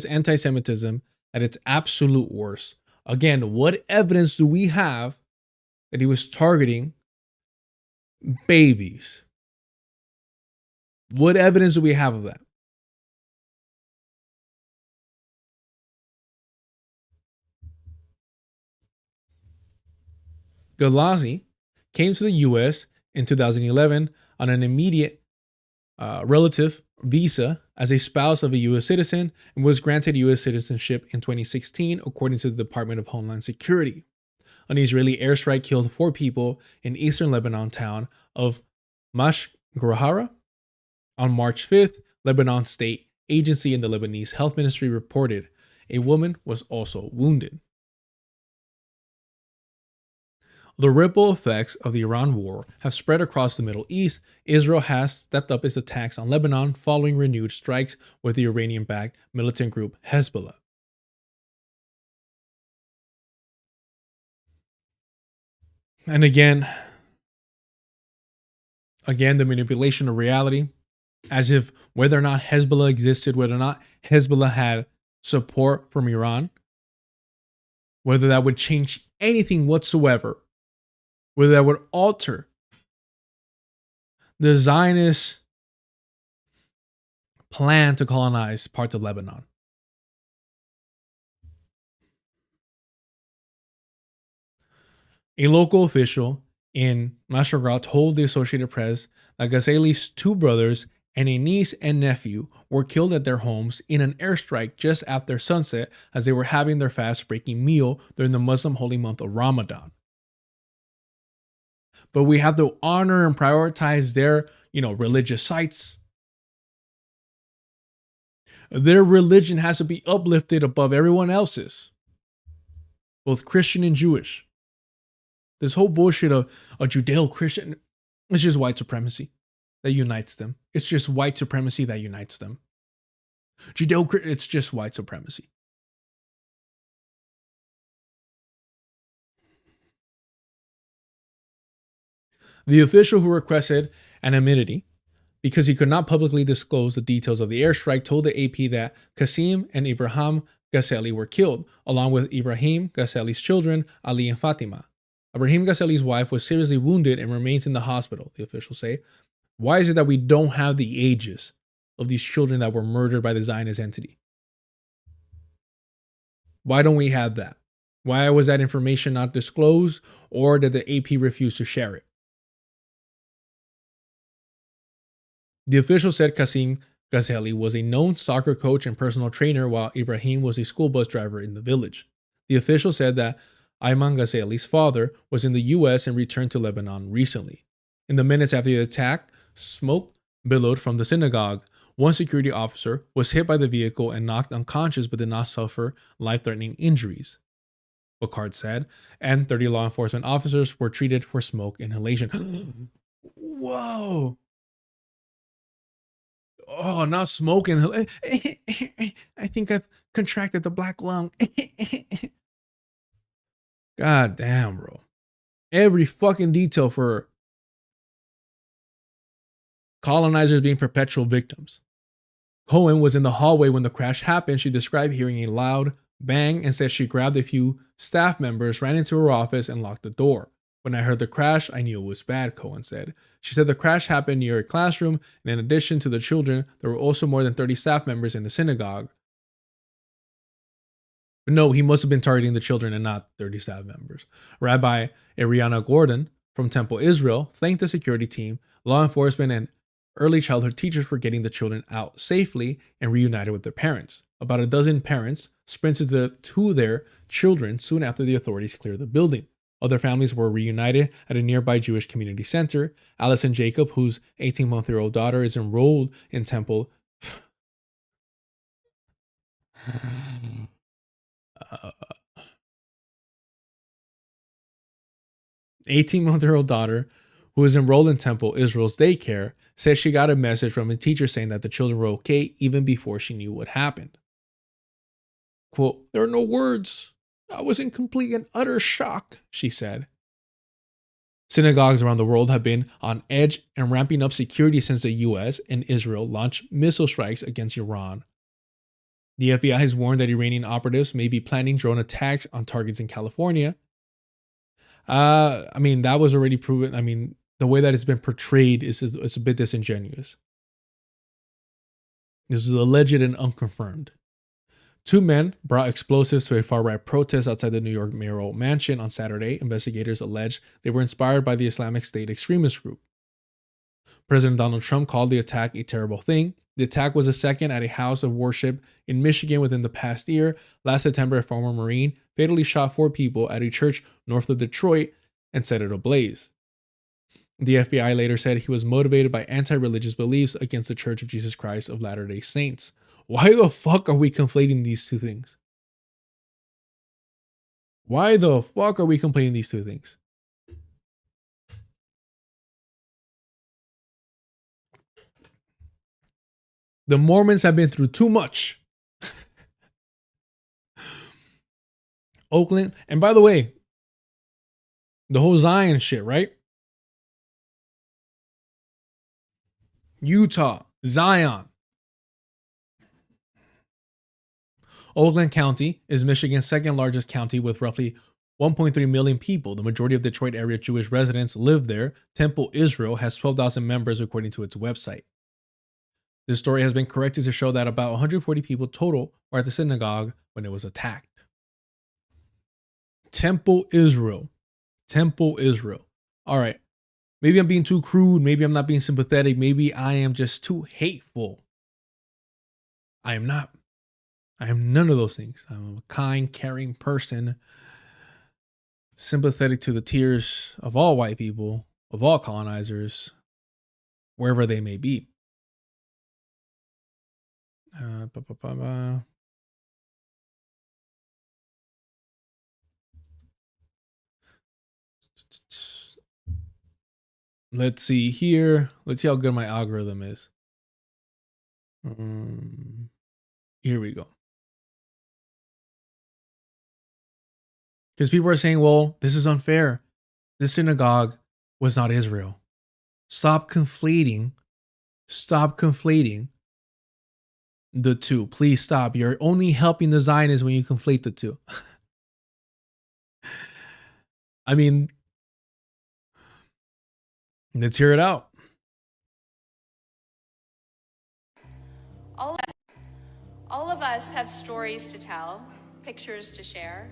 anti-Semitism at its absolute worst. Again, what evidence do we have that he was targeting babies? What evidence do we have of that? Ghazi came to the U.S. in 2011 on an immediate relative visa as a spouse of a U.S. citizen and was granted U.S. citizenship in 2016, according to the Department of Homeland Security. An Israeli airstrike killed 4 people in eastern Lebanon town of Mashgrahara on March 5th. Lebanon State Agency and the Lebanese Health Ministry reported a woman was also wounded. The ripple effects of the Iran war have spread across the Middle East. Israel has stepped up its attacks on Lebanon following renewed strikes with the Iranian-backed militant group Hezbollah. And again, the manipulation of reality, as if whether or not Hezbollah existed, whether or not Hezbollah had support from Iran, whether that would change anything whatsoever, whether that would alter the Zionist plan to colonize parts of Lebanon. A local official in Mashgrahara told the Associated Press that Ghazali's 2 brothers and a niece and nephew were killed at their homes in an airstrike just after sunset as they were having their fast-breaking meal during the Muslim holy month of Ramadan. But we have to honor and prioritize their, religious sites. Their religion has to be uplifted above everyone else's, both Christian and Jewish. This whole bullshit of a Judeo-Christian, it's just white supremacy that unites them. It's just white supremacy that unites them. It's just white supremacy. The official who requested anonymity because he could not publicly disclose the details of the airstrike told the AP that Qasim and Ibrahim Ghazali were killed, along with Ibrahim Ghazali's children, Ali and Fatima. Ibrahim Ghazali's wife was seriously wounded and remains in the hospital, the officials say. Why is it that we don't have the ages of these children that were murdered by the Zionist entity? Why don't we have that? Why was that information not disclosed, or did the AP refuse to share it? The official said Qasim Ghazali was a known soccer coach and personal trainer, while Ibrahim was a school bus driver in the village. The official said that Ayman Ghazali's father was in the US and returned to Lebanon recently. In the minutes after the attack, smoke billowed from the synagogue. One security officer was hit by the vehicle and knocked unconscious but did not suffer life-threatening injuries, Bocard said, and 30 law enforcement officers were treated for smoke inhalation. Whoa. Oh, not smoking. I think I've contracted the black lung. God damn, bro. Every fucking detail for colonizers being perpetual victims. Cohen was in the hallway when the crash happened. She described hearing a loud bang and said she grabbed a few staff members, ran into her office, and locked the door. When I heard the crash, I knew it was bad, Cohen said. She said the crash happened near a classroom, and in addition to the children, there were also more than 30 staff members in the synagogue. But no, he must have been targeting the children and not 30 staff members. Rabbi Ariana Gordon from Temple Isreal thanked the security team, law enforcement, and early childhood teachers for getting the children out safely and reunited with their parents. About a dozen parents sprinted to their children soon after the authorities cleared the building. Other families were reunited at a nearby Jewish community center. Allison Jacob, whose 18-month-old daughter is enrolled in Temple. 18-month-old daughter, who is enrolled in Temple Israel's daycare, says she got a message from a teacher saying that the children were okay even before she knew what happened. Quote, "There are no words. I was in complete and utter shock," she said. Synagogues around the world have been on edge and ramping up security since the US and Israel launched missile strikes against Iran. The FBI has warned that Iranian operatives may be planning drone attacks on targets in California. That was already proven. The way that it's been portrayed is a bit disingenuous. This was alleged and unconfirmed. Two men brought explosives to a far-right protest outside the New York mayoral mansion on Saturday. Investigators alleged they were inspired by the Islamic State extremist group. President Donald Trump called the attack a terrible thing. The attack was the second at a house of worship in Michigan within the past year. Last September, a former Marine fatally shot 4 people at a church north of Detroit and set it ablaze. The FBI later said he was motivated by anti-religious beliefs against the Church of Jesus Christ of Latter-day Saints. Why the fuck are we conflating these two things? Why the fuck are we conflating these two things? The Mormons have been through too much. Oakland, and by the way, the whole Zion shit, right? Utah, Zion. Oakland County is Michigan's second largest county with roughly 1.3 million people. The majority of Detroit area Jewish residents live there. Temple Israel has 12,000 members according to its website. This story has been corrected to show that about 140 people total were at the synagogue when it was attacked. Temple Israel. Temple Israel. All right. Maybe I'm being too crude. Maybe I'm not being sympathetic. Maybe I am just too hateful. I am not. I am none of those things. I'm a kind, caring person, sympathetic to the tears of all white people, of all colonizers, wherever they may be. Let's see here. Let's see how good my algorithm is. Here we go. Because people are saying, well, this is unfair. This synagogue was not Israel. Stop conflating the two. Please stop. You're only helping the Zionists when you conflate the two. I mean, let's hear it out. All of us have stories to tell, pictures to share,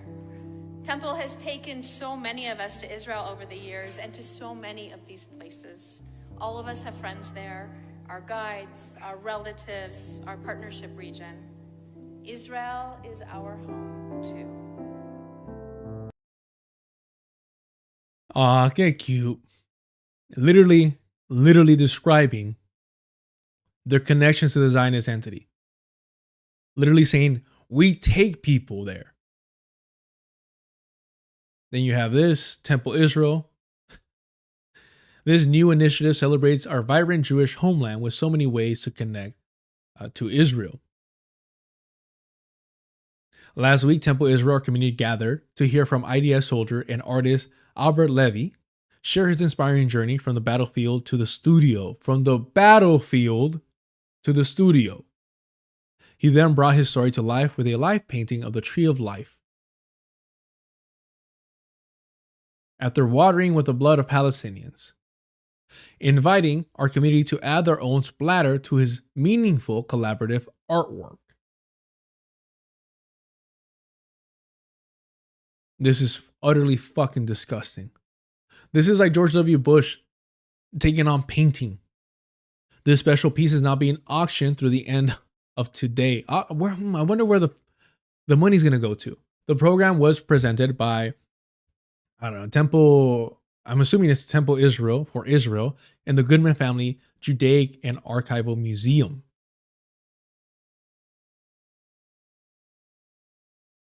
Temple has taken so many of us to Israel over the years and to so many of these places. All of us have friends there, our guides, our relatives, our partnership region. Israel is our home too. Aw, get cute. Literally describing their connections to the Zionist entity. Literally saying, we take people there. Then you have this, Temple Israel. This new initiative celebrates our vibrant Jewish homeland with so many ways to connect to Israel. Last week, Temple Israel community gathered to hear from IDF soldier and artist Albert Levy share his inspiring journey from the battlefield to the studio. From the battlefield to the studio. He then brought his story to life with a live painting of the Tree of Life. After watering with the blood of Palestinians, inviting our community to add their own splatter to his meaningful collaborative artwork. This is utterly fucking disgusting. This is like George W. Bush taking on painting. This special piece is now being auctioned through the end of today. I wonder where the money's going to go to. The program was presented by, I don't know, Temple, I'm assuming it's Temple Israel for Israel, and the Goodman Family Judaic and Archival Museum.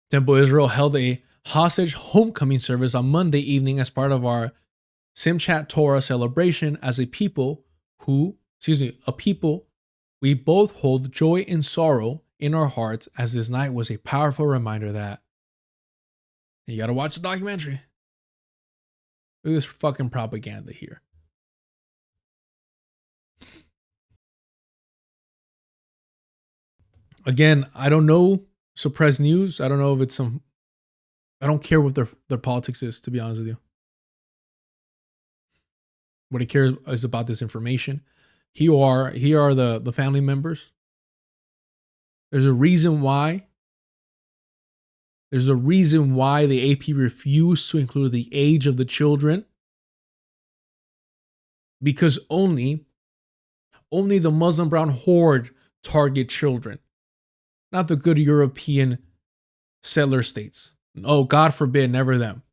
Temple Israel held a hostage homecoming service on Monday evening as part of our Simchat Torah celebration as a people, we both hold joy and sorrow in our hearts, as this night was a powerful reminder that you gotta watch the documentary. Look at this fucking propaganda here. Again, I don't know suppressed news. I don't know if it's some, I don't care what their politics is, to be honest with you. What I care is about this information. Here are the family members. There's a reason why. There's a reason why the AP refused to include the age of the children. Because only the Muslim brown horde target children, not the good European settler states. Oh, God forbid, never them.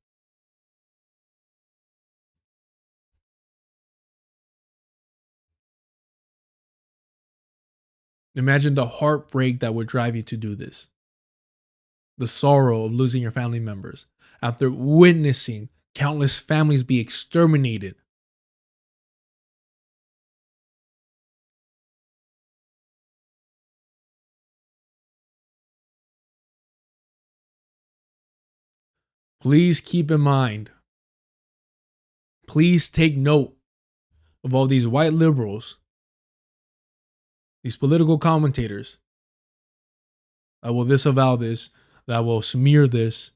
Imagine the heartbreak that would drive you to do this. The sorrow of losing your family members after witnessing countless families be exterminated. Please keep in mind, please take note of all these white liberals, these political commentators that will disavow this, that will smear this,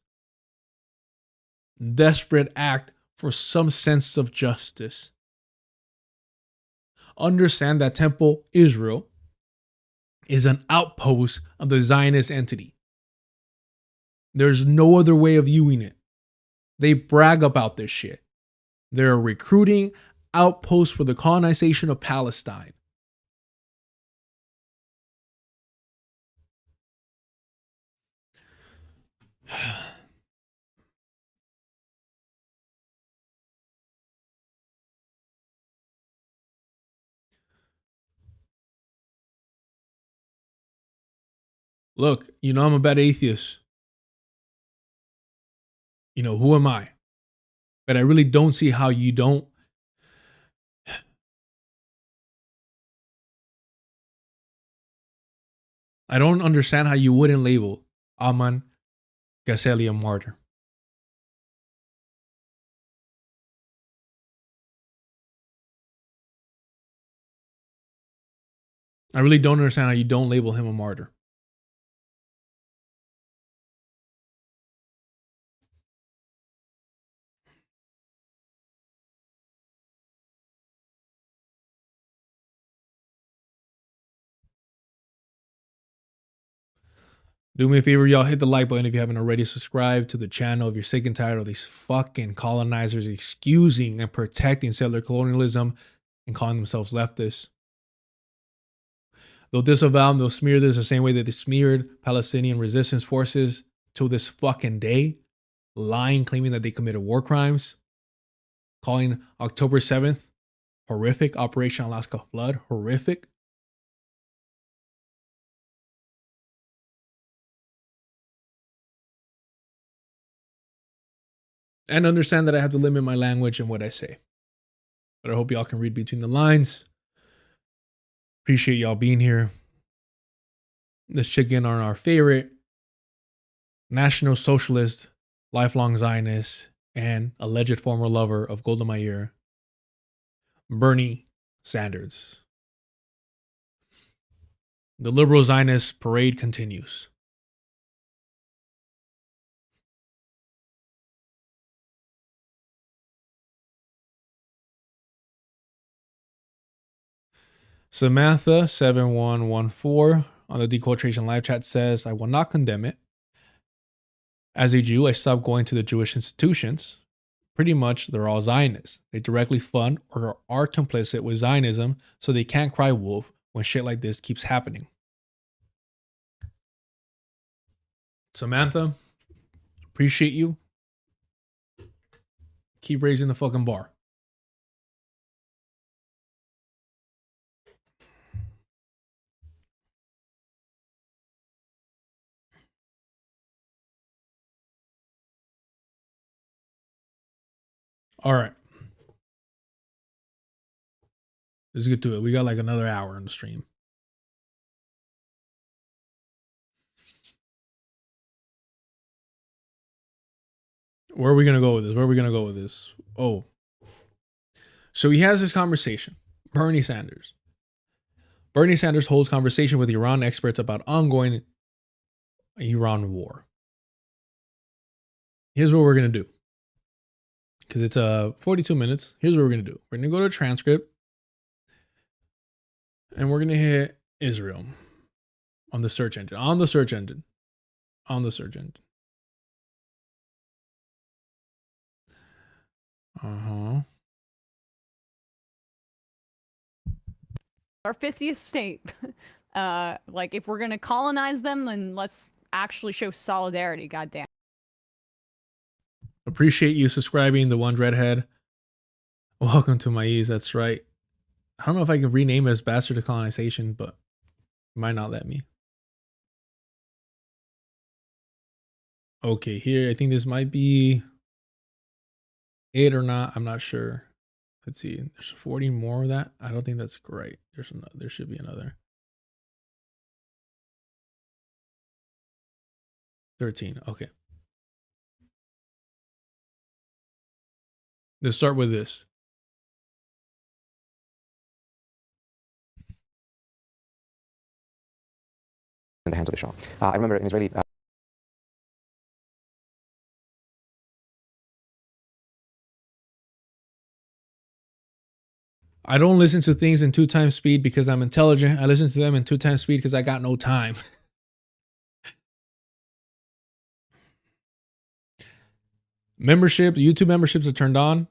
desperate act for some sense of justice. Understand that Temple Israel is an outpost of the Zionist entity. There's no other way of viewing it. They brag about this shit. They're a recruiting outpost for the colonization of Palestine. Look, I'm a bad atheist. Who am I? But I really don't see how you don't. I don't understand how you wouldn't label Abughazaleh a martyr. I really don't understand how you don't label him a martyr. Do me a favor, y'all, hit the like button if you haven't already. Subscribe to the channel if you're sick and tired of these fucking colonizers excusing and protecting settler colonialism and calling themselves leftists. They'll disavow and they'll smear this the same way that they smeared Palestinian resistance forces till this fucking day, lying, claiming that they committed war crimes, calling October 7th horrific, Operation Alaska Flood horrific. And understand that I have to limit my language and what I say. But I hope y'all can read between the lines. Appreciate y'all being here. Let's check in on our favorite National Socialist, lifelong Zionist, and alleged former lover of Golda Meir, Bernie Sanders. The liberal Zionist parade continues. Samantha7114 on the Dequotation live chat says, I will not condemn it. As a Jew, I stopped going to the Jewish institutions. Pretty much, they're all Zionists. They directly fund or are complicit with Zionism, so they can't cry wolf when shit like this keeps happening. Samantha, appreciate you. Keep raising the fucking bar. All right. Let's get to it. We got like another hour in the stream. Where are we going to go with this? Oh. So he has this conversation. Bernie Sanders. Bernie Sanders holds conversation with Iran experts about ongoing Iran war. Here's what we're going to do. Because it's 42 minutes. Here's what we're going to do. We're going to go to a transcript. And we're going to hit Israel on the search engine. Our 50th state. Like, if we're going to colonize them, then let's actually show solidarity, goddamn. Appreciate you subscribing, the one redhead. Welcome to my ease, that's right. I don't know if I can rename it as Bastard of Colonization, but it might not let me. Okay, here, I think this might be it or not. I'm not sure. Let's see. There's 40 more of that. I don't think that's great. There should be another. 13. Okay. Let's start with this. In the hands of the Shah. I remember an Israeli I don't listen to things in 2 times speed because I'm intelligent. I listen to them in 2 times speed because I got no time. YouTube memberships are turned on.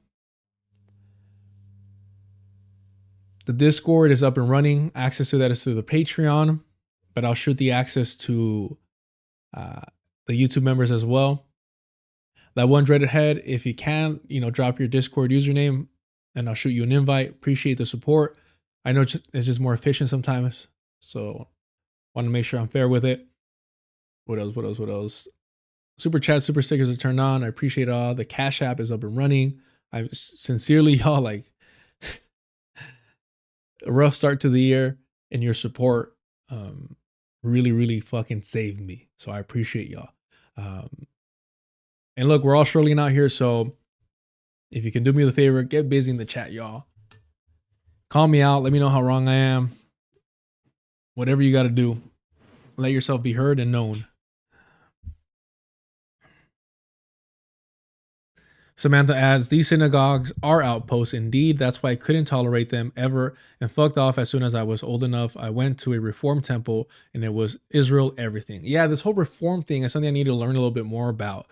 The Discord is up and running. Access to that is through the Patreon, but I'll shoot the access to the YouTube members as well. That one dreaded head, if you can, drop your Discord username and I'll shoot you an invite. Appreciate the support. I know it's just more efficient sometimes, so want to make sure I'm fair with it. What else? Super chat, super stickers are turned on. I appreciate all. The Cash App is up and running. I sincerely, y'all, like, a rough start to the year, and your support really fucking saved me. So I appreciate y'all. And look, we're all struggling out here, so if you can do me the favor, get busy in the chat, y'all. Call me out. Let me know how wrong I am. Whatever you got to do, let yourself be heard and known. Samantha adds, these synagogues are outposts indeed. That's why I couldn't tolerate them ever and fucked off as soon as I was old enough. I went to a reform temple and it was Israel everything. Yeah, this whole reform thing is something I need to learn a little bit more about.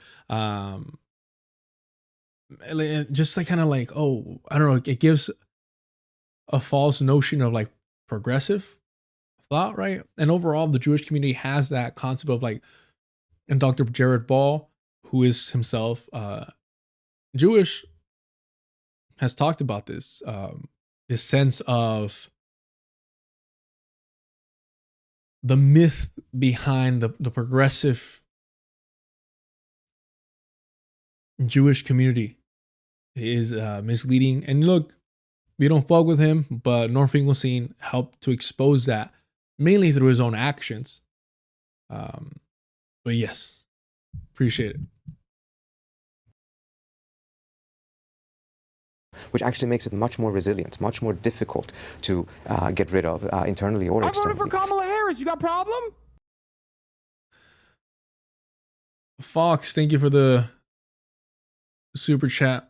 Just like kind of like, oh, I don't know, it gives a false notion of like progressive thought, right? And overall, the Jewish community has that concept of like, and Dr. Jared Ball, who is himself Jewish, has talked about this this sense of the myth behind the progressive Jewish community is misleading. And look, we don't fuck with him, but North Finkelstein helped to expose that mainly through his own actions. But yes, appreciate it. Which actually makes it much more resilient, much more difficult to get rid of internally or externally. I voted for Kamala Harris. You got a problem? Fox, thank you for the super chat.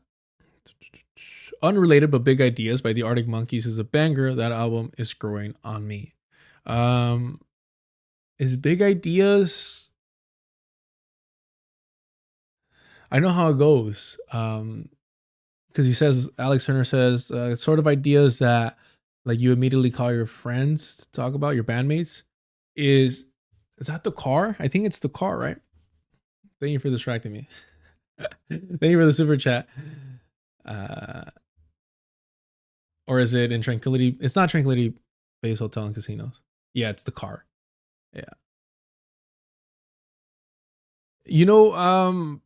Unrelated but Big Ideas by the Arctic Monkeys is a banger. That album is growing on me. Is Big Ideas? I know how it goes. Because he says, Alex Turner says, sort of ideas that like you immediately call your friends to talk about, your bandmates. Is that the car? I think it's the car, right? Thank you for distracting me. Thank you for the super chat. Or is it in Tranquility? It's not Tranquility Base Hotel and Casinos. Yeah, it's the car. Yeah. You know,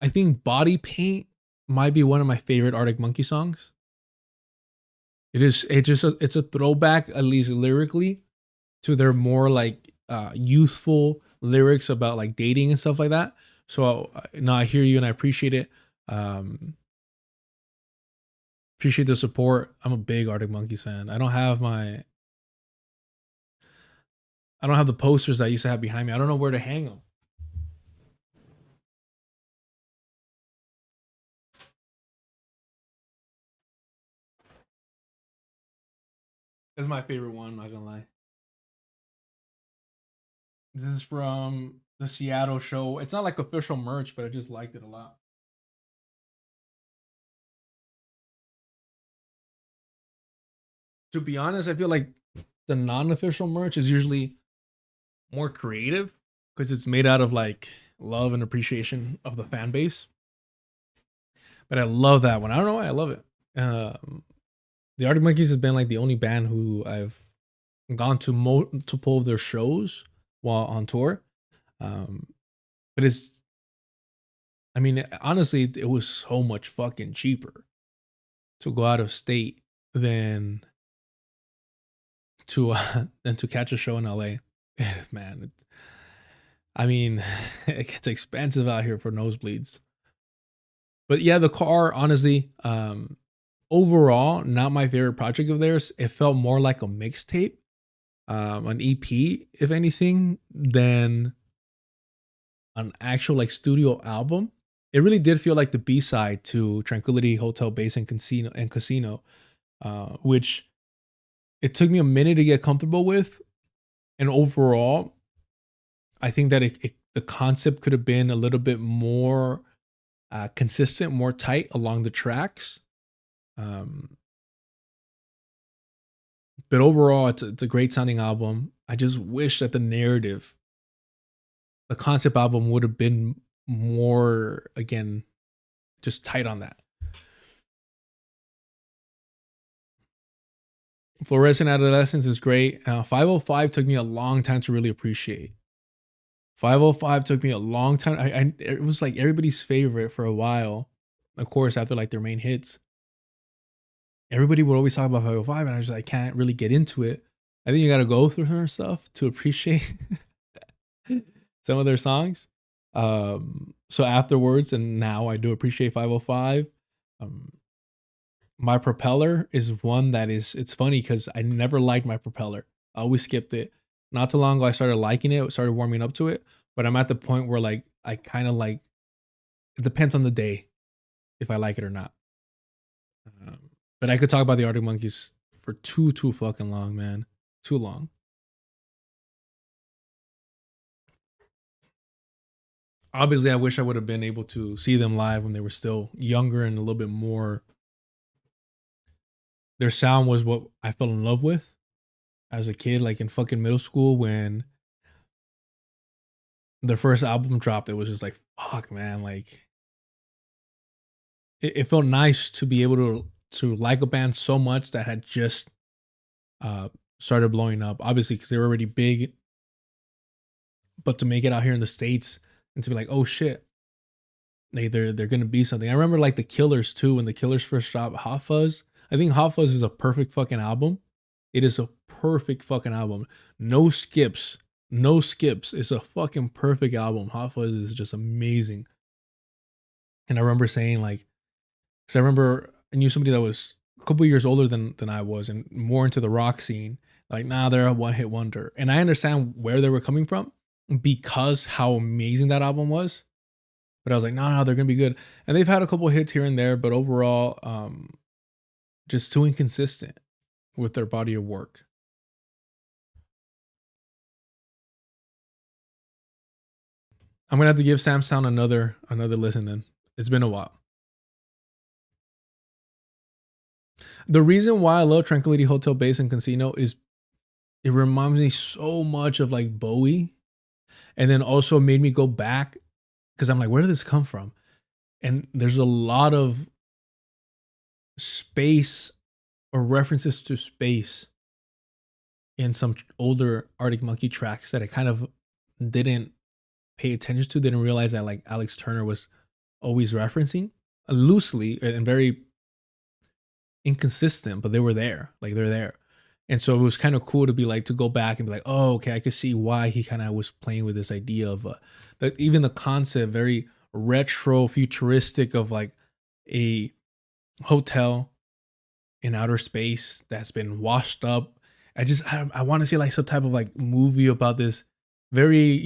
I think Body Paint might be one of my favorite Arctic Monkey songs. It's a throwback, at least lyrically, to their more like youthful lyrics about like dating and stuff like that. So no, I hear you and I appreciate it. Appreciate the support. I'm a big Arctic Monkeys fan. I don't have the posters that I used to have behind me. I don't know where to hang them. This is my favorite one, I'm not gonna lie. This is from the Seattle show. It's not like official merch, but I just liked it a lot. To be honest, I feel like the non-official merch is usually more creative because it's made out of like love and appreciation of the fan base. But I love that one. I don't know why I love it. The Arctic Monkeys has been like the only band who I've gone to multiple of their shows while on tour. But it's, I mean, honestly, it was so much fucking cheaper to go out of state than to catch a show in LA. Man, I mean, it gets expensive out here for nosebleeds. But yeah, the car, honestly, overall, not my favorite project of theirs. It felt more like a mixtape, an EP, if anything, than an actual like studio album. It really did feel like the B-side to Tranquility Hotel Base and Casino, which it took me a minute to get comfortable with. And overall, I think that the concept could have been a little bit more consistent, more tight along the tracks. But overall, it's a great sounding album. I just wish that the concept album would have been more, again, just tight on that. Fluorescent Adolescence is great. 505 took me a long time to really appreciate. 505 took me a long time. It was like everybody's favorite for a while. Of course, after like their main hits. Everybody would always talk about 505, and I was like, I can't really get into it. I think you got to go through her stuff to appreciate some of their songs. So afterwards, and now I do appreciate 505. My Propeller is one that it's funny because I never liked My Propeller. I always skipped it. Not too long ago, I started liking it, started warming up to it, but I'm at the point where like I kind of like it depends on the day if I like it or not. But I could talk about the Arctic Monkeys for too fucking long, man. Too long. Obviously, I wish I would have been able to see them live when they were still younger and a little bit more. Their sound was what I fell in love with as a kid, like in fucking middle school when their first album dropped. It was just like, fuck, man. Like, it felt nice to be able to like a band so much that had just started blowing up. Obviously, because they were already big, but to make it out here in the States and to be like, oh shit, they're gonna be something. I remember like the Killers too, when the Killers first dropped Hot Fuzz. I think Hot Fuzz is a perfect fucking album. It is a perfect fucking album. No skips. No skips. It's a fucking perfect album. Hot Fuzz is just amazing. And I remember saying like, because I remember I knew somebody that was a couple years older than I was and more into the rock scene. Like, nah, they're a one-hit wonder. And I understand where they were coming from because how amazing that album was. But I was like, no, they're gonna be good. And they've had a couple hits here and there, but overall, just too inconsistent with their body of work. I'm gonna have to give Sam Sound another listen then. It's been a while. The reason why I love Tranquility Hotel Base and Casino is it reminds me so much of like Bowie, and then also made me go back because I'm like, where did this come from? And there's a lot of space or references to space in some older Arctic Monkey tracks that I kind of didn't pay attention to, didn't realize that like Alex Turner was always referencing loosely and very inconsistent, but they were there, like they're there. And so it was kind of cool to be like, to go back and be like, oh, okay, I could see why he kind of was playing with this idea of that, even the concept, very retro futuristic of like a hotel in outer space that's been washed up. I want to see like some type of like movie about this very,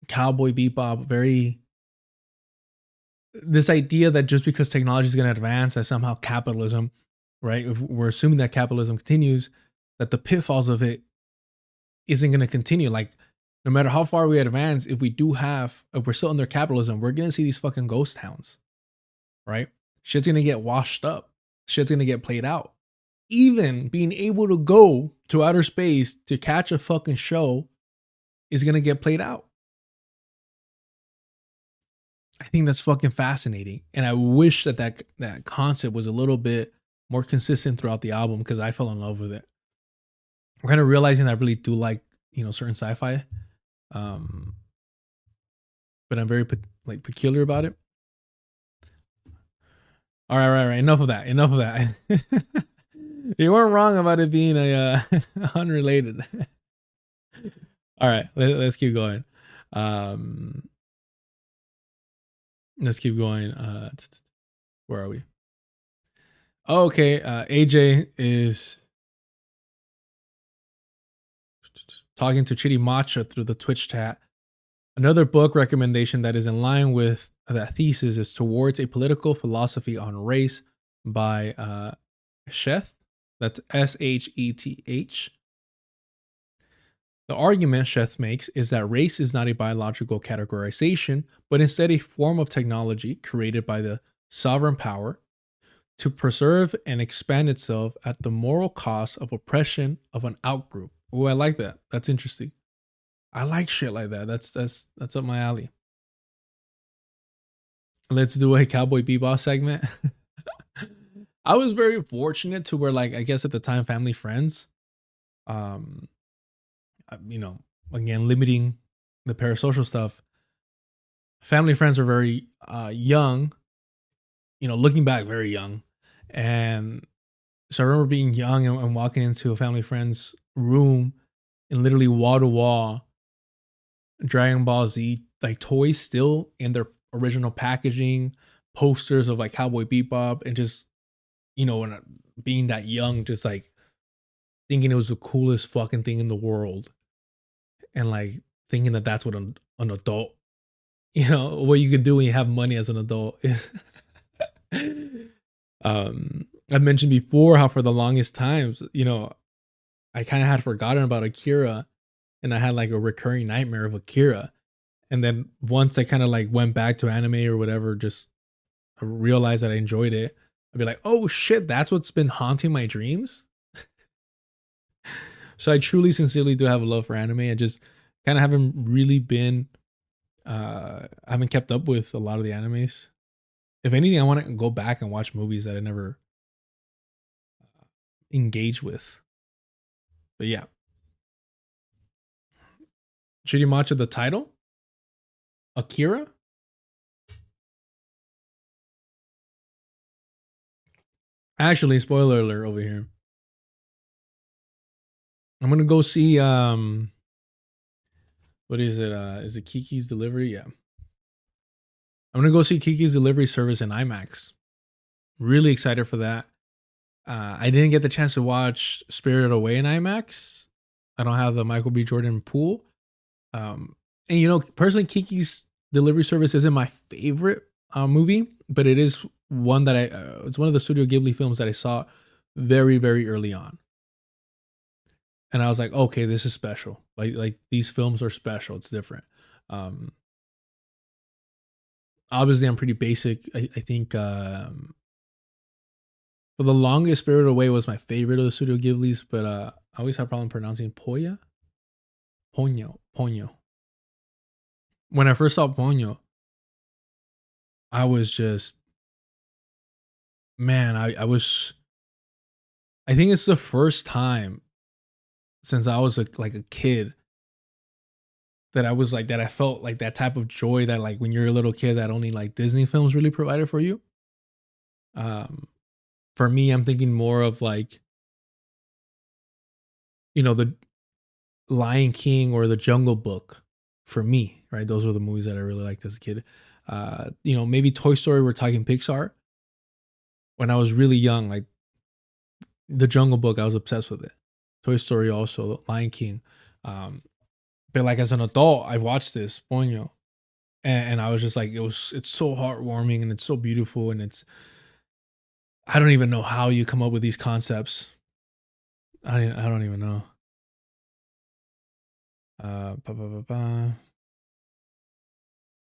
Cowboy Bebop, very this idea that just because technology is going to advance, that somehow capitalism, right? If we're assuming that capitalism continues, that the pitfalls of it isn't going to continue. Like, no matter how far we advance, if we're still under capitalism, we're going to see these fucking ghost towns, right? Shit's going to get washed up. Shit's going to get played out. Even being able to go to outer space to catch a fucking show is going to get played out. I think that's fucking fascinating. And I wish that concept was a little bit more consistent throughout the album because I fell in love with it. I'm kind of realizing that I really do like, certain sci-fi. But I'm very peculiar about it. All right. Enough of that. You weren't wrong about it being a unrelated. All right, let's keep going. Let's keep going. Where are we? Oh, okay. AJ is talking to Chitty Matcha through the Twitch chat. Another book recommendation that is in line with that thesis is Towards a Political Philosophy on Race by Sheth. That's Sheth. The argument Sheth makes is that race is not a biological categorization, but instead a form of technology created by the sovereign power to preserve and expand itself at the moral cost of oppression of an outgroup. Oh, I like that. That's interesting. I like shit like that. That's up my alley. Let's do a Cowboy Bebop segment. I was very fortunate to where, like, I guess at the time, family friends, again, limiting the parasocial stuff. Family friends were very young, looking back, very young. And so I remember being young and walking into a family friend's room and literally wall to wall Dragon Ball Z, like toys still in their original packaging, posters of like Cowboy Bebop, and just, when being that young, just like thinking it was the coolest fucking thing in the world. And like thinking that that's what an adult, what you can do when you have money as an adult. I mentioned before how for the longest times, I kind of had forgotten about Akira, and I had like a recurring nightmare of Akira. And then once I kind of like went back to anime or whatever, just I realized that I enjoyed it. I'd be like, oh shit, that's what's been haunting my dreams. So I truly, sincerely do have a love for anime. I just kind of haven't really been, I haven't kept up with a lot of the animes. If anything, I want to go back and watch movies that I never engaged with. But yeah. Chirimacha, the title? Akira? Actually, spoiler alert over here. I'm gonna go see what is it? Is it Kiki's Delivery? Yeah. I'm gonna go see Kiki's Delivery Service in IMAX. Really excited for that. I didn't get the chance to watch Spirited Away in IMAX. I don't have the Michael B. Jordan pool. And personally, Kiki's Delivery Service isn't my favorite movie, but it is one that it's one of the Studio Ghibli films that I saw very, very early on. And I was like, okay, this is special. Like these films are special. It's different. Obviously I'm pretty basic. I think for the longest, Spirited Away was my favorite of the Studio Ghiblis, but I always have a problem pronouncing Ponyo. When I first saw Ponyo, I was just, man, I think it's the first time since I was like a kid that I was like, that I felt like that type of joy that like when you're a little kid that only like Disney films really provided for you. For me, I'm thinking more of like, the Lion King or the Jungle Book for me, right? Those were the movies that I really liked as a kid. Maybe Toy Story, we're talking Pixar. When I was really young, like the Jungle Book, I was obsessed with it. Toy Story also, Lion King. But like as an adult, I watched this Ponyo, and I was just like, it's so heartwarming and it's so beautiful, and I don't even know how you come up with these concepts. I don't even know. Oh,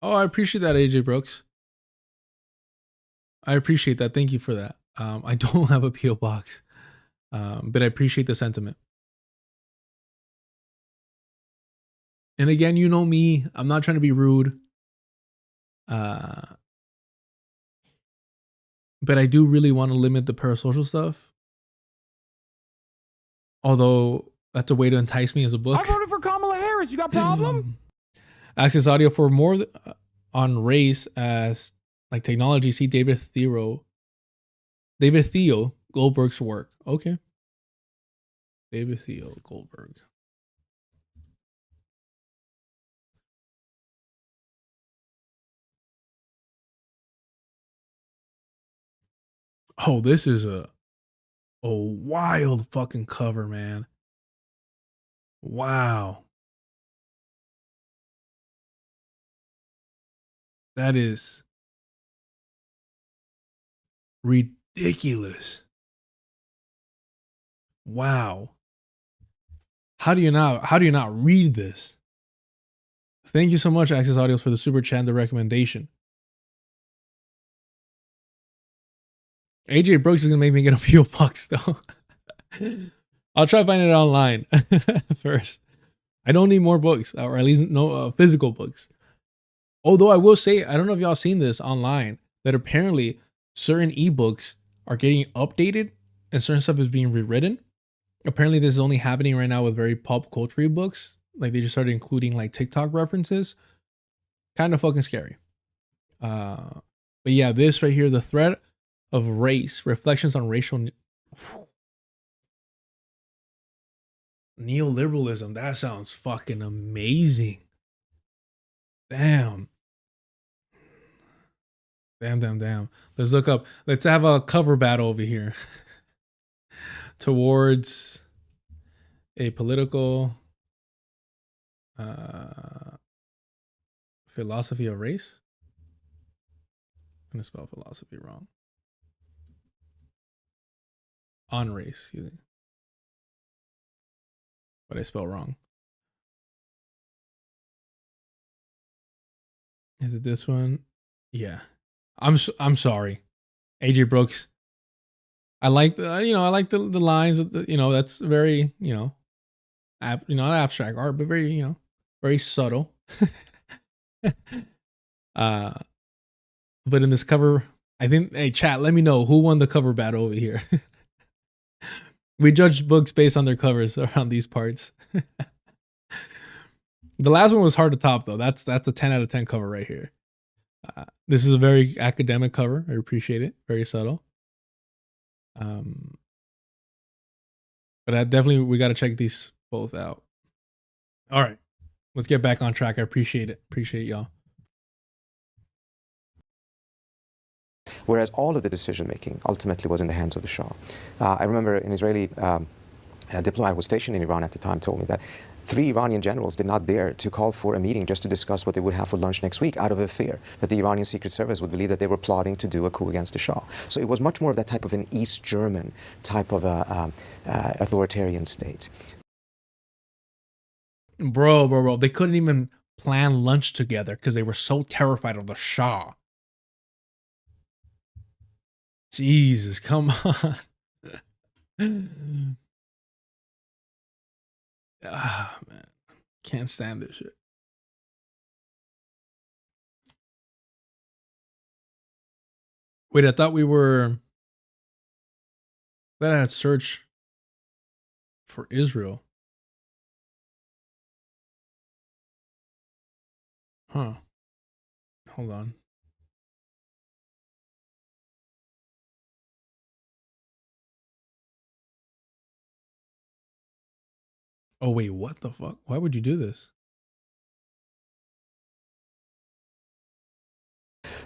I appreciate that, AJ Brooks. I appreciate that. Thank you for that. I don't have a PO box, but I appreciate the sentiment. And again, you know me, I'm not trying to be rude. But I do really want to limit the parasocial stuff. Although that's a way to entice me as a book. I voted for Kamala Harris. You got a problem? Access Audio for more on race as like technology. See David Theo Goldberg's work. Okay. David Theo Goldberg. Oh, this is a wild fucking cover, man. Wow. That is ridiculous. Wow. How do you not read this? Thank you so much, Access Audios, for the super chat and the recommendation. AJ Brooks is gonna make me get a PO box though. I'll try finding it online first. I don't need more books, or at least no physical books. Although I will say, I don't know if y'all seen this online, that apparently certain ebooks are getting updated and certain stuff is being rewritten. Apparently this is only happening right now with very pop culture books. Like they just started including like TikTok references. Kind of fucking scary. But yeah, this right here, The Threat of Race, Reflections on Racial Neoliberalism. That sounds fucking amazing. Damn. Let's look up. Let's have a cover battle over here. Towards a political Philosophy of race. I'm gonna spell philosophy wrong. On race, excuse me. But I spell wrong. Is it this one? Yeah. I'm sorry, AJ Brooks. I like the I like the lines of the that's very not abstract art, but very very subtle. But in this cover, I think, hey chat, let me know who won the cover battle over here. We judge books based on their covers around these parts. The last one was hard to top though. That's a 10 out of 10 cover right here. This is a very academic cover. I appreciate it. Very subtle. But we got to check these both out. All right, let's get back on track. I appreciate it. Appreciate y'all. Whereas all of the decision-making ultimately was in the hands of the Shah. I remember an Israeli diplomat who was stationed in Iran at the time told me that 3 Iranian generals did not dare to call for a meeting just to discuss what they would have for lunch next week out of a fear that the Iranian Secret Service would believe that they were plotting to do a coup against the Shah. So it was much more of that type of an East German type of authoritarian state. Bro. They couldn't even plan lunch together because they were so terrified of the Shah. Jesus, come on. Ah, man. Can't stand this shit. Wait, I thought I had search for Israel. Huh. Hold on. Oh, wait, what the fuck? Why would you do this?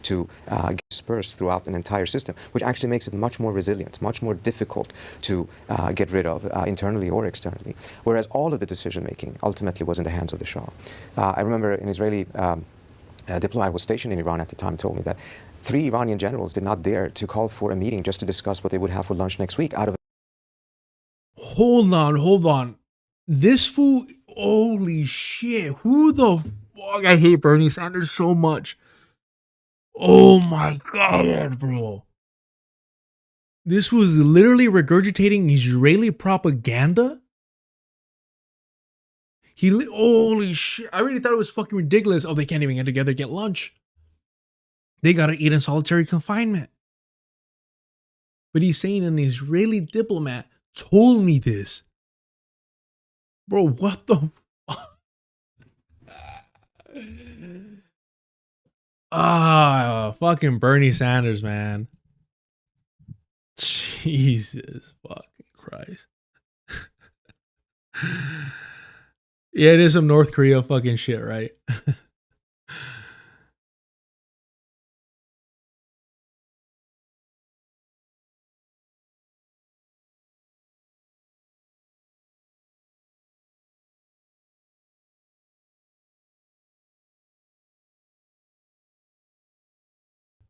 To get dispersed throughout an entire system, which actually makes it much more resilient, much more difficult to get rid of internally or externally. Whereas all of the decision-making ultimately was in the hands of the Shah. I remember an Israeli diplomat who was stationed in Iran at the time told me that 3 Iranian generals did not dare to call for a meeting just to discuss what they would have for lunch next week out of... Hold on. This fool, holy shit. Who the fuck? I hate Bernie Sanders so much. Oh my God, bro. This was literally regurgitating Israeli propaganda? Holy shit. I really thought it was fucking ridiculous. Oh, they can't even get together, get lunch. They gotta eat in solitary confinement. But he's saying an Israeli diplomat told me this. Bro, what the fuck? Fucking Bernie Sanders, man. Jesus fucking Christ. Yeah, it is some North Korea fucking shit, right?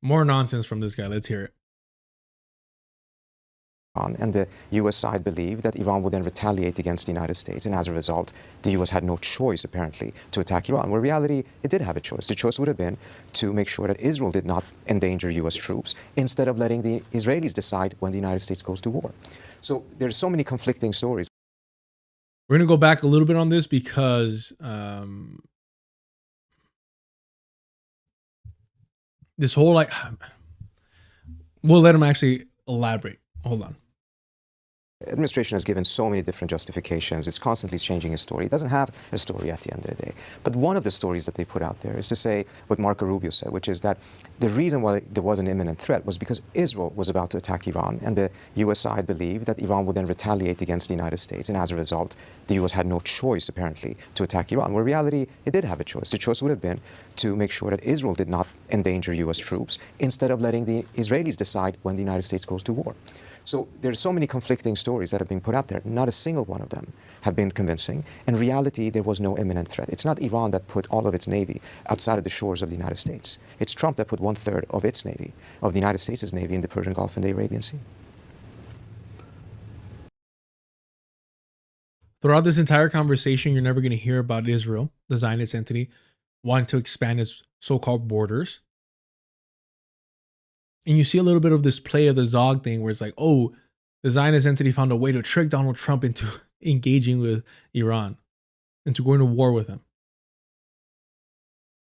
More nonsense from this guy. Let's hear it. And the U.S. side believed that Iran would then retaliate against the United States. And as a result, the U.S. had no choice, apparently, to attack Iran. Where in reality, it did have a choice. The choice would have been to make sure that Israel did not endanger U.S. troops instead of letting the Israelis decide when the United States goes to war. So there's so many conflicting stories. We're going to go back a little bit on this because this whole, like, we'll let him actually elaborate. Hold on. Administration has given so many different justifications. It's constantly changing its story. It doesn't have a story at the end of the day. But one of the stories that they put out there is to say what Marco Rubio said, which is that the reason why there was an imminent threat was because Israel was about to attack Iran, and the U.S. side believed that Iran would then retaliate against the United States. And as a result, the U.S. had no choice, apparently, to attack Iran. Where in reality, it did have a choice. The choice would have been to make sure that Israel did not endanger U.S. troops instead of letting the Israelis decide when the United States goes to war. So there's so many conflicting stories that have been put out there. Not a single one of them have been convincing. In reality, there was no imminent threat. It's not Iran that put all of its navy outside of the shores of the United States. It's Trump that put 1/3 of its navy, of the United States' navy, in the Persian Gulf and the Arabian Sea. Throughout this entire conversation, you're never going to hear about Israel, the Zionist entity, wanting to expand its so-called borders. And you see a little bit of this play of the Zog thing where it's like, oh, the Zionist entity found a way to trick Donald Trump into engaging with Iran, into going to war with him.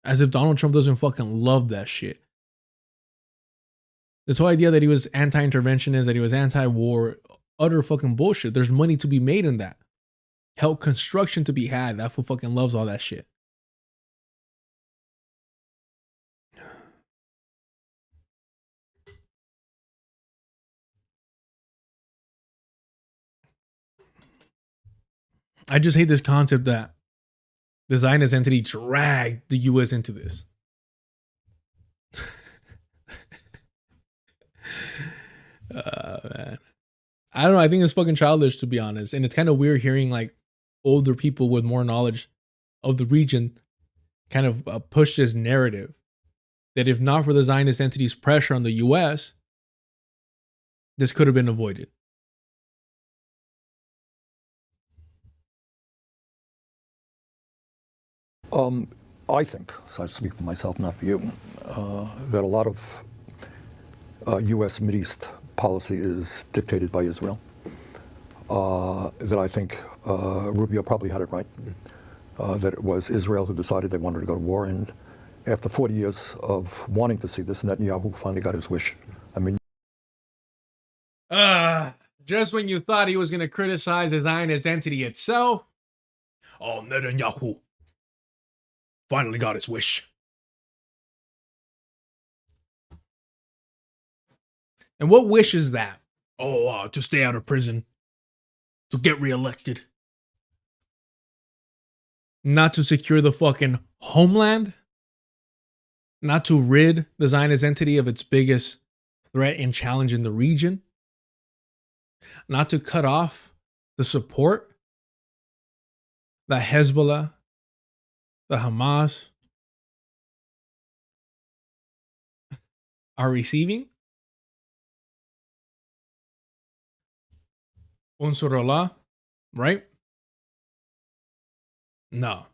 As if Donald Trump doesn't fucking love that shit. This whole idea that he was anti-interventionist, that he was anti-war, utter fucking bullshit. There's money to be made in that. Help construction to be had. That fool fucking loves all that shit. I just hate this concept that the Zionist entity dragged the US into this. Man. I don't know. I think it's fucking childish, to be honest. And it's kind of weird hearing like older people with more knowledge of the region kind of push this narrative that if not for the Zionist entity's pressure on the US, this could have been avoided. I think, so I speak for myself, not for you, that a lot of U.S. Mideast policy is dictated by Israel. That I think Rubio probably had it right, that it was Israel who decided they wanted to go to war. And after 40 years of wanting to see this, Netanyahu finally got his wish. I mean, just when you thought he was going to criticize the Zionist entity itself, oh, Netanyahu finally got his wish. And what wish is that? Oh, to stay out of prison, to get reelected, not to secure the fucking homeland, not to rid the Zionist entity of its biggest threat and challenge in the region, not to cut off the support that Hezbollah, the Hamas are receiving. Unsur Allah, right? No.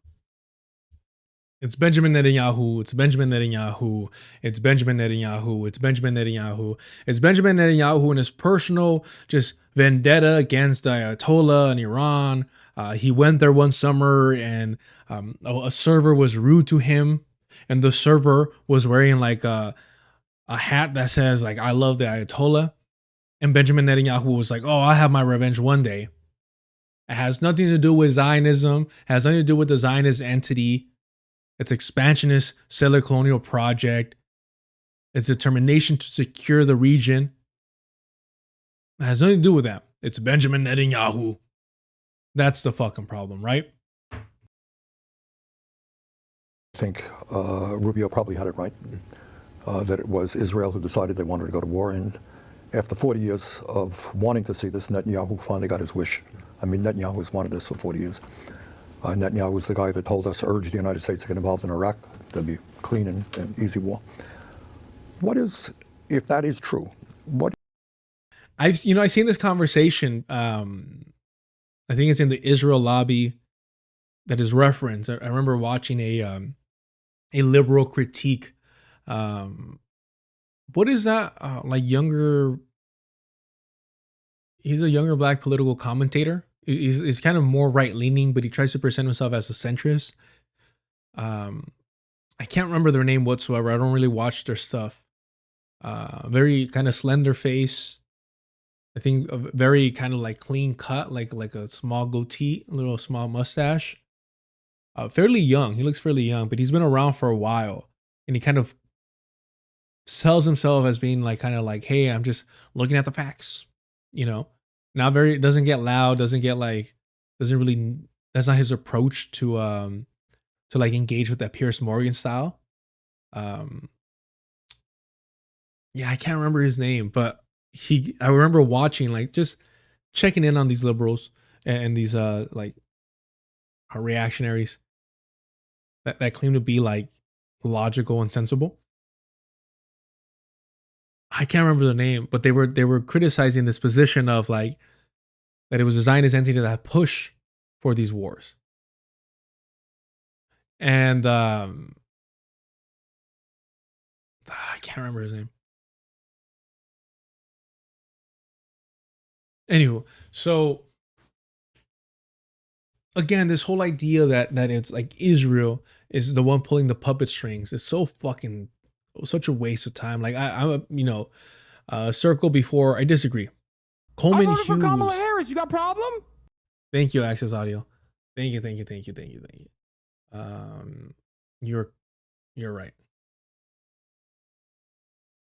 It's Benjamin Netanyahu, it's Benjamin Netanyahu, it's Benjamin Netanyahu, it's Benjamin Netanyahu, it's Benjamin Netanyahu and his personal just vendetta against the Ayatollah and Iran. He went there one summer and a server was rude to him, and the server was wearing like a hat that says like, I love the Ayatollah. And Benjamin Netanyahu was like, oh, I'll have my revenge one day. It has nothing to do with Zionism. It has nothing to do with the Zionist entity. It's expansionist settler colonial project. It's determination to secure the region. It has nothing to do with that. It's Benjamin Netanyahu. That's the fucking problem, right? I think Rubio probably had it right, that it was Israel who decided they wanted to go to war. And after 40 years of wanting to see this, Netanyahu finally got his wish. I mean, Netanyahu has wanted this for 40 years. Netanyahu was the guy that told us, urged the United States to get involved in Iraq. There'd be clean and easy war. What is, if that is true, what? I've seen this conversation. I think it's in the Israel lobby that is referenced. I remember watching a liberal critique. What is that? Like younger? He's a younger black political commentator. He's kind of more right leaning, but he tries to present himself as a centrist. I can't remember their name whatsoever. I don't really watch their stuff. Very kind of slender face. I think a very kind of like clean cut, like a small goatee, a little small mustache. Fairly young. He looks fairly young, but he's been around for a while, and he kind of sells himself as being like kind of like, hey, I'm just looking at the facts. Not very, doesn't get loud, doesn't really, that's not his approach to like engage with that Piers Morgan style. Yeah, I can't remember his name, but I remember watching, like, just checking in on these liberals and these like reactionaries that claim to be like logical and sensible. I can't remember the name, but they were criticizing this position of like that it was a Zionist entity that push for these wars. And I can't remember his name. Anywho, so again, this whole idea that it's like Israel is the one pulling the puppet strings is so fucking such a waste of time. Like I'm circle before I disagree. Coleman I voted for Kamala Hughes. Harris. You got a problem? Thank you, Access Audio. Thank you. You're right.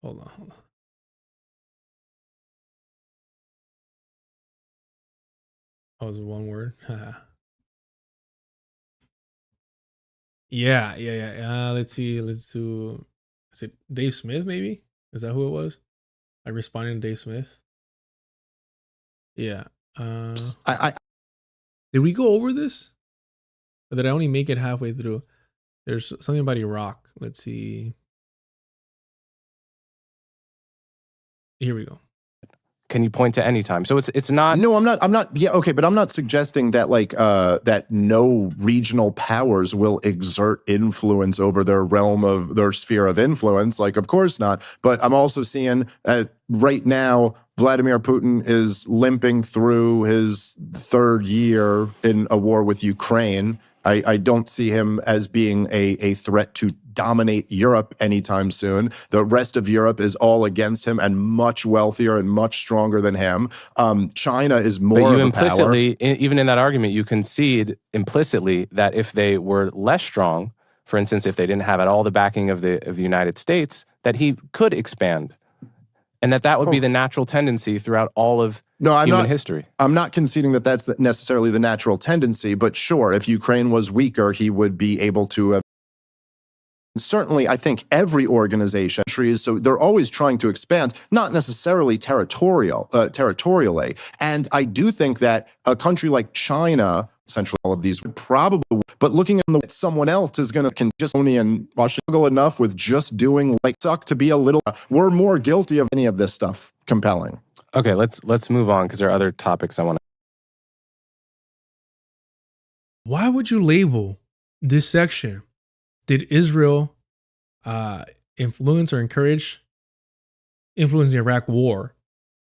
Hold on. Oh, was it one word? Yeah. Let's see. Let's do. Is it Dave Smith? Maybe is that who it was? I responded to Dave Smith. Yeah. Did we go over this? Or did I only make it halfway through? There's something about Iraq. Let's see. Here we go. Can you point to any time? So it's not. No, I'm not. Yeah, okay, but I'm not suggesting that like that no regional powers will exert influence over their realm of their sphere of influence. Like, of course not. But I'm also seeing right now Vladimir Putin is limping through his third year in a war with Ukraine. I don't see him as being a threat to dominate Europe anytime soon. The rest of Europe is all against him and much wealthier and much stronger than him. China is more but you of a implicitly, power. even in that argument, you concede implicitly that if they were less strong, for instance, if they didn't have all the backing of the United States, that he could expand. And that would be the natural tendency throughout all of human history. I'm not conceding that that's necessarily the natural tendency, but sure, if Ukraine was weaker, he would be able to. Certainly, I think every organization, so they're always trying to expand, not necessarily territorially. And I do think that a country like China, essentially all of these would probably, but looking at the way someone else is going to just only and struggle enough with just doing like suck to be a little, we're more guilty of any of this stuff compelling. Okay, let's move on because there are other topics I want to. Why would you label this section? Did Israel influence or influence the Iraq war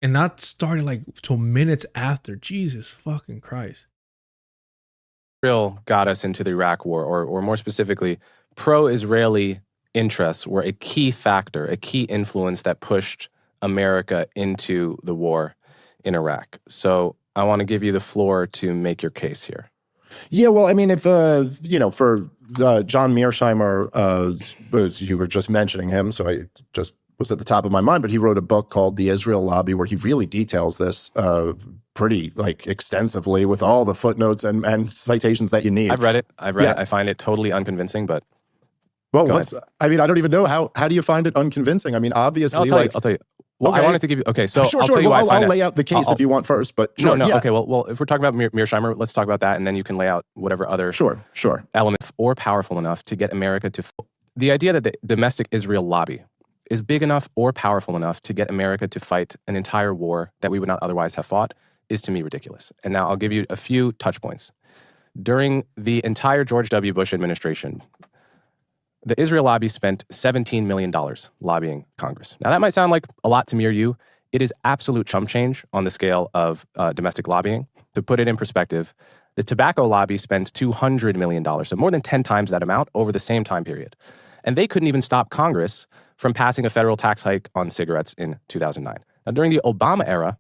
and not starting like till minutes after? Jesus fucking Christ. Israel got us into the Iraq war, or more specifically, pro-Israeli interests were a key factor, a key influence that pushed America into the war in Iraq. So I want to give you the floor to make your case here. Yeah, well, I mean, if, for John Mearsheimer, as you were just mentioning him, so I just was at the top of my mind, but he wrote a book called The Israel Lobby where he really details this pretty like extensively with all the footnotes and citations that you need. I've read it. I find it totally unconvincing, but well, I mean, I don't even know how do you find it unconvincing? I mean, obviously, I'll tell you. Well, okay. I wanted to give you. Okay, so sure. I'll tell you why I'll lay out the case if you want first, but sure. No. Yeah. Okay, well, if we're talking about Mearsheimer, let's talk about that, and then you can lay out whatever other sure element or powerful enough to get America to. The idea that the domestic Israel lobby is big enough or powerful enough to get America to fight an entire war that we would not otherwise have fought is to me ridiculous. And now I'll give you a few touch points. During the entire George W. Bush administration, the Israel lobby spent $17 million lobbying Congress. Now that might sound like a lot to me or you. It is absolute chump change on the scale of domestic lobbying. To put it in perspective, the tobacco lobby spent $200 million, so more than 10 times that amount over the same time period. And they couldn't even stop Congress from passing a federal tax hike on cigarettes in 2009. Now, during the Obama era,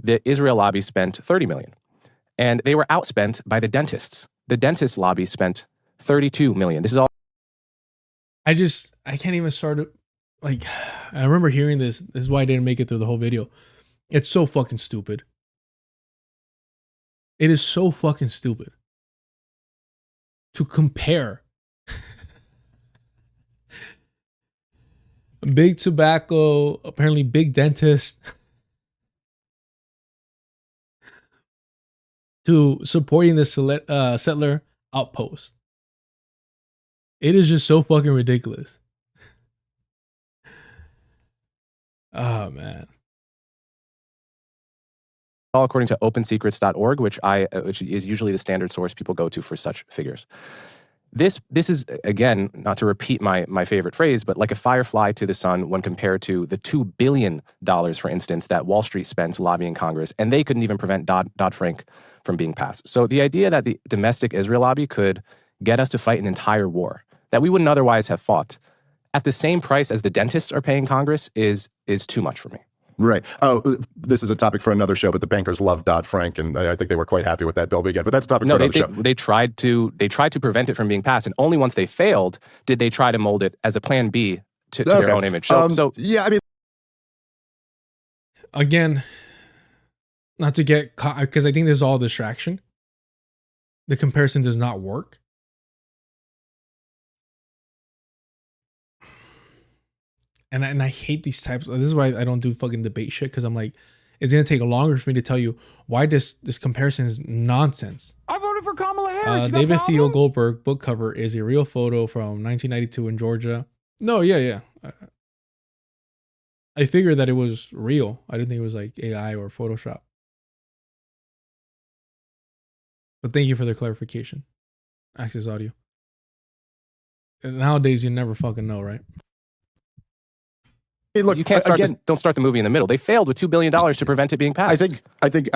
the Israel lobby spent $30 million. And they were outspent by the dentists. The dentist lobby spent $32 million. This is all. I can't even start it. Like, I remember hearing this. This is why I didn't make it through the whole video. It's so fucking stupid. It is so fucking stupid to compare big tobacco, apparently big dentist, to supporting the settler outpost. It is just so fucking ridiculous. Oh, man. All according to opensecrets.org, which is usually the standard source people go to for such figures. This is, again, not to repeat my favorite phrase, but like a firefly to the sun when compared to the $2 billion, for instance, that Wall Street spent lobbying Congress, and they couldn't even prevent Dodd-Frank from being passed. So the idea that the domestic Israel lobby could get us to fight an entire war that we wouldn't otherwise have fought at the same price as the dentists are paying Congress is too much for me. Right. Oh, this is a topic for another show, but the bankers love Dodd-Frank, and I think they were quite happy with that bill we get. But that's a topic for another show. They tried to prevent it from being passed, and only once they failed did they try to mold it as a plan B to their own image. So yeah, I mean, again, not to get caught, because I think there's all distraction. The comparison does not work. And I hate these types. This is why I don't do fucking debate shit, because I'm like, it's gonna take longer for me to tell you why this comparison is nonsense. I voted for Kamala Harris. David Theo Goldberg book cover is a real photo from 1992 in Georgia. No, yeah. I figured that it was real. I didn't think it was like AI or Photoshop. But thank you for the clarification. Access audio. And nowadays, you never fucking know, right? Hey, look, you can't don't start the movie in the middle. They failed with $2 billion to prevent it being passed. I think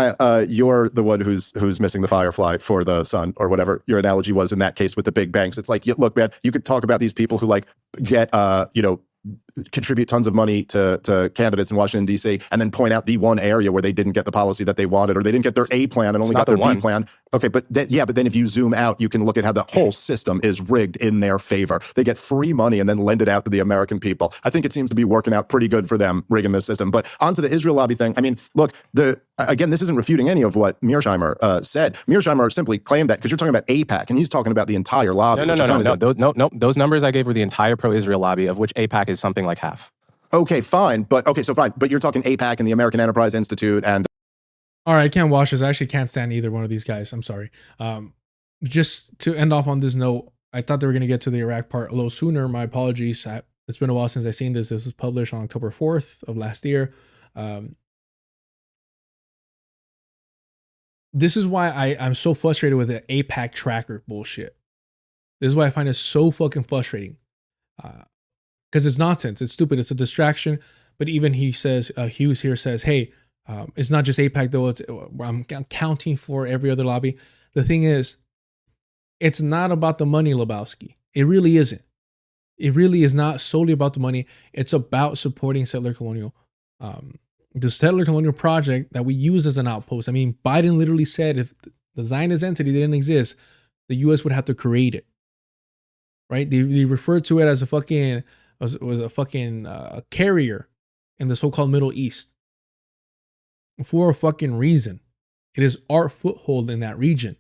you're the one who's missing the firefly for the sun, or whatever your analogy was in that case with the big banks. It's like, look, man, you could talk about these people who like get contribute tons of money to candidates in Washington, D.C., and then point out the one area where they didn't get the policy that they wanted, or they didn't get their A plan and only got their B plan. Okay, but then if you zoom out, you can look at how the whole system is rigged in their favor. They get free money and then lend it out to the American people. I think it seems to be working out pretty good for them, rigging this system. But onto the Israel lobby thing. I mean, look, again, this isn't refuting any of what Mearsheimer said. Mearsheimer simply claimed that, because you're talking about AIPAC, and he's talking about the entire lobby. No. Those numbers I gave were the entire pro-Israel lobby, of which AIPAC is something like half. Okay, fine. But you're talking AIPAC and the American Enterprise Institute and... All right, I can't watch this. I actually can't stand either one of these guys. I'm sorry. Just to end off on this note, I thought they were going to get to the Iraq part a little sooner. My apologies. It's been a while since I've seen this. This was published on October 4th of last year. This is why I'm so frustrated with the AIPAC tracker bullshit. This is why I find it so fucking frustrating. Because it's nonsense. It's stupid. It's a distraction. But even he says, Hughes here says, hey, it's not just AIPAC though. I'm counting for every other lobby. The thing is, it's not about the money, Lebowski. It really isn't. It really is not solely about the money. It's about supporting settler colonial. The settler colonial project that we use as an outpost. I mean, Biden literally said if the Zionist entity didn't exist, the U.S. would have to create it. Right? They referred to it as a fucking carrier in the so-called Middle East. For a fucking reason. It is our foothold in that region.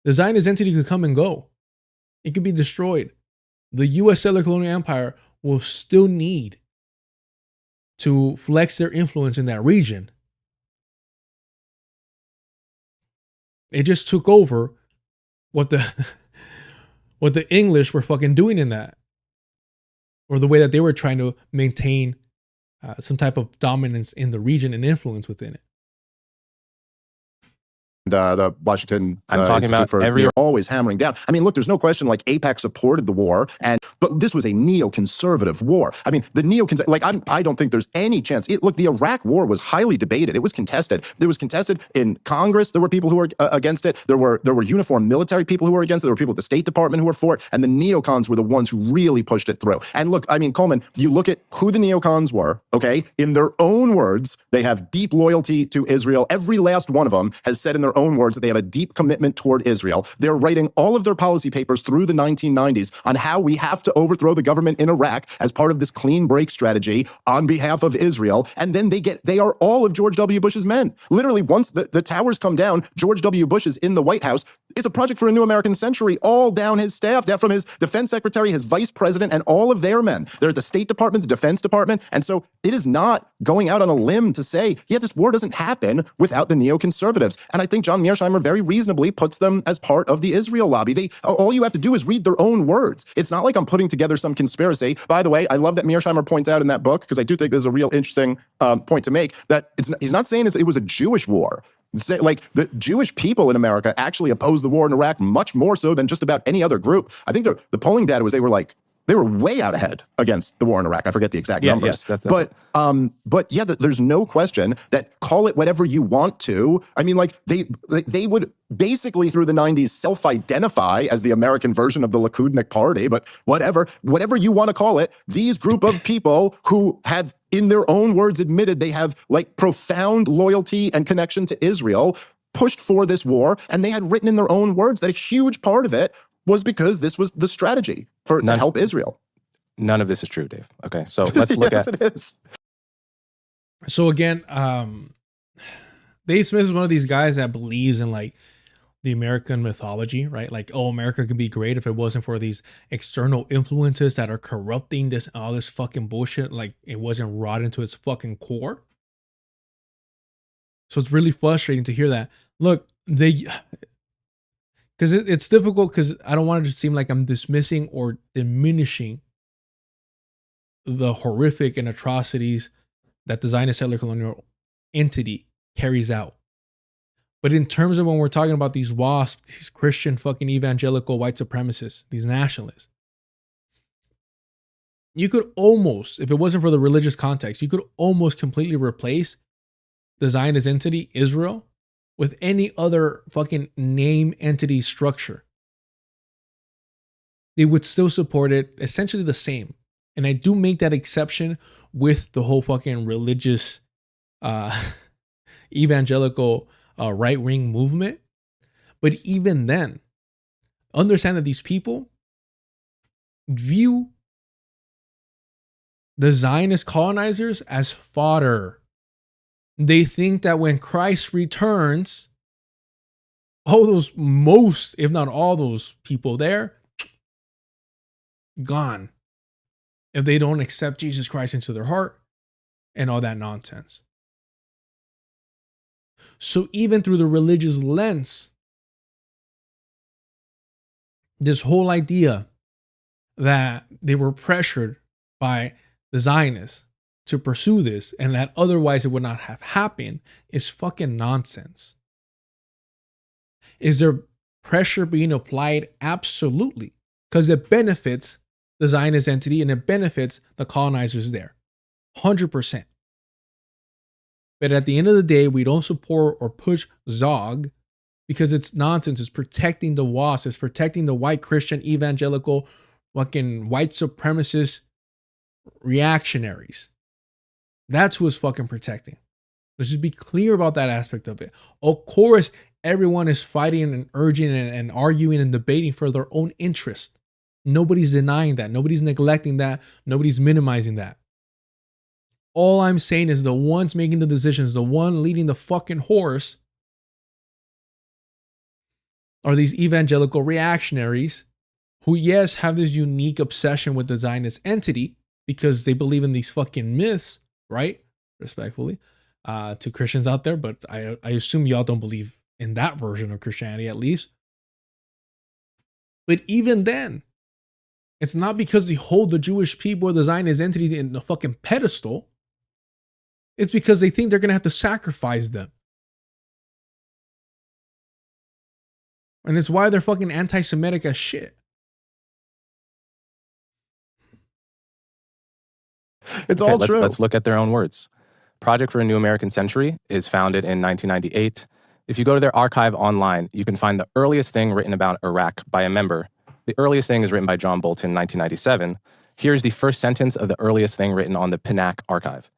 The Zionist entity could come and go. It could be destroyed. The U.S. settler colonial empire will still need to flex their influence in that region. It just took over what the English were fucking doing in that, or the way that they were trying to maintain some type of dominance in the region and influence within it. The Washington I'm talking Institute about every always hammering down. I mean, look, there's no question like AIPAC supported the war, but this was a neoconservative war. I mean, the I don't think there's any chance. Look, the Iraq war was highly debated. It was contested. It was contested in Congress. There were people who were against it. There were uniformed military people who were against it. There were people at the State Department who were for it. And the neocons were the ones who really pushed it through. And look, I mean, Coleman, you look at who the neocons were, okay? In their own words, they have deep loyalty to Israel. Every last one of them has said in their own words that they have a deep commitment toward Israel. They're writing all of their policy papers through the 1990s on how we have to overthrow the government in Iraq as part of this clean break strategy on behalf of Israel. And then they are all of George W. Bush's men. Literally, once the towers come down, George W. Bush is in the White House. It's a project for a new American century, all down his staff, down from his defense secretary, his vice president, and all of their men. They're at the State Department, the Defense Department. And so it is not going out on a limb to say, yeah, this war doesn't happen without the neoconservatives. And I think John Mearsheimer very reasonably puts them as part of the Israel lobby. All you have to do is read their own words. It's not like I'm putting together some conspiracy. By the way, I love that Mearsheimer points out in that book, because I do think there's a real interesting point to make, that he's not saying it was a Jewish war. Like, the Jewish people in America actually opposed the war in Iraq much more so than just about any other group. I think the polling data was they were way out ahead against the war in Iraq. I forget the exact numbers. Yes, but yeah, there's no question that, call it whatever you want to. I mean, like, they would basically through the 90s self-identify as the American version of the Likudnik Party, but whatever you want to call it, these group of people who have, in their own words, admitted they have like profound loyalty and connection to Israel, pushed for this war, and they had written in their own words that a huge part of it was because this was the strategy to help Israel. None of this is true, Dave. Okay, so let's look yes, at... it is. So again, Dave Smith is one of these guys that believes in like the American mythology, right? Like, oh, America could be great if it wasn't for these external influences that are corrupting all this fucking bullshit. Like, it wasn't rotten to its fucking core. So it's really frustrating to hear that. Look, because it's difficult, because I don't want it to seem like I'm dismissing or diminishing the horrific and atrocities that the Zionist settler colonial entity carries out. But in terms of when we're talking about these WASPs, these Christian fucking evangelical white supremacists, these nationalists, you could almost, if it wasn't for the religious context, you could almost completely replace the Zionist entity, Israel, with any other fucking name, entity, structure. They would still support it essentially the same. And I do make that exception with the whole fucking religious evangelical right-wing movement. But even then, understand that these people view the Zionist colonizers as fodder. They think that when Christ returns, all those, most, if not all those people there, gone. If they don't accept Jesus Christ into their heart and all that nonsense. So even through the religious lens, this whole idea that they were pressured by the Zionists to pursue this and that otherwise it would not have happened is fucking nonsense. Is there pressure being applied? Absolutely. Because it benefits the Zionist entity and it benefits the colonizers there. 100%. But at the end of the day, we don't support or push Zog because it's nonsense. It's protecting the WASP. It's protecting the white Christian evangelical fucking white supremacist reactionaries. That's who it's fucking protecting. Let's just be clear about that aspect of it. Of course, everyone is fighting and urging and arguing and debating for their own interest. Nobody's denying that. Nobody's neglecting that. Nobody's minimizing that. All I'm saying is the ones making the decisions, the one leading the fucking horse, are these evangelical reactionaries who, yes, have this unique obsession with the Zionist entity because they believe in these fucking myths, right? Respectfully, to Christians out there, but I assume y'all don't believe in that version of Christianity, at least. But even then, it's not because they hold the Jewish people or the Zionist entity in the fucking pedestal. It's because they think they're going to have to sacrifice them. And it's why they're fucking anti-Semitic as shit. It's all true. Let's look at their own words. Project for a New American Century is founded in 1998. If you go to their archive online, you can find the earliest thing written about Iraq by a member. The earliest thing is written by John Bolton in 1997. Here's the first sentence of the earliest thing written on the PNAC archive.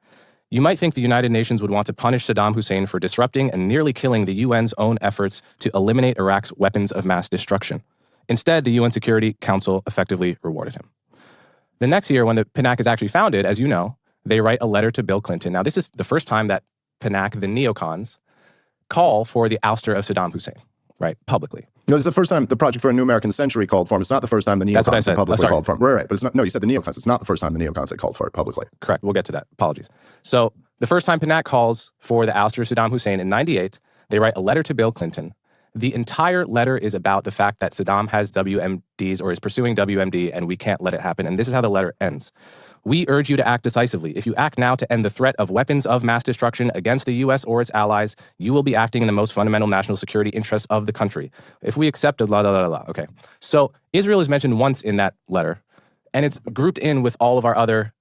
You might think the United Nations would want to punish Saddam Hussein for disrupting and nearly killing the UN's own efforts to eliminate Iraq's weapons of mass destruction. Instead, the UN Security Council effectively rewarded him. The next year, when the PNAC is actually founded, as you know, they write a letter to Bill Clinton. Now, this is the first time that PNAC, the neocons, call for the ouster of Saddam Hussein, right, publicly. No, it's the first time the Project for a New American Century called for him. It's not the first time the neocons have publicly called for him. Right, but it's not. No, you said the neocons. It's not the first time the neocons had called for it publicly. Correct. We'll get to that. Apologies. So the first time PNAC calls for the ouster of Saddam Hussein in 98, they write a letter to Bill Clinton. The entire letter is about the fact that Saddam has WMDs or is pursuing WMD, and we can't let it happen. And this is how the letter ends. We urge you to act decisively. If you act now to end the threat of weapons of mass destruction against the U.S. or its allies, you will be acting in the most fundamental national security interests of the country. If we accept blah, blah, blah, blah. Okay. So Israel is mentioned once in that letter, and it's grouped in with all of our other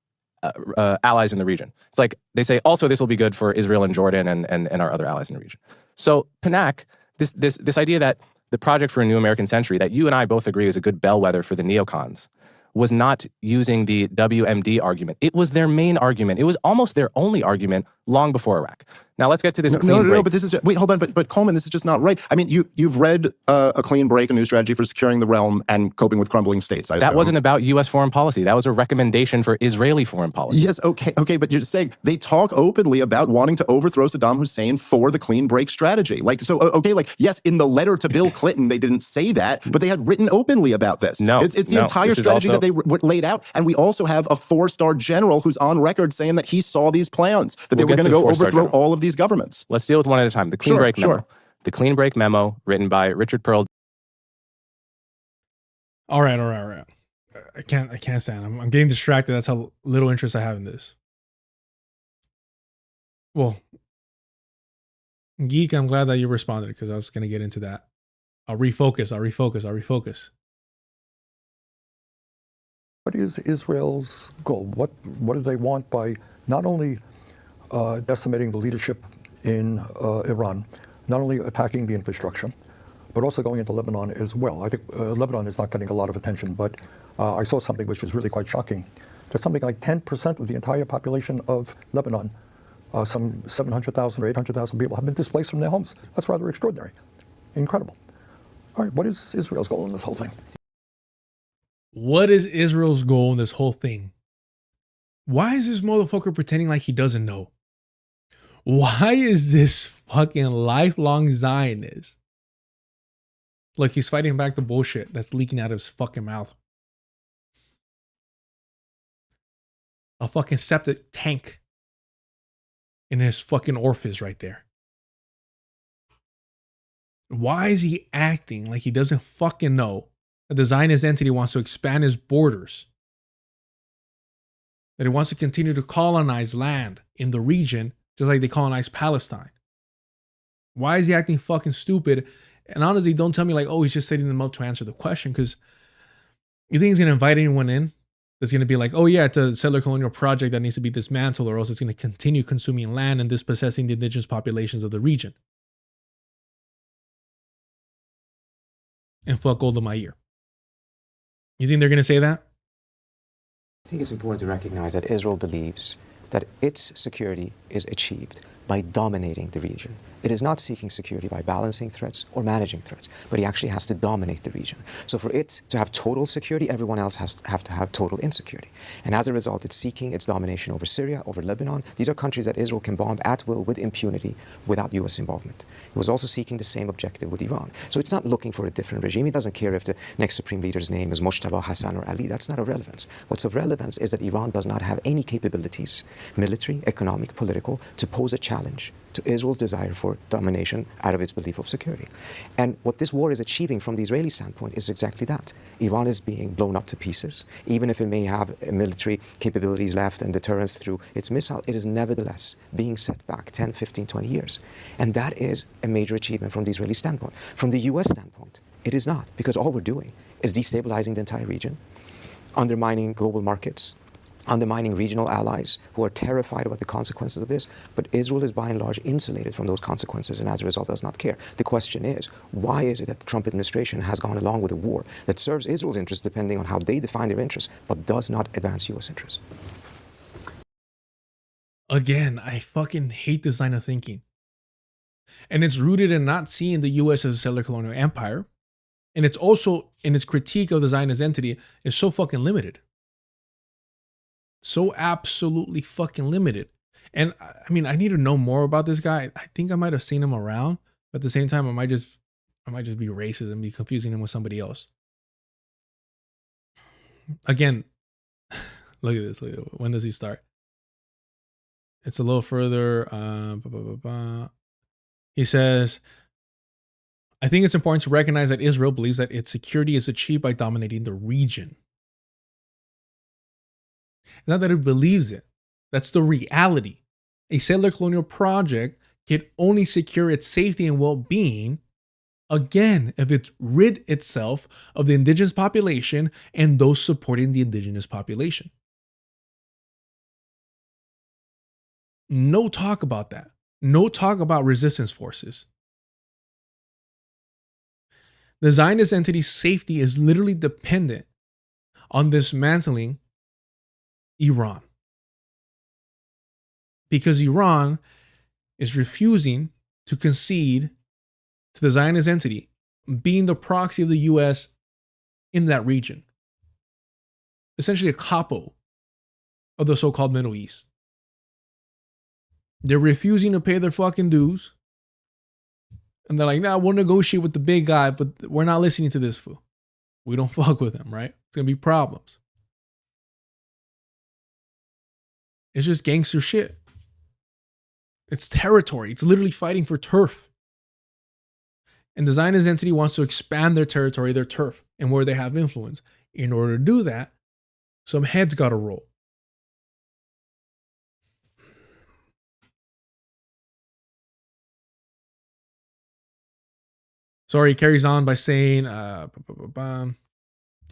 allies in the region. It's like they say, also, this will be good for Israel and Jordan and our other allies in the region. So PNAC, this idea that the Project for a New American Century, that you and I both agree is a good bellwether for the neocons, was not using the WMD argument. It was their main argument. It was almost their only argument long before Iraq. Now let's get to this clean break. No, but this is wait, hold on, but Coleman, this is just not right. I mean, you've read A Clean Break, a new strategy for securing the realm and coping with crumbling states. That wasn't about U.S. foreign policy. That was a recommendation for Israeli foreign policy. Yes, okay, but you're saying they talk openly about wanting to overthrow Saddam Hussein for the clean break strategy. Yes, in the letter to Bill Clinton, they didn't say that, but they had written openly about this. It's the entire strategy that they laid out, and we also have a 4-star general who's on record saying that he saw these plans, that they were going to go overthrow all of these governments. Let's deal with one at a time. The Clean Break Memo. The Clean Break Memo, written by Richard Pearl. All right. I can't stand. I'm getting distracted. That's how little interest I have in this. Well, Geek, I'm glad that you responded because I was going to get into that. I'll refocus. What is Israel's goal? What do they want by not only decimating the leadership in Iran, not only attacking the infrastructure, but also going into Lebanon as well? I think Lebanon is not getting a lot of attention, but I saw something which was really quite shocking. There's something like 10% of the entire population of Lebanon, some 700,000 or 800,000 people, have been displaced from their homes. That's rather extraordinary. Incredible. All right, what is Israel's goal in this whole thing? What is Israel's goal in this whole thing? Why is this motherfucker pretending like he doesn't know? Why is this fucking lifelong Zionist? Look, he's fighting back the bullshit that's leaking out of his fucking mouth. A fucking septic tank in his fucking orifice right there. Why is he acting like he doesn't fucking know that the Zionist entity wants to expand his borders? That it wants to continue to colonize land in the region, just like they colonized Palestine. Why is he acting fucking stupid? And honestly, don't tell me like, oh, he's just setting them up to answer the question, because you think he's going to invite anyone in that's going to be like, oh yeah, it's a settler colonial project that needs to be dismantled, or else it's going to continue consuming land and dispossessing the indigenous populations of the region. And fuck Golda Meir. You think they're going to say that? I think it's important to recognize that Israel believes that its security is achieved by dominating the region. It is not seeking security by balancing threats or managing threats, but it actually has to dominate the region. So for it to have total security, everyone else has to have total insecurity. And as a result, it's seeking its domination over Syria, over Lebanon. These are countries that Israel can bomb at will with impunity without U.S. involvement. It was also seeking the same objective with Iran. So it's not looking for a different regime. It doesn't care if the next supreme leader's name is Moshtaba, Hassan, or Ali. That's not of relevance. What's of relevance is that Iran does not have any capabilities, military, economic, political, to pose a challenge to Israel's desire for domination out of its belief of security. And what this war is achieving from the Israeli standpoint is exactly that. Iran is being blown up to pieces. Even if it may have military capabilities left and deterrence through its missile, it is nevertheless being set back 10, 15, 20 years. And that is a major achievement from the Israeli standpoint. From the US standpoint, it is not, because all we're doing is destabilizing the entire region, undermining global markets, undermining regional allies who are terrified about the consequences of this, but Israel is by and large insulated from those consequences and as a result does not care. The question is, why is it that the Trump administration has gone along with a war that serves Israel's interests depending on how they define their interests, but does not advance U.S. interests? Again, I fucking hate this line of thinking. And it's rooted in not seeing the US as a settler colonial empire. And it's also, in its critique of the Zionist entity, is so fucking limited. So absolutely fucking limited. And I mean, I need to know more about this guy. I think I might have seen him around, but at the same time, I might just be racist and be confusing him with somebody else. Again, look at this. When does he start? It's a little further. He says, I think it's important to recognize that Israel believes that its security is achieved by dominating the region. It's not that it believes it. That's the reality. A settler colonial project can only secure its safety and well-being, again, if it's rid itself of the indigenous population and those supporting the indigenous population. No talk about that. No talk about resistance forces. The Zionist entity's safety is literally dependent on dismantling Iran. Because Iran is refusing to concede to the Zionist entity, being the proxy of the US in that region. Essentially a capo of the so-called Middle East. They're refusing to pay their fucking dues. And they're like, nah, we'll negotiate with the big guy, but we're not listening to this fool. We don't fuck with him, right? It's going to be problems. It's just gangster shit. It's territory. It's literally fighting for turf. And the Zionist entity wants to expand their territory, their turf, and where they have influence. In order to do that, some heads got to roll. Sorry, he carries on by saying,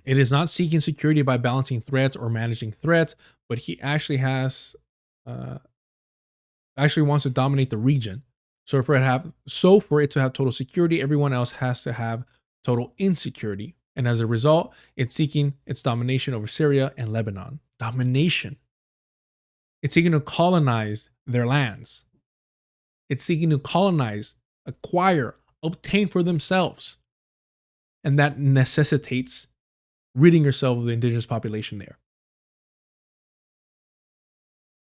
it is not seeking security by balancing threats or managing threats, but he actually has, wants to dominate the region. So for it to have total security, everyone else has to have total insecurity. And as a result, it's seeking its domination over Syria and Lebanon. Domination. It's seeking to colonize their lands. It's seeking to colonize, acquire, obtain for themselves. And that necessitates ridding yourself of the indigenous population there.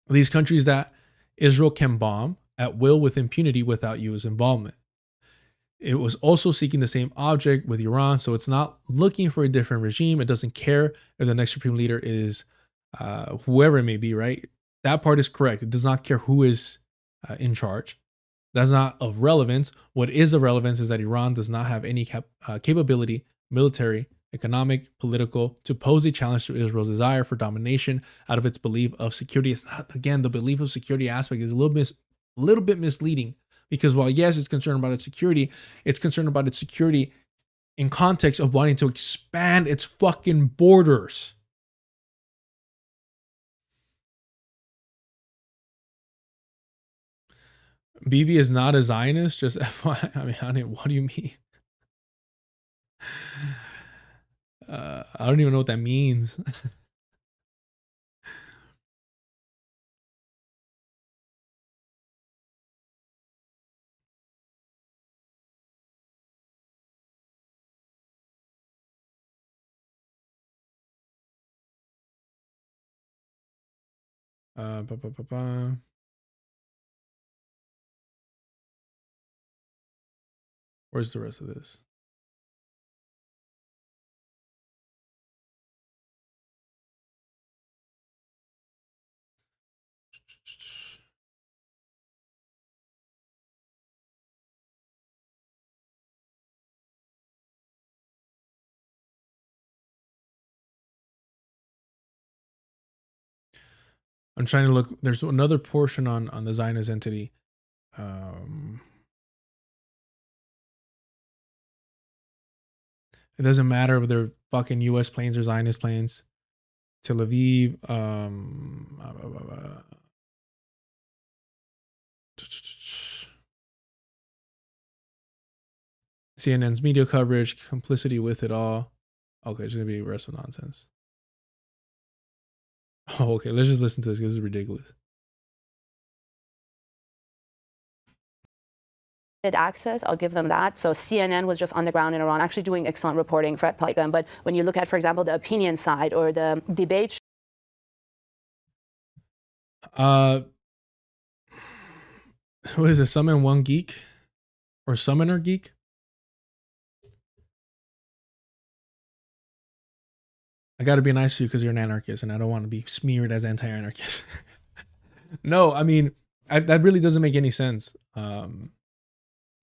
These countries that Israel can bomb at will with impunity without U.S. involvement. It was also seeking the same object with Iran, so it's not looking for a different regime. It doesn't care if the next supreme leader is whoever it may be, right? That part is correct. It does not care who is in charge. That's not of relevance. What is of relevance is that Iran does not have any capability, military, economic, political, to pose a challenge to Israel's desire for domination out of its belief of security. It's not, again, the belief of security aspect is a little bit misleading, because while yes, it's concerned about its security in context of wanting to expand its fucking borders. Bibi is not a Zionist, just FYI. I mean, what do you mean? I don't even know what that means. Where's the rest of this? I'm trying to look. There's another portion on the Zionist entity. It doesn't matter if they're fucking U.S. planes or Zionist planes. Tel Aviv. CNN's media coverage, complicity with it all. Okay, it's gonna be the rest of nonsense. Oh, okay, let's just listen to this because this is ridiculous. access, I'll give them that. So CNN was just on the ground in Iran, actually doing excellent reporting for Polygon. But when you look at, for example, the opinion side or the debate. Who is it? Summon One Geek? Or Summoner Geek? I gotta be nice to you because you're an anarchist and I don't want to be smeared as anti-anarchist. No, I mean, that really doesn't make any sense.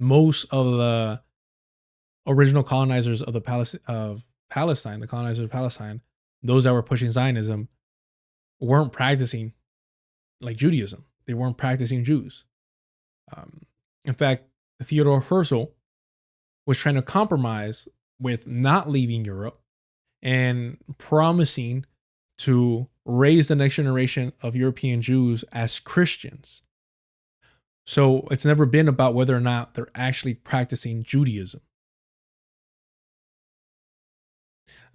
Most of the original colonizers of Palestine, the colonizers of Palestine, those that were pushing Zionism, weren't practicing like Judaism. They weren't practicing Jews. In fact, Theodore Herzl was trying to compromise with not leaving Europe and promising to raise the next generation of European Jews as Christians. So it's never been about whether or not they're actually practicing Judaism.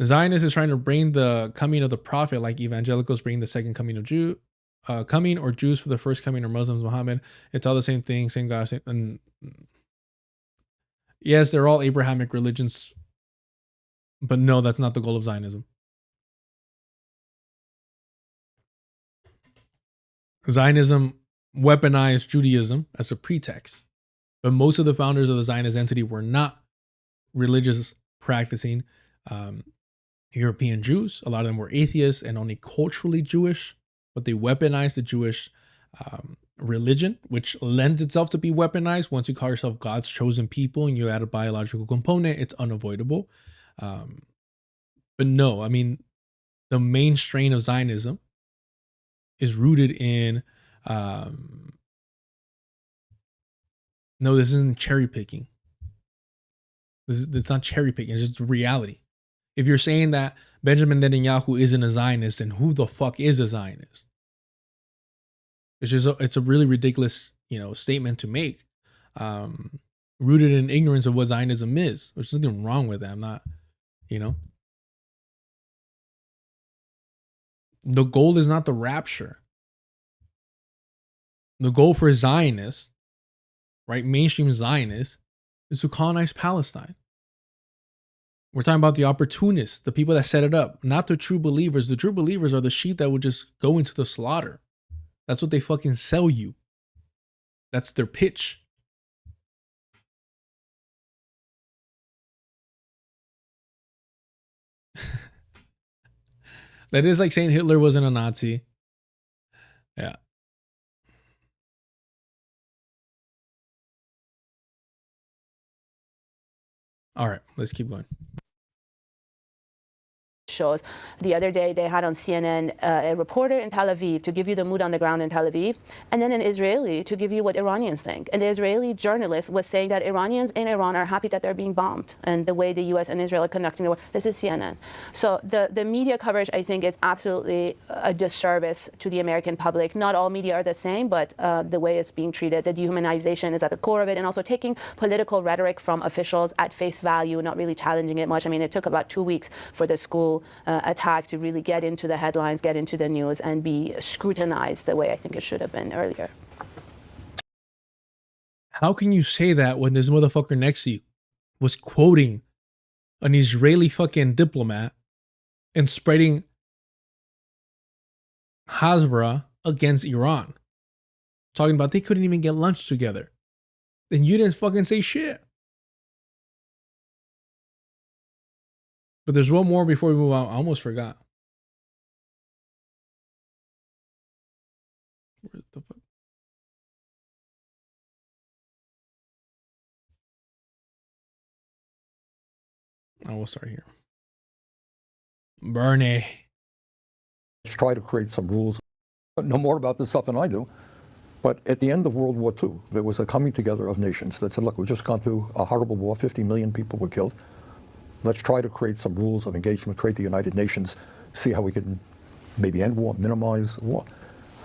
Zionists is trying to bring the coming of the prophet like evangelicals bring the second coming of coming, or Jews for the first coming, or Muslims, Muhammad. It's all the same thing, same God. And yes, they're all Abrahamic religions, but no, that's not the goal of Zionism. Zionism weaponized Judaism as a pretext, but most of the founders of the Zionist entity were not religious practicing European Jews. A lot of them were atheists and only culturally Jewish, but they weaponized the Jewish religion, which lends itself to be weaponized. Once you call yourself God's chosen people and you add a biological component, it's unavoidable. But no, I mean, the main strain of Zionism is rooted in no, this isn't cherry picking. It's not cherry picking. It's just reality. If you're saying that Benjamin Netanyahu isn't a Zionist, then who the fuck is a Zionist? It's a really ridiculous, statement to make. Rooted in ignorance of what Zionism is. There's nothing wrong with that. I'm not, The goal is not the rapture. The goal for Zionists, right, mainstream Zionists, is to colonize Palestine. We're talking about the opportunists, the people that set it up, not the true believers. The true believers are the sheep that would just go into the slaughter. That's what they fucking sell you. That's their pitch. That is like saying Hitler wasn't a Nazi. Yeah. All right, let's keep going. Shows. The other day they had on CNN a reporter in Tel Aviv to give you the mood on the ground in Tel Aviv, and then an Israeli to give you what Iranians think. And the Israeli journalist was saying that Iranians in Iran are happy that they're being bombed and the way the US and Israel are conducting the war. This is CNN. So the media coverage, I think, is absolutely a disservice to the American public. Not all media are the same, but the way it's being treated, the dehumanization is at the core of it, and also taking political rhetoric from officials at face value, not really challenging it much. I mean, it took about 2 weeks for the school attack to really get into the headlines, get into the news, and be scrutinized the way I think it should have been earlier. How can you say that when this motherfucker next to you was quoting an Israeli fucking diplomat and spreading Hasbara against Iran? Talking about they couldn't even get lunch together. Then you didn't fucking say shit. But there's one more before we move on. I almost forgot. Where the fuck? I will start here. Bernie. Let's try to create some rules. Know more about this stuff than I do. But at the end of World War II, there was a coming together of nations that said, look, we've just gone through a horrible war. 50 million people were killed. Let's try to create some rules of engagement, create the United Nations, see how we can maybe end war, minimize war.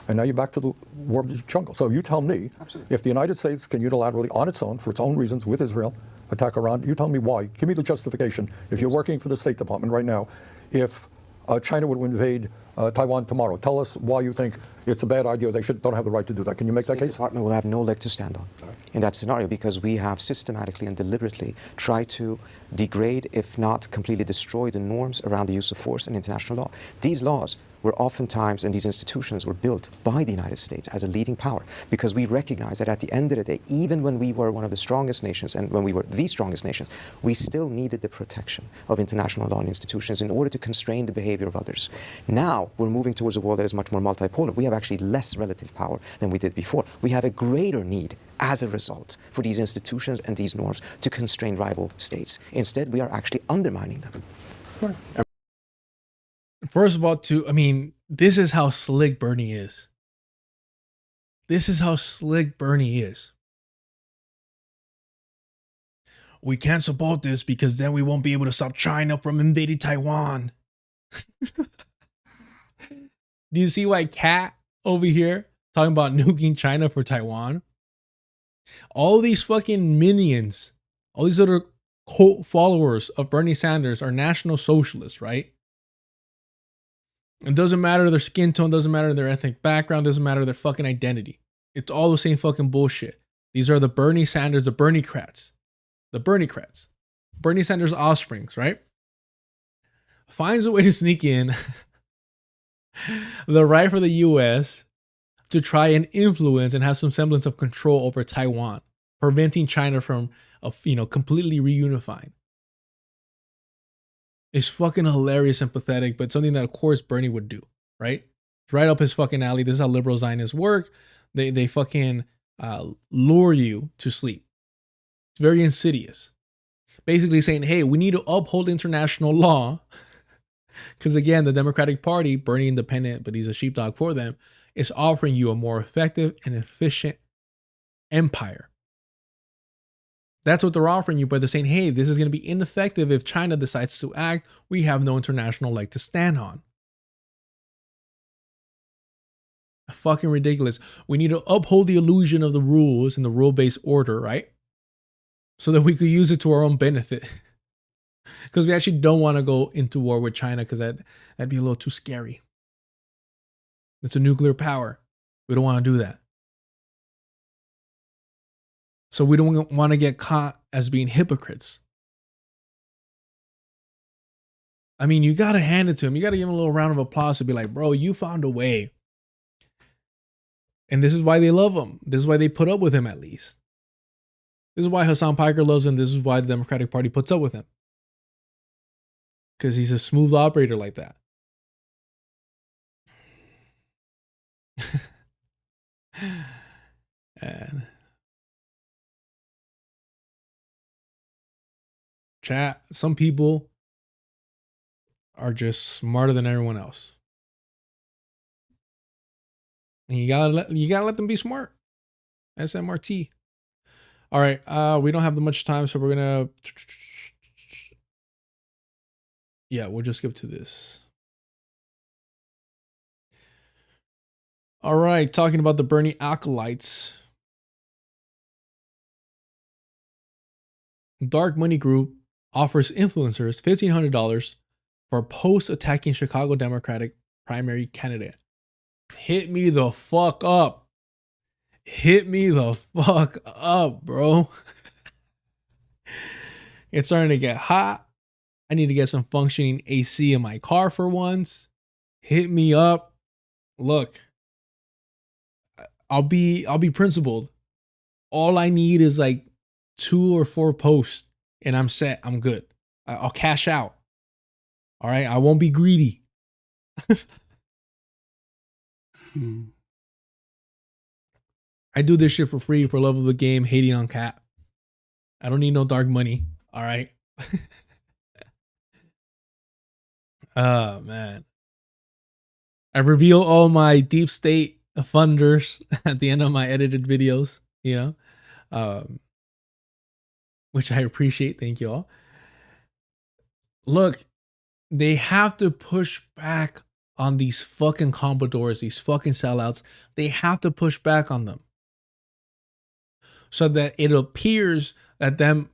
And now you're back to the war of the jungle. So you tell me, absolutely, if the United States can unilaterally, on its own, for its own reasons, with Israel, attack Iran, you tell me why. Give me the justification. If you're working for the State Department right now, if China would invade Taiwan tomorrow. Tell us why you think it's a bad idea. They don't have the right to do that. Can you make that case? The Department will have no leg to stand on in that scenario, because we have systematically and deliberately tried to degrade, if not completely destroy, the norms around the use of force and international law. These laws were oftentimes, and these institutions were built by the United States as a leading power, because we recognize that at the end of the day, even when we were one of the strongest nations and when we were the strongest nations, we still needed the protection of international law and institutions in order to constrain the behavior of others. Now we're moving towards a world that is much more multipolar. We have actually less relative power than we did before. We have a greater need as a result for these institutions and these norms to constrain rival states. Instead, we are actually undermining them. First of all, this is how slick Bernie is. This is how slick Bernie is. We can't support this because then we won't be able to stop China from invading Taiwan. Do you see why Cat over here talking about nuking China for Taiwan? All these fucking minions, all these other cult followers of Bernie Sanders are national socialists, right? It doesn't matter their skin tone, doesn't matter their ethnic background, doesn't matter their fucking identity. It's all the same fucking bullshit. These are the Bernie Sanders, the Bernie-crats. The Bernie-crats. Bernie Sanders' offsprings, right? Finds a way to sneak in the right for the US to try and influence and have some semblance of control over Taiwan, preventing China from, completely reunifying. It's fucking hilarious and pathetic, but something that, of course, Bernie would do, right? It's right up his fucking alley. This is how liberal Zionists work. They fucking lure you to sleep. It's very insidious. Basically saying, hey, we need to uphold international law. Because again, the Democratic Party, Bernie independent, but he's a sheepdog for them, is offering you a more effective and efficient empire. That's what they're offering you, but they're saying, hey, this is going to be ineffective if China decides to act. We have no international leg to stand on. Fucking ridiculous. We need to uphold the illusion of the rules and the rule-based order, right? So that we could use it to our own benefit. Because we actually don't want to go into war with China, because that'd be a little too scary. It's a nuclear power. We don't want to do that. So we don't want to get caught as being hypocrites. I mean, you got to hand it to him. You got to give him a little round of applause to be like, bro, you found a way. And this is why they love him. This is why they put up with him, at least. This is why Hassan Piker loves him. This is why the Democratic Party puts up with him. Because he's a smooth operator like that. And chat, some people are just smarter than everyone else. And you gotta let them be smart. SMRT. All right, we don't have that much time, so we're gonna we'll just skip to this. All right, talking about the Bernie acolytes. Dark Money Group offers influencers $1,500 for post attacking Chicago Democratic primary candidate. Hit me the fuck up. Hit me the fuck up, bro. It's starting to get hot. I need to get some functioning AC in my car for once. Hit me up. Look, I'll be principled. All I need is like 2 or 4 posts and I'm set. I'm good. I'll cash out. All right. I won't be greedy. I do this shit for free for love of the game, hating on Cat. I don't need no dark money. All right. Oh, man. I reveal all my deep state funders at the end of my edited videos, which I appreciate. Thank you all. Look, they have to push back on these fucking compradors, these fucking sellouts. They have to push back on them so that it appears that them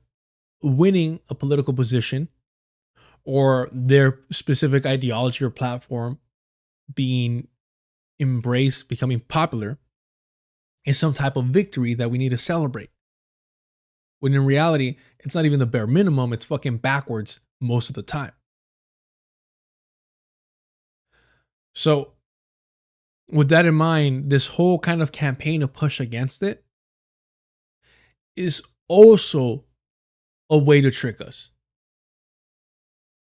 winning a political position or their specific ideology or platform being embraced, becoming popular, is some type of victory that we need to celebrate. When in reality, it's not even the bare minimum, it's fucking backwards most of the time. So, with that in mind, this whole kind of campaign to push against it is also a way to trick us.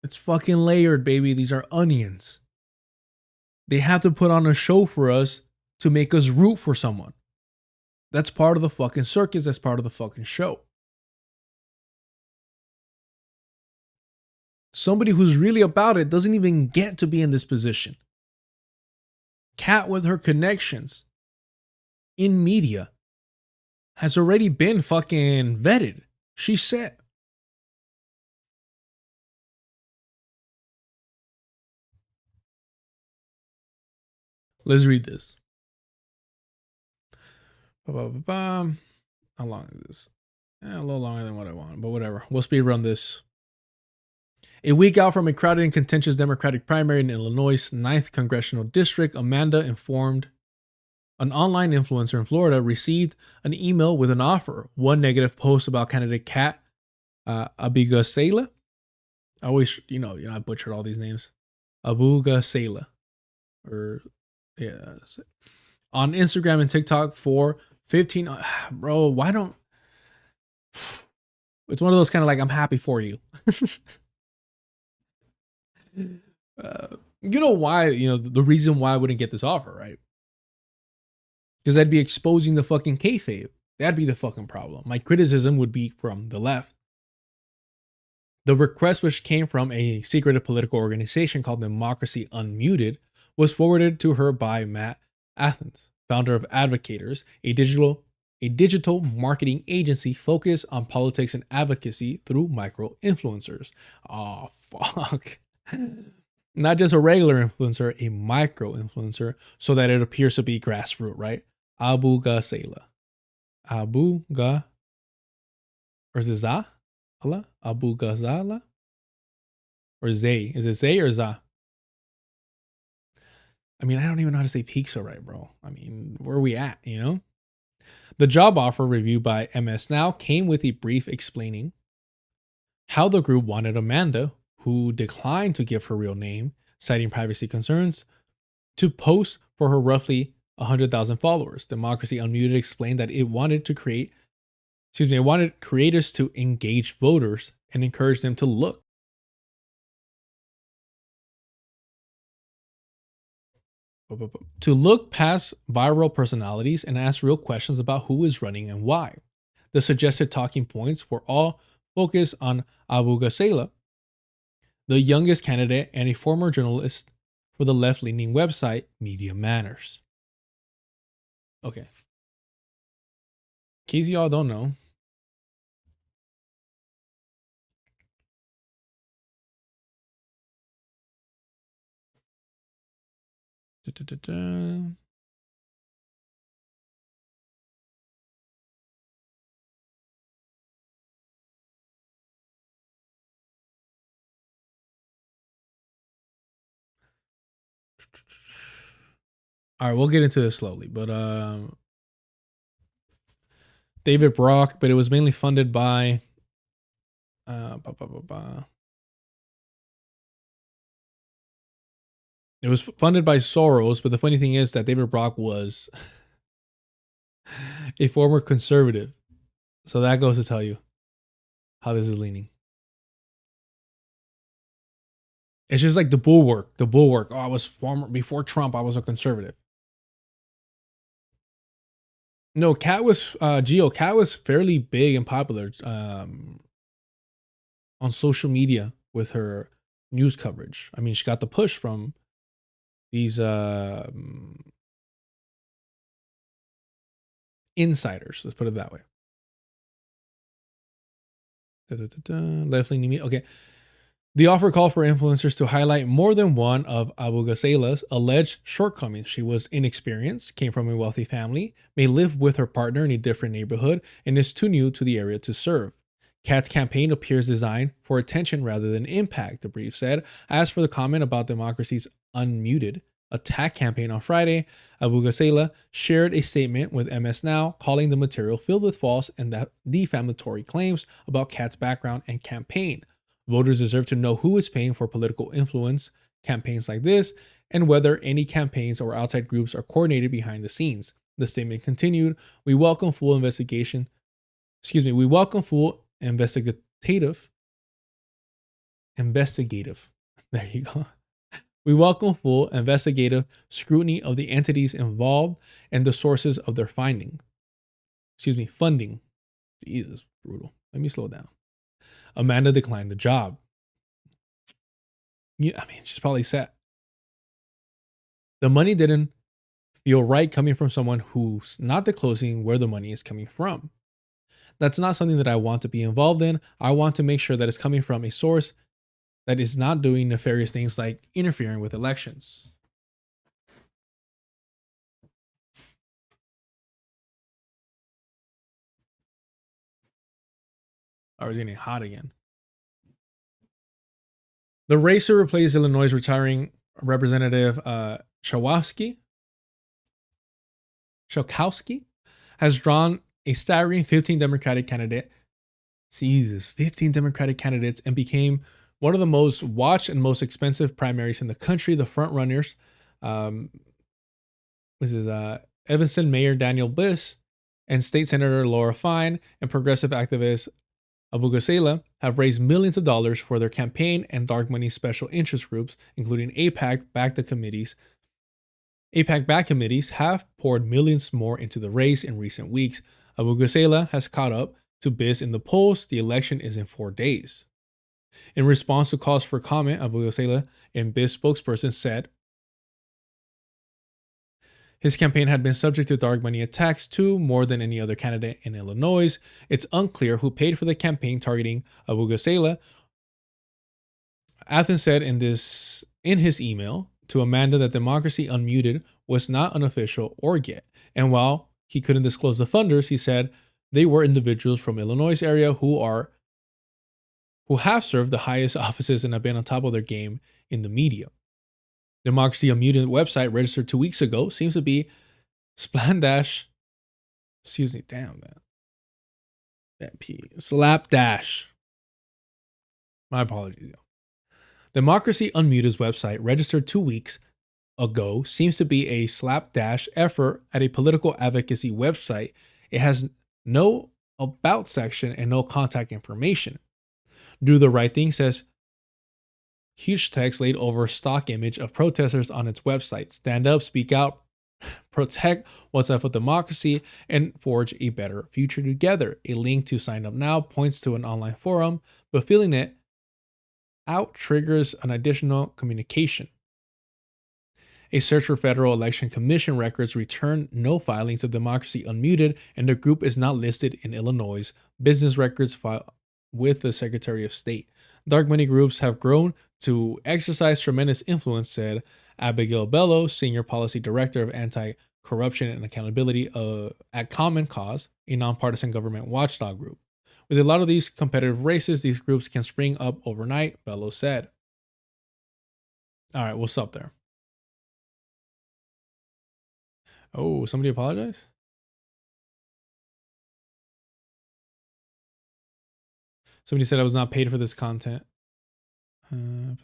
It's fucking layered, baby. These are onions. They have to put on a show for us to make us root for someone. That's part of the fucking circus. That's part of the fucking show. Somebody who's really about it doesn't even get to be in this position. Kat, with her connections in media, has already been fucking vetted. She's set. Let's read this. How long is this? A little longer than what I want, but whatever. We'll speed run this. A week out from a crowded and contentious Democratic primary in Illinois' 9th Congressional District, Amanda informed an online influencer in Florida received an email with an offer. One negative post about candidate Kat Abughazaleh. I always, I butchered all these names. Abughazaleh. On Instagram and TikTok for 15. Bro, why don't. It's one of those kind of like, I'm happy for you. You know why, the reason why I wouldn't get this offer, right? Because I'd be exposing the fucking kayfabe. That'd be the fucking problem. My criticism would be from the left. The request, which came from a secretive political organization called Democracy Unmuted, was forwarded to her by Matt Athens, founder of Advocators, a digital marketing agency focused on politics and advocacy through micro-influencers. Oh, fuck. Not just a regular influencer, a micro-influencer, so that it appears to be grassroots, right? Abughazaleh. Or is it Za? Abughazaleh? Or Zay? Is it Zay or Za? I mean, I don't even know how to say pizza right, bro. I mean, where are we at, The job offer reviewed by MS Now came with a brief explaining how the group wanted Amanda, who declined to give her real name, citing privacy concerns, to post for her roughly 100,000 followers. Democracy Unmuted explained that it wanted creators to engage voters and encourage them to look past viral personalities and ask real questions about who is running and why. The suggested talking points were all focused on Abughazaleh, the youngest candidate and a former journalist for the left-leaning website Media Matters. Okay. In case y'all don't know, all right, we'll get into this slowly, but David Brock, but it was mainly funded by It was funded by Soros, but the funny thing is that David Brock was a former conservative. So that goes to tell you how this is leaning. It's just like the bulwark. Oh, I was before Trump, I was a conservative. No, Kat was Kat was fairly big and popular on social media with her news coverage. I mean, she got the push from these insiders. Let's put it that way. Left-leaning media. Okay. The offer called for influencers to highlight more than one of Abughazaleh's alleged shortcomings. She was inexperienced, came from a wealthy family, may live with her partner in a different neighborhood, and is too new to the area to serve. Kat's campaign appears designed for attention rather than impact, the brief said. As for the comment about Democracy's Unmuted, attack campaign on Friday, Abughazaleh shared a statement with MS Now calling the material filled with false and defamatory claims about Kat's background and campaign. Voters deserve to know who is paying for political influence campaigns like this and whether any campaigns or outside groups are coordinated behind the scenes. The statement continued, we welcome full investigative, there you go. We welcome full investigative scrutiny of the entities involved and the sources of their funding. Jesus, brutal. Let me slow down. Amanda declined the job. Yeah, I mean, she's probably set. The money didn't feel right coming from someone who's not disclosing where the money is coming from. That's not something that I want to be involved in. I want to make sure that it's coming from a source that is not doing nefarious things like interfering with elections. I was getting hot again. The racer replaced Illinois' retiring Representative Schakowsky has drawn a staggering 15 Democratic candidates and became one of the most watched and most expensive primaries in the country. The front runners, Evanston Mayor Daniel Bliss and State Senator Laura Fine and progressive activist Abughazaleh have raised millions of dollars for their campaign, and dark money special interest groups, including AIPAC-backed committees, have poured millions more into the race in recent weeks. Abughazaleh has caught up to Bliss in the polls. The election is in 4 days. In response to calls for comment, Abughazaleh and Bliss spokesperson said his campaign had been subject to dark money attacks too, more than any other candidate in Illinois. It's unclear who paid for the campaign targeting Abughazaleh. Athens said in his email to Amanda that Democracy Unmuted was not unofficial or yet. And while he couldn't disclose the funders, he said they were individuals from Illinois area who have served the highest offices and have been on top of their game in the media. Democracy Unmuted website registered 2 weeks ago seems to be slapdash. My apologies. Democracy Unmuted's website registered 2 weeks ago seems to be a slapdash effort at a political advocacy website. It has no about section and no contact information. Do the Right Thing says huge text laid over stock image of protesters on its website. Stand up, speak out, protect what's left of democracy, and forge a better future together. A link to sign up now points to an online forum, but filling it out triggers an additional communication. A search for Federal Election Commission records returned no filings of Democracy Unmuted, and the group is not listed in Illinois' business records file with the Secretary of State. Dark money groups have grown to exercise tremendous influence, said Abigail Bello, Senior Policy Director of Anti-Corruption and Accountability at Common Cause, a nonpartisan government watchdog group. With a lot of these competitive races, these groups can spring up overnight, Bello said. All right, we'll stop there. Oh, somebody apologize? Somebody said I was not paid for this content. So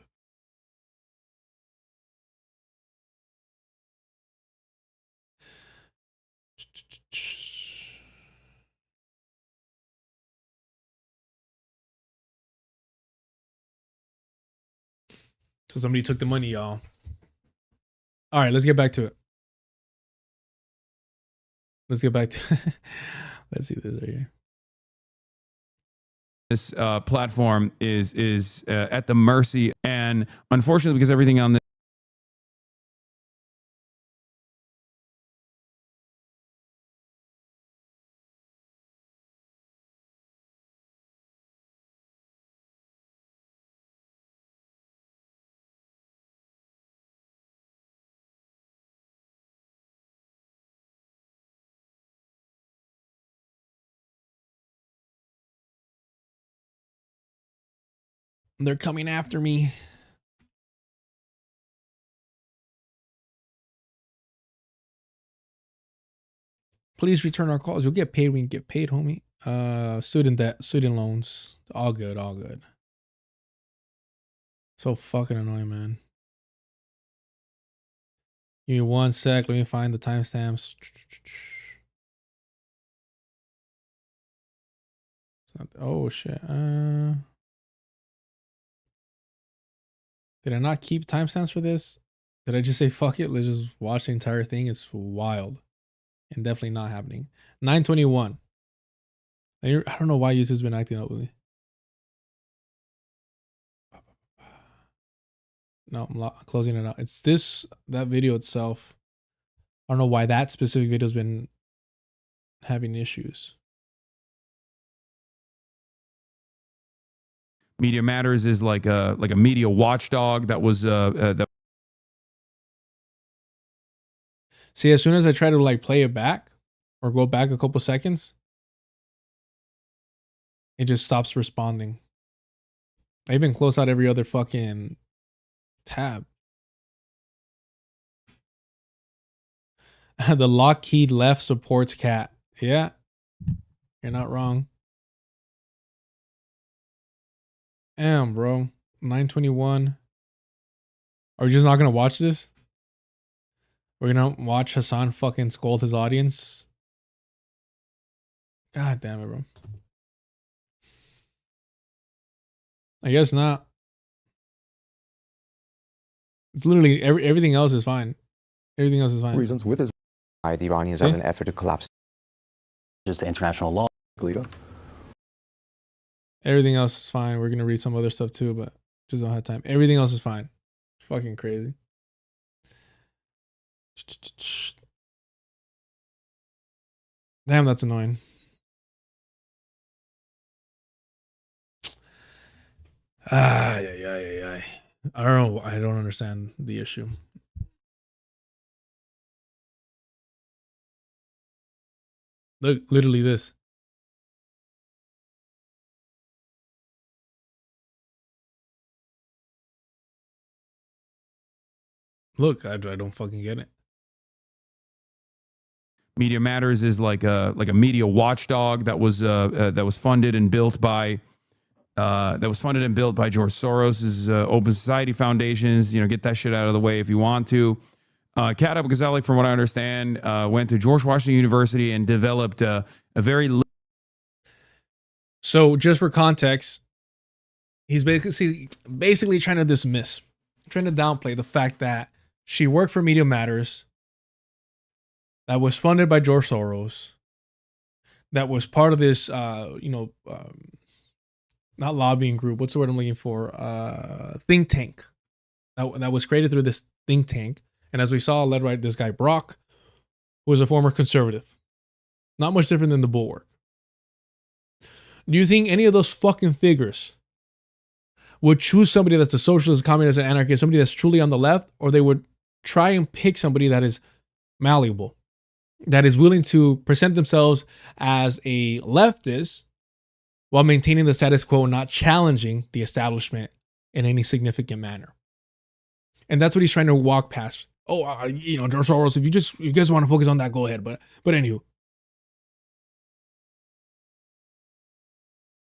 somebody took the money, y'all. All right, let's get back to it. Let's get back to let's see this right here. This platform is at the mercy, and unfortunately, because everything on this They're coming after me. Please return our calls. You'll get paid when you get paid, homie. Student debt, student loans. All good, all good. So fucking annoying, man. Give me 1 sec. Let me find the timestamps. Oh shit. Did I not keep timestamps for this? Did I just say fuck it? Let's just watch the entire thing. It's wild. And definitely not happening. 9:21. I don't know why YouTube's been acting up with me. No, I'm closing it out. It's that video itself. I don't know why that specific video's been having issues. Media Matters is like a media watchdog that was that. See, as soon as I try to like play it back or go back a couple seconds, it just stops responding. I even close out every other fucking tab. The Lockheed left supports cat. Yeah, you're not wrong. Damn, bro. 9:21. Are we just not gonna watch this? We're gonna watch Hassan fucking scold his audience. God damn it, bro. I guess not. It's literally everything else is fine. Everything else is fine. Reasons with his by the Iranians as an effort to collapse. Just international law. leader. Everything else is fine. We're gonna read some other stuff too, but just don't have time. Everything else is fine. Fucking crazy. Damn, that's annoying. Yeah. I don't know. I don't understand the issue. Look, literally this. Look, I don't fucking get it. Media Matters is like a media watchdog that was funded and built by George Soros's Open Society Foundations. Get that shit out of the way if you want to. Kat Abughazaleh, from what I understand, went to George Washington University and developed a very. So, just for context, he's basically trying to downplay the fact that she worked for Media Matters, that was funded by George Soros, that was part of this, not lobbying group. What's the word I'm looking for? Think tank. That was created through this think tank. And as we saw, led by this guy, Brock, who was a former conservative. Not much different than the Bulwark. Do you think any of those fucking figures would choose somebody that's a socialist, communist, and anarchist, somebody that's truly on the left, or they would try and pick somebody that is malleable, that is willing to present themselves as a leftist while maintaining the status quo, not challenging the establishment in any significant manner? And that's what he's trying to walk past. Oh, George Soros, if you guys want to focus on that, go ahead. But anywho,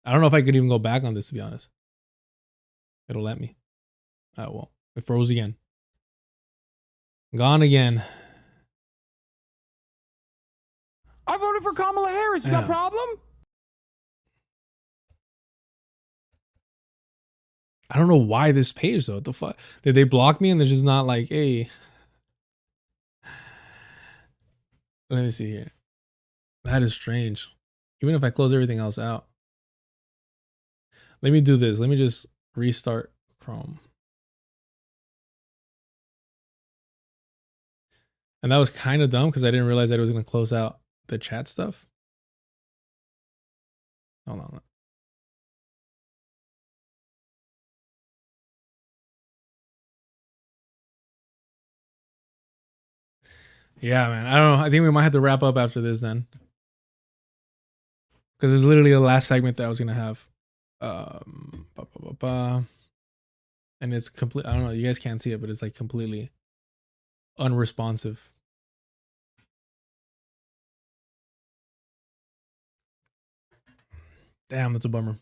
I don't know if I could even go back on this, to be honest. It'll let me. Well, it froze again. Gone again. I voted for Kamala Harris. You got a problem? I don't know why this page though. What the fuck? Did they block me and they're just not like, hey. Let me see here. That is strange. Even if I close everything else out. Let me do this. Let me just restart Chrome. And that was kind of dumb because I didn't realize that it was going to close out the chat stuff. Hold on. Yeah, man. I don't know. I think we might have to wrap up after this then. Because it's literally the last segment that I was going to have. And it's complete. I don't know. You guys can't see it, but it's like completely unresponsive. Damn, that's a bummer.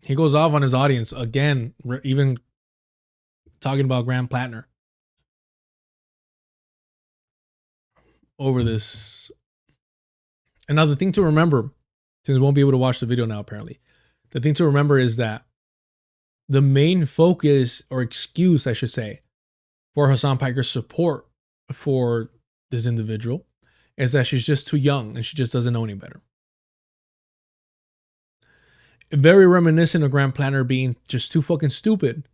He goes off on his audience again, even talking about Graham Plattner over this. And now the thing to remember, since we won't be able to watch the video now, apparently, the thing to remember is that the main focus or excuse, I should say, for Hassan Piker's support for this individual is that she's just too young and she just doesn't know any better. Very reminiscent of Graham Plattner being just too fucking stupid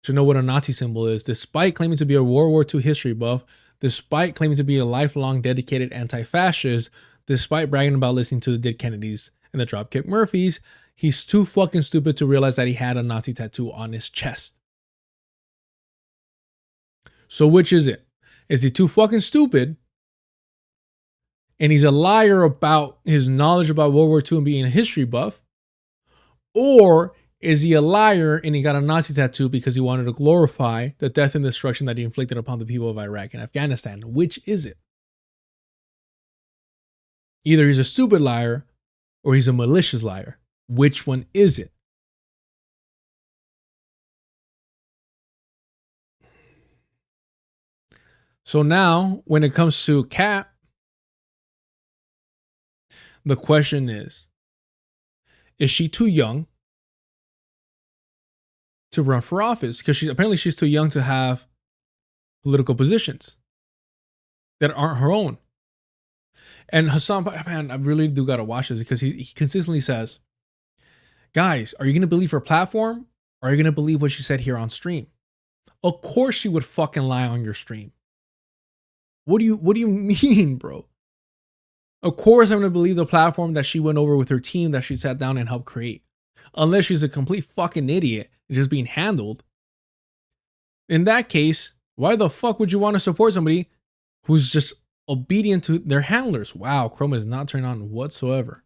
to know what a Nazi symbol is, despite claiming to be a World War II history buff, despite claiming to be a lifelong dedicated anti-fascist, despite bragging about listening to the Dead Kennedys and the Dropkick Murphys. He's too fucking stupid to realize that he had a Nazi tattoo on his chest. So which is it? Is he too fucking stupid and he's a liar about his knowledge about World War II and being a history buff? Or is he a liar and he got a Nazi tattoo because he wanted to glorify the death and destruction that he inflicted upon the people of Iraq and Afghanistan? Which is it? Either he's a stupid liar or he's a malicious liar. Which one is it? So now, when it comes to Kat, the question is she too young to run for office? Because she's too young to have political positions that aren't her own. And Hassan, man, I really do gotta watch this because he consistently says, guys, are you gonna believe her platform or are you gonna believe what she said here on stream? Of course she would fucking lie on your stream. What do you mean, bro? Of course I'm gonna believe the platform that she went over with her team that she sat down and helped create. Unless she's a complete fucking idiot and just being handled. In that case, why the fuck would you want to support somebody who's just obedient to their handlers? Wow, Chrome is not turned on whatsoever.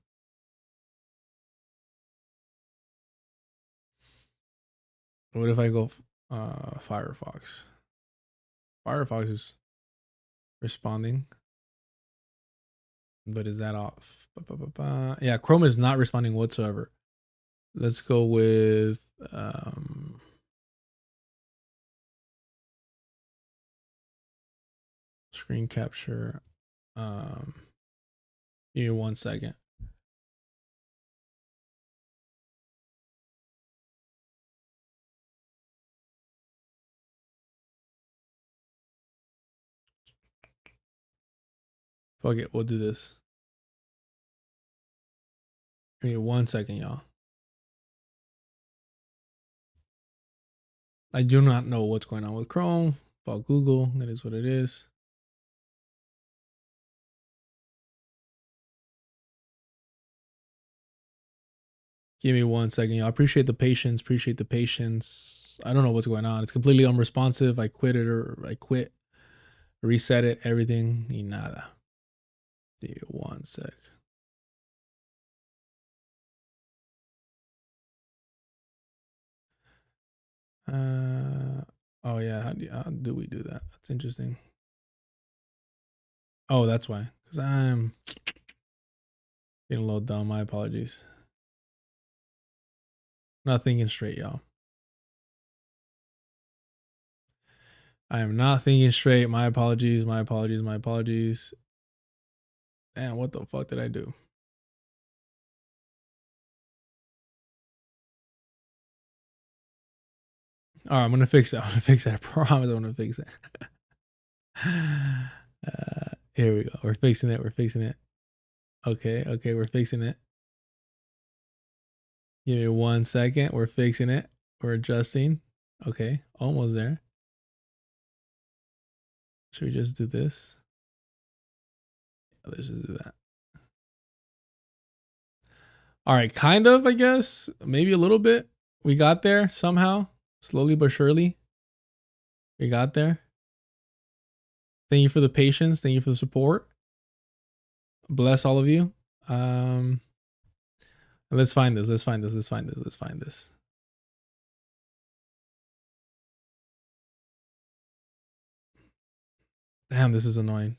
What if I go Firefox? Firefox is responding. But is that off? Yeah, Chrome is not responding whatsoever. Let's go with screen capture. Give me 1 second. Fuck it, we'll do this. Give me 1 second, y'all. I do not know what's going on with Chrome. About Google, that is what it is. Give me 1 second, y'all. Appreciate the patience. Appreciate the patience. I don't know what's going on. It's completely unresponsive. I quit, reset it, everything. Y nada. Give me 1 sec. Oh yeah, how do we do that? That's interesting. Oh, that's why. Because I'm getting a little dumb. My apologies. Not thinking straight, y'all. I am not thinking straight. My apologies. My apologies. My apologies. Damn, what the fuck did I do? All right, I'm gonna fix that. I'm gonna fix that. I promise I'm gonna fix that. Here we go. We're fixing it. We're fixing it. Okay, we're fixing it. Give me 1 second. We're fixing it. We're adjusting. Okay, almost there. Should we just do this? Let's just do that. All right, kind of, I guess. Maybe a little bit. We got there somehow. Slowly but surely. We got there. Thank you for the patience. Thank you for the support. Bless all of you. Let's find this. Let's find this. Let's find this. Let's find this. Damn, this is annoying.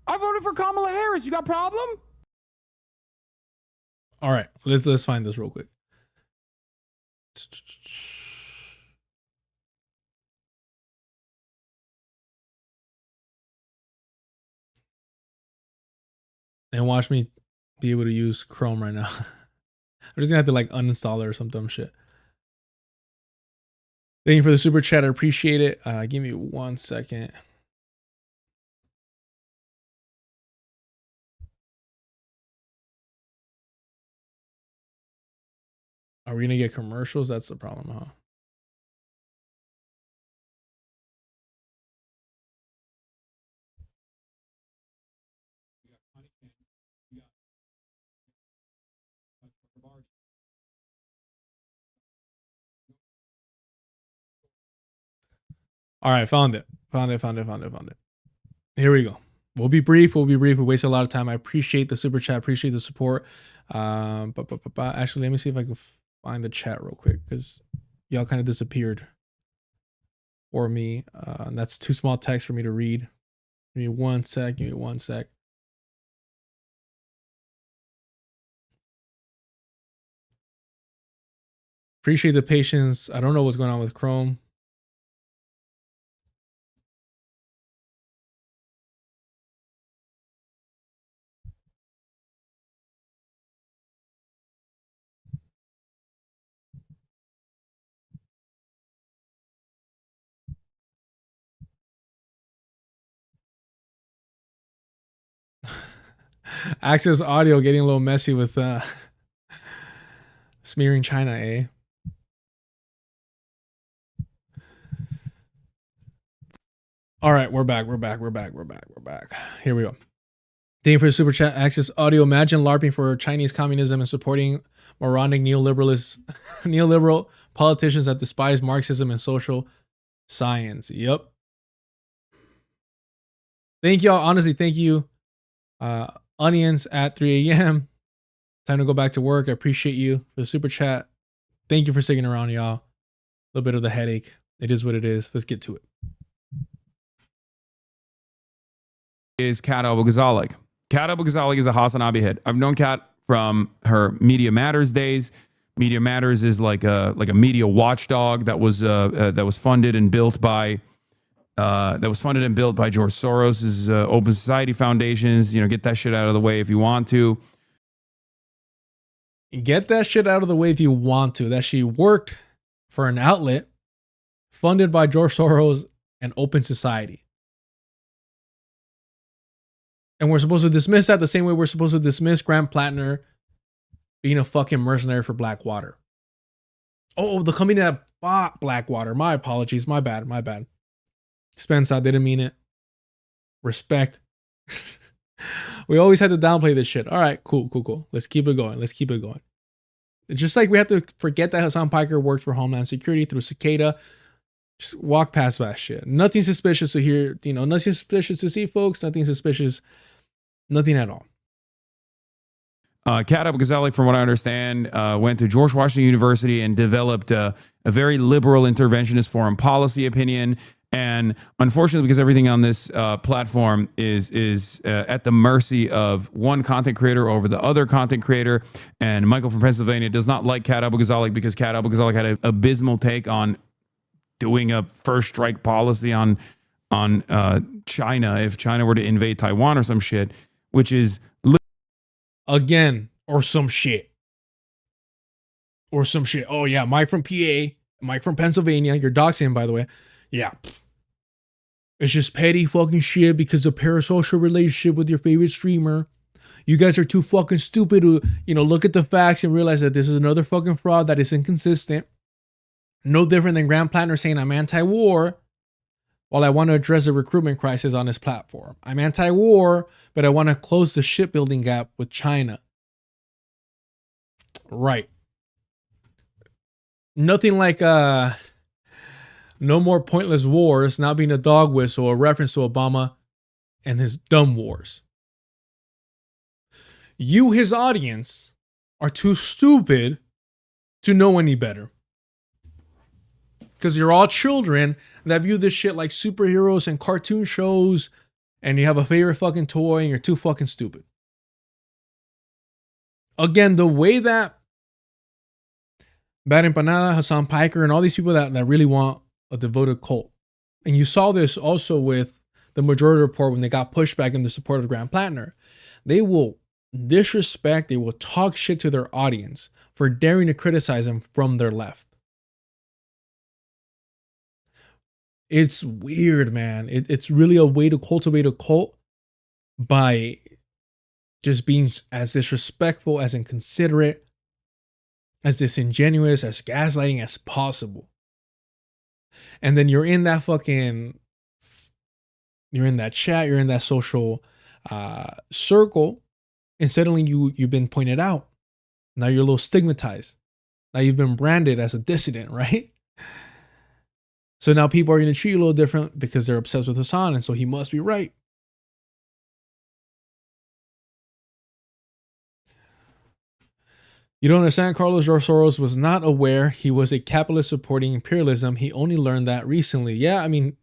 I voted for Kamala Harris. You got a problem? All right, let's find this real quick. And watch me be able to use Chrome right now. I'm just gonna have to like uninstall it or some dumb shit. Thank you for the super chat. I appreciate it. Give me 1 second. Are we gonna get commercials? That's the problem, huh? All right, found it. Found it. Here we go. We'll be brief. We wasted a lot of time. I appreciate the super chat. Appreciate the support. Actually, let me see if I can find the chat real quick because y'all kind of disappeared for me. And that's too small text for me to read. Give me 1 sec. Appreciate the patience. I don't know what's going on with Chrome. Access audio getting a little messy with smearing China, eh? All right, we're back. Here we go. Thank you for the super chat. Access audio. Imagine LARPing for Chinese communism and supporting moronic neoliberal politicians that despise Marxism and social science. Yep. Thank y'all. Honestly, thank you. Onions at 3 a.m. Time to go back to work. I appreciate you for the super chat. Thank you for sticking around, y'all. A little bit of the headache. It is what it is. Let's get to it. Is Kat Abughazaleh. Kat Abughazaleh is a Hasanabi head. I've known Kat from her Media Matters days. Media Matters is like a media watchdog that was funded and built by George Soros's Open Society Foundations. Get that shit out of the way if you want to. Get that shit out of the way if you want to. That she worked for an outlet funded by George Soros and Open Society. And we're supposed to dismiss that the same way we're supposed to dismiss Grant Plattner being a fucking mercenary for Blackwater. Oh, the company that bought Blackwater. My apologies. My bad. Spence, I didn't mean it. Respect. We always had to downplay this shit. All right, cool. Let's keep it going. It's just like we have to forget that Hassan Piker worked for Homeland Security through Cicada. Just walk past that shit. Nothing suspicious to hear, nothing suspicious to see, folks. Nothing suspicious. Nothing at all. Kat Abughazaleh, from what I understand, went to George Washington University and developed a very liberal interventionist foreign policy opinion. And unfortunately, because everything on this platform is at the mercy of one content creator over the other content creator, and Michael from Pennsylvania does not like Kat Abughazaleh because Kat Abughazaleh had an abysmal take on doing a first strike policy on China if China were to invade Taiwan or some shit, which is again or some shit. Oh yeah, Mike from PA, Mike from Pennsylvania. You're doxing him, by the way. Yeah. It's just petty fucking shit because of parasocial relationship with your favorite streamer. You guys are too fucking stupid to, look at the facts and realize that this is another fucking fraud that is inconsistent. No different than Grant Plattner saying I'm anti-war while I want to address the recruitment crisis on his platform. I'm anti-war, but I want to close the shipbuilding gap with China. Right. Nothing like no more pointless wars now being a dog whistle, a reference to Obama and his dumb wars. You, his audience, are too stupid to know any better. Because you're all children that view this shit like superheroes and cartoon shows, and you have a favorite fucking toy and you're too fucking stupid. again, the way that Bad Empanada, Hassan Piker, and all these people that really want a devoted cult. And you saw this also with the Majority Report when they got pushed back in the support of Grant Plattner. They will disrespect, they will talk shit to their audience for daring to criticize them from their left. It's weird, man. It's really a way to cultivate a cult by just being as disrespectful, as inconsiderate, as disingenuous, as gaslighting as possible. And then you're in that chat, you're in that social circle, and suddenly you've been pointed out. Now you're a little stigmatized. Now you've been branded as a dissident, right? So now people are going to treat you a little different because they're obsessed with Hassan, and so he must be right. You don't understand, Carlos. George Soros was not aware he was a capitalist supporting imperialism. He only learned that recently. Yeah, I mean,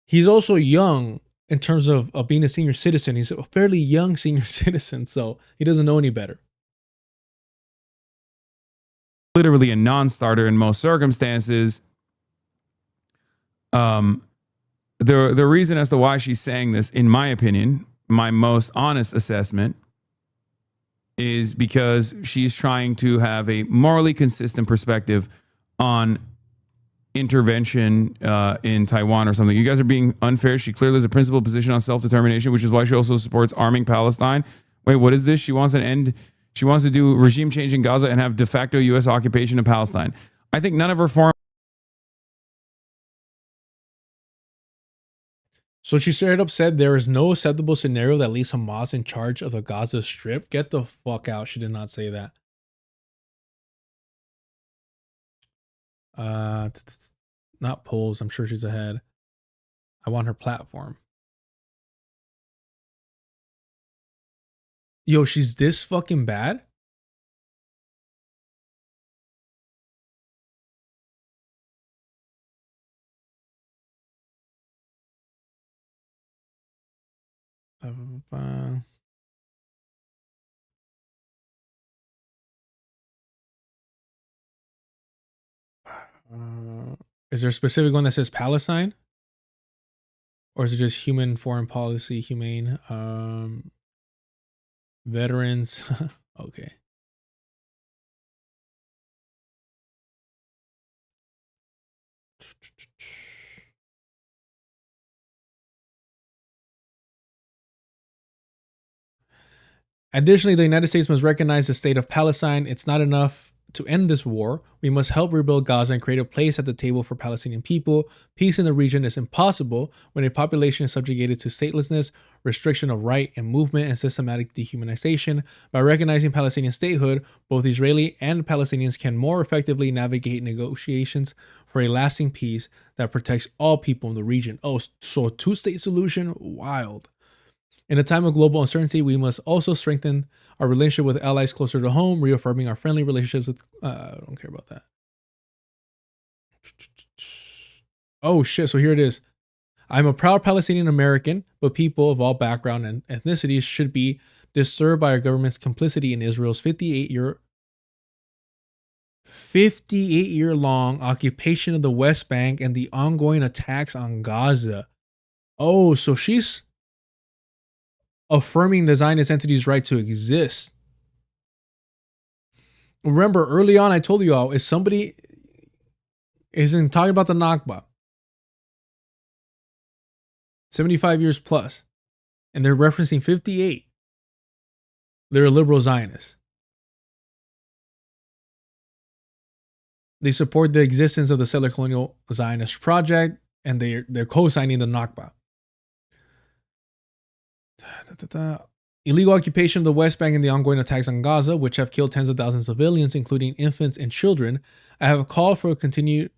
he's also young in terms of being a senior citizen. He's a fairly young senior citizen, so he doesn't know any better. Literally a non-starter in most circumstances. The reason as to why she's saying this, in my opinion, my most honest assessment, is because she's trying to have a morally consistent perspective on intervention in Taiwan or something. You guys are being unfair. She clearly has a principled position on self-determination, which is why she also supports arming Palestine. Wait, what is this? She wants an end. She wants to do regime change in Gaza and have de facto U.S. occupation of Palestine. I think none of her foreign. So she straight up said there is no acceptable scenario that leaves Hamas in charge of the Gaza Strip. Get the fuck out. She did not say that. Not polls. I'm sure she's ahead. I want her platform. Yo, she's this fucking bad? Is there a specific one that says Palestine? Or is it just human foreign policy, humane? Veterans. Okay. Additionally, the United States must recognize the state of Palestine. It's not enough to end this war. We must help rebuild Gaza and create a place at the table for Palestinian people. Peace in the region is impossible when a population is subjugated to statelessness, restriction of right and movement, and systematic dehumanization. By recognizing Palestinian statehood, both Israeli and Palestinians can more effectively navigate negotiations for a lasting peace that protects all people in the region. Oh, so a two-state solution? Wild. In a time of global uncertainty, we must also strengthen our relationship with allies closer to home, reaffirming our friendly relationships with... I don't care about that. Oh, shit. So here it is. I'm a proud Palestinian American, but people of all background and ethnicities should be disturbed by our government's complicity in Israel's 58-year-long occupation of the West Bank and the ongoing attacks on Gaza. Oh, so she's affirming the Zionist entity's right to exist. Remember, early on, I told you all, if somebody isn't talking about the Nakba, 75 years plus, and they're referencing 58, they're a liberal Zionist. They support the existence of the settler colonial Zionist project, and they're co-signing the Nakba. Illegal occupation of the West Bank and the ongoing attacks on Gaza, which have killed tens of thousands of civilians, including infants and children. I have called and continue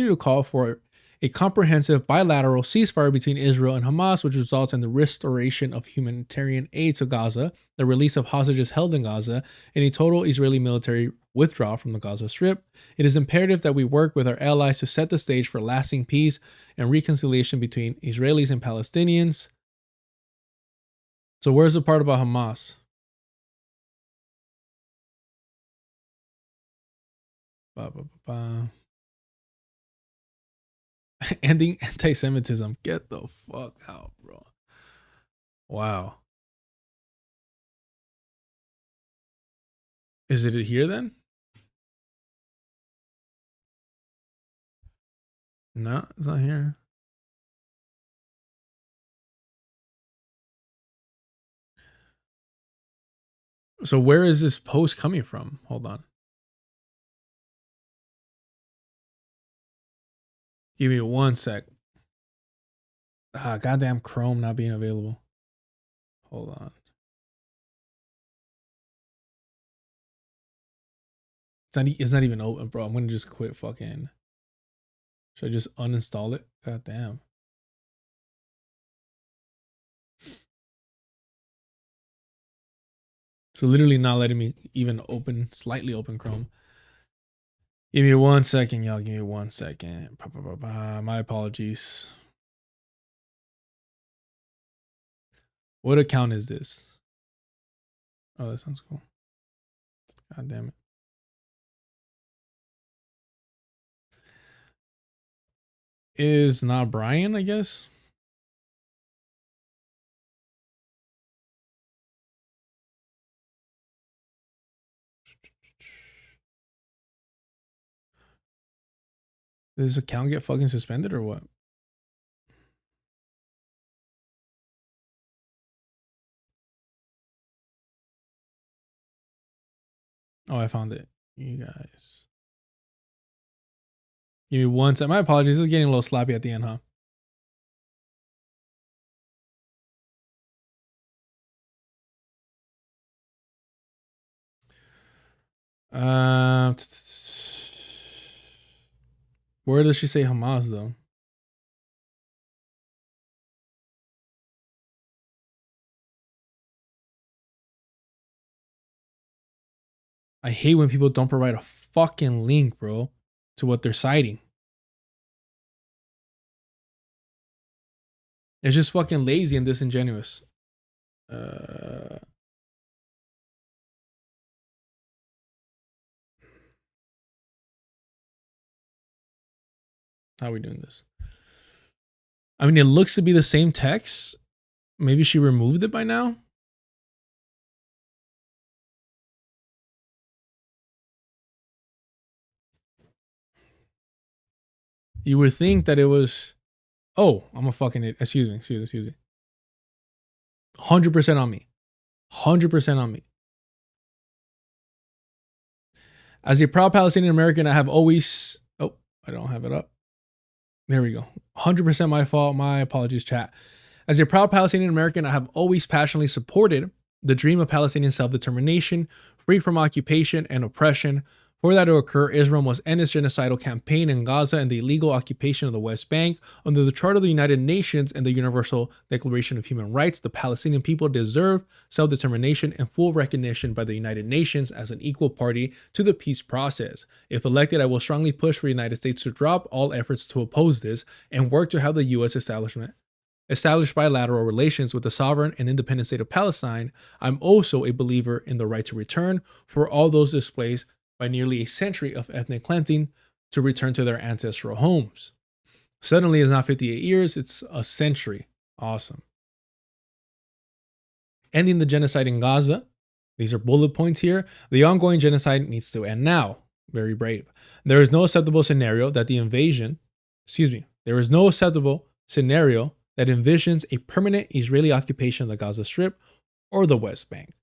to call for a comprehensive bilateral ceasefire between Israel and Hamas, which results in the restoration of humanitarian aid to Gaza, the release of hostages held in Gaza, and a total Israeli military withdrawal from the Gaza Strip. It is imperative that we work with our allies to set the stage for lasting peace and reconciliation between Israelis and Palestinians. So where's the part about Hamas? Ba, ba, ba, ba. Ending anti-Semitism. Get the fuck out, bro. Wow. Is it here then? No, it's not here. So where is this post coming from? Hold on. Give me 1 sec. Goddamn Chrome not being available. Hold on. It's not even open, bro. I'm gonna just quit fucking. Should I just uninstall it? God damn. So literally not letting me even slightly open Chrome. Give me 1 second, y'all. Give me 1 second. My apologies. What account is this? Oh, that sounds cool. God damn it. Is not Brian, I guess. Did this account get fucking suspended or what? Oh, I found it. You guys. Give me 1 sec. My apologies. It's getting a little sloppy at the end, huh? Where does she say Hamas though? I hate when people don't provide a fucking link, bro, to what they're citing. It's just fucking lazy and disingenuous. How are we doing this? I mean, it looks to be the same text. Maybe she removed it by now. You would think that it was. Oh, I'm a fucking idiot. Excuse me. 100% on me. 100% on me. As a proud Palestinian American, I have always. Oh, I don't have it up. There we go. 100% my fault. My apologies, chat. As a proud Palestinian American, I have always passionately supported the dream of Palestinian self-determination, free from occupation and oppression. For that to occur, Israel must end its genocidal campaign in Gaza and the illegal occupation of the West Bank. Under the Charter of the United Nations and the Universal Declaration of Human Rights, the Palestinian people deserve self-determination and full recognition by the United Nations as an equal party to the peace process. If elected, I will strongly push for the United States to drop all efforts to oppose this and work to have the U.S. establish bilateral relations with the sovereign and independent state of Palestine. I'm also a believer in the right to return for all those displaced by nearly a century of ethnic cleansing to return to their ancestral homes. Suddenly, it's not 58 years, it's a century. Awesome. Ending the genocide in Gaza. These are bullet points here. The ongoing genocide needs to end now. Very brave. There is no acceptable scenario that there is no acceptable scenario that envisions a permanent Israeli occupation of the Gaza Strip or the West Bank.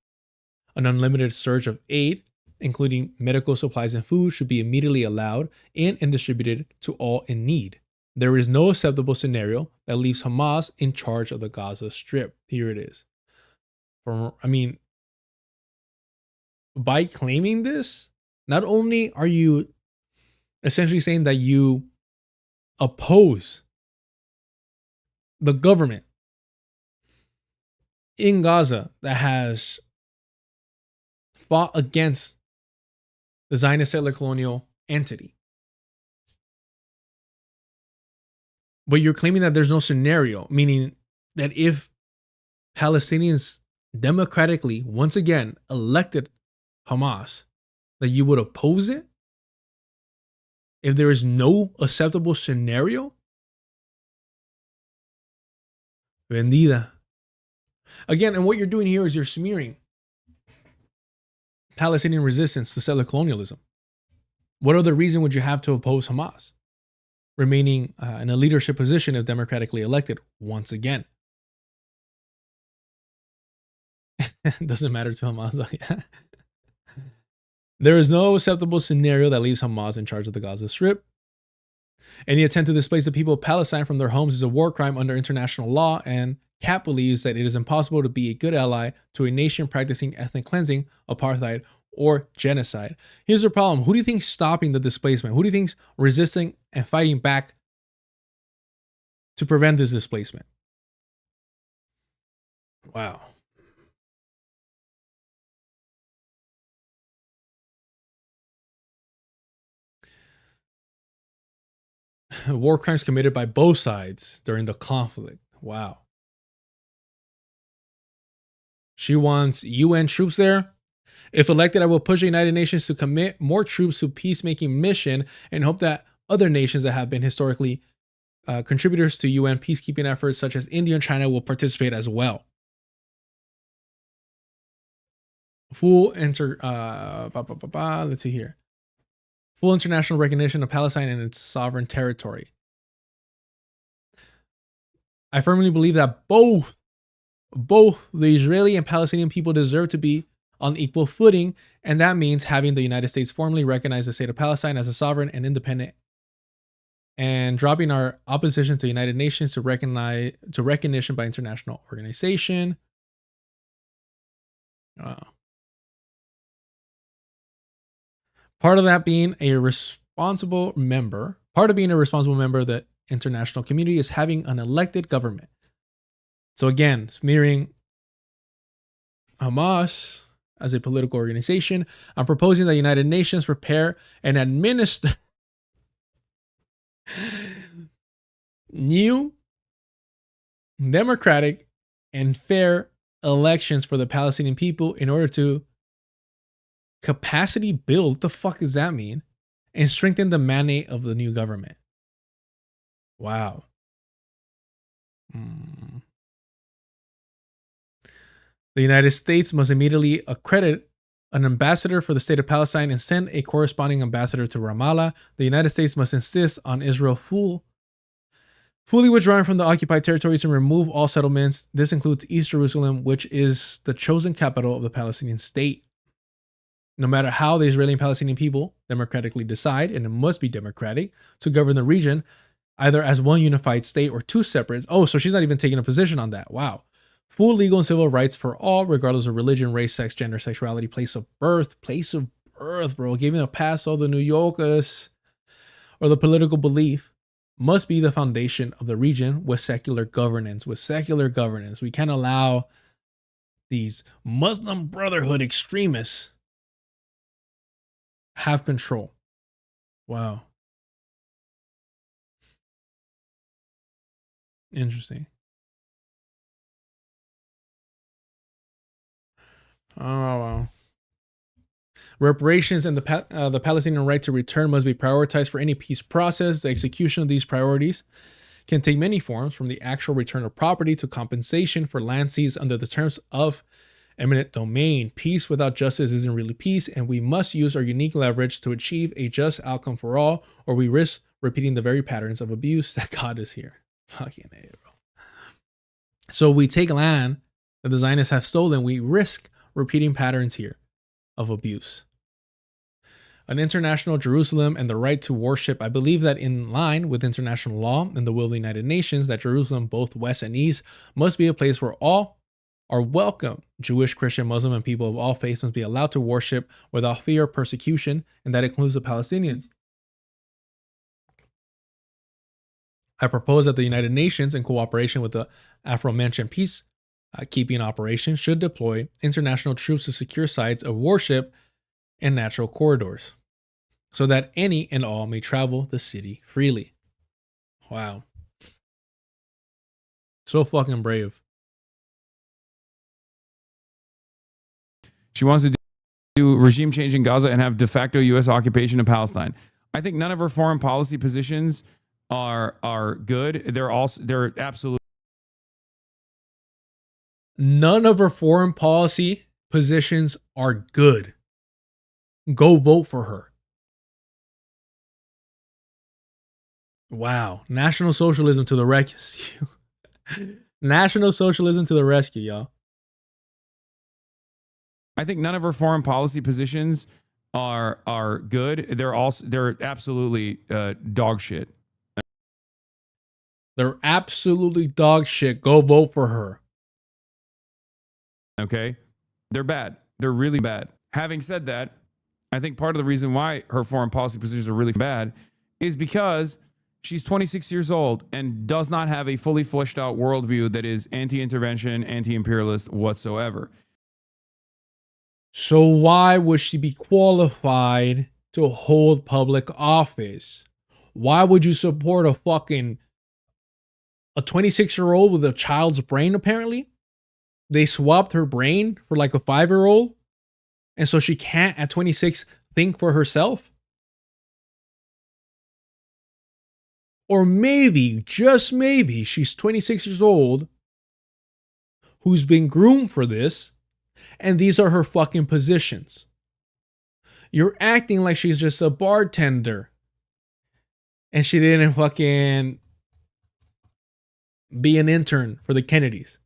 An unlimited surge of aid, including medical supplies and food, should be immediately allowed and distributed to all in need. There is no acceptable scenario that leaves Hamas in charge of the Gaza Strip. Here it is. By claiming this, not only are you essentially saying that you oppose the government in Gaza that has fought against the Zionist settler colonial entity, but you're claiming that there's no scenario, meaning that if Palestinians democratically once again elected Hamas, that you would oppose it? if there is no acceptable scenario, vendida. Again, and what you're doing here is you're smearing Palestinian resistance to settler colonialism. What other reason would you have to oppose Hamas remaining in a leadership position if democratically elected once again? Doesn't matter to Hamas. Yeah. There is no acceptable scenario that leaves Hamas in charge of the Gaza Strip. Any attempt to displace the people of Palestine from their homes is a war crime under international law, and CAP believes that it is impossible to be a good ally to a nation practicing ethnic cleansing, apartheid, or genocide. Here's the problem. Who do you think is stopping the displacement? Who do you think is resisting and fighting back to prevent this displacement? Wow. War crimes committed by both sides during the conflict. Wow. She wants UN troops there. If elected, I will push the United Nations to commit more troops to peacemaking mission and hope that other nations that have been historically contributors to UN peacekeeping efforts, such as India and China, will participate as well. Let's see here. Full international recognition of Palestine and its sovereign territory. I firmly believe that both the Israeli and Palestinian people deserve to be on equal footing, and that means having the United States formally recognize the state of Palestine as a sovereign and independent, and dropping our opposition to the United Nations to recognition by international organization. Part of being a responsible member of the international community is having an elected government. So again, smearing Hamas as a political organization, I'm proposing that the United Nations prepare and administer new, democratic, and fair elections for the Palestinian people in order to capacity build, what the fuck does that mean? And strengthen the mandate of the new government. Wow. The United States must immediately accredit an ambassador for the state of Palestine and send a corresponding ambassador to Ramallah. The United States must insist on Israel fully withdrawing from the occupied territories and remove all settlements. This includes East Jerusalem, which is the chosen capital of the Palestinian state. No matter how the Israeli and Palestinian people democratically decide, and it must be democratic, to govern the region, either as one unified state or two separate. Oh, so she's not even taking a position on that. Wow. Full legal and civil rights for all, regardless of religion, race, sex, gender, sexuality, place of birth, bro. Giving a pass all the New Yorkers or the political belief must be the foundation of the region with secular governance. We can't allow these Muslim Brotherhood extremists have control. Wow. Interesting. Oh, wow. Reparations and the Palestinian right to return must be prioritized for any peace process. The execution of these priorities can take many forms, from the actual return of property to compensation for land seized under the terms of eminent domain. Peace without justice isn't really peace, and we must use our unique leverage to achieve a just outcome for all, or we risk repeating the very patterns of abuse that God is here. Fucking A, bro. So we take land that the Zionists have stolen, we risk repeating patterns here of abuse. An international Jerusalem and the right to worship. I believe that in line with international law and the will of the United Nations, that Jerusalem, both west and east, must be a place where all are welcome. Jewish, Christian, Muslim, and people of all faiths must be allowed to worship without fear of persecution, and that includes the Palestinians. I propose that the United Nations, in cooperation with the aforementioned peace keeping operation, should deploy international troops to secure sites of worship and natural corridors, so that any and all may travel the city freely. Wow. So fucking brave. She wants to do regime change in Gaza and have de facto U.S. occupation of Palestine. I think none of her foreign policy positions are good. They're absolute. None of her foreign policy positions are good. Go vote for her. Wow. National socialism to the rescue. National socialism to the rescue, y'all. I think none of her foreign policy positions are good. They're absolutely dog shit. They're absolutely dog shit. Go vote for her. Okay? They're bad. They're really bad. Having said that, I think part of the reason why her foreign policy positions are really bad is because she's 26 years old and does not have a fully fleshed out worldview that is anti-intervention, anti-imperialist whatsoever. So why would she be qualified to hold public office? Why would you support a 26-year-old with a child's brain, apparently? They swapped her brain for like a 5-year-old. And so she can't, at 26, think for herself? Or maybe, just maybe, she's 26 years old, who's been groomed for this, and these are her fucking positions. You're acting like she's just a bartender, and she didn't fucking be an intern for the Kennedys.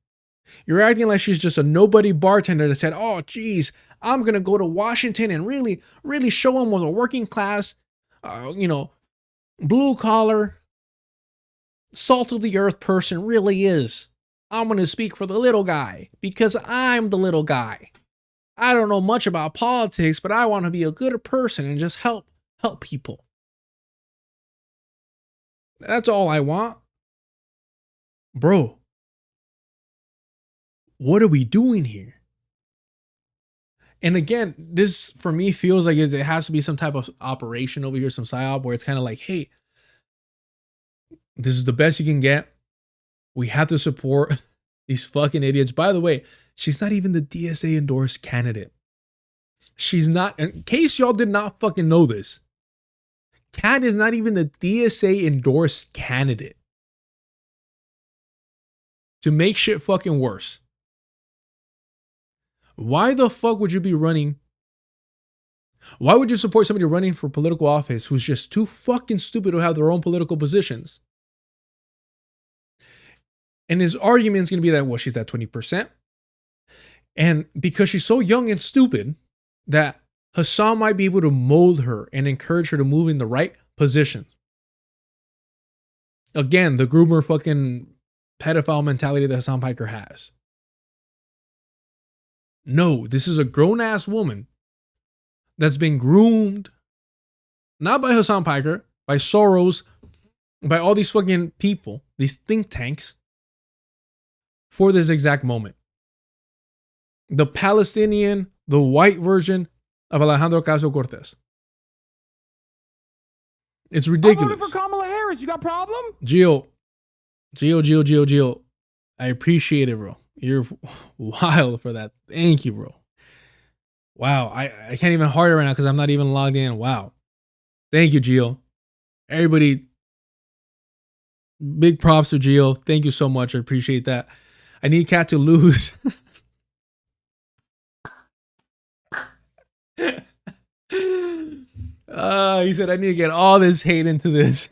You're acting like she's just a nobody bartender that said, oh, geez, I'm going to go to Washington and really, really show them what a working class, blue collar, salt of the earth person really is. I'm going to speak for the little guy because I'm the little guy. I don't know much about politics, but I want to be a good person and just help people. That's all I want. Bro, what are we doing here? And again, this for me feels like it has to be some type of operation over here, some psyop, where it's kind of like, hey, this is the best you can get. We have to support these fucking idiots. By the way, she's not even the DSA endorsed candidate. She's not, in case y'all did not fucking know this, Kat is not even the DSA endorsed candidate. To make shit fucking worse, why the fuck would you be running? Why would you support somebody running for political office who's just too fucking stupid to have their own political positions? And his argument is going to be that, well, she's at 20%. And because she's so young and stupid, that Hassan might be able to mold her and encourage her to move in the right positions. Again, the groomer fucking pedophile mentality that Hassan Piker has. No, this is a grown-ass woman that's been groomed, not by Hassan Piker, by Soros, by all these fucking people, these think tanks, for this exact moment. The Palestinian, the white version of Alejandro Ocasio-Cortez. It's ridiculous. I voted for Kamala Harris. You got a problem? Gio, I appreciate it, bro. You're wild for that. Thank you, bro. Wow, I can't even heart it right now because I'm not even logged in. Wow. Thank you, Gio. Everybody, big props to Gio. Thank you so much. I appreciate that. I need Kat to lose. He said, I need to get all this hate into this.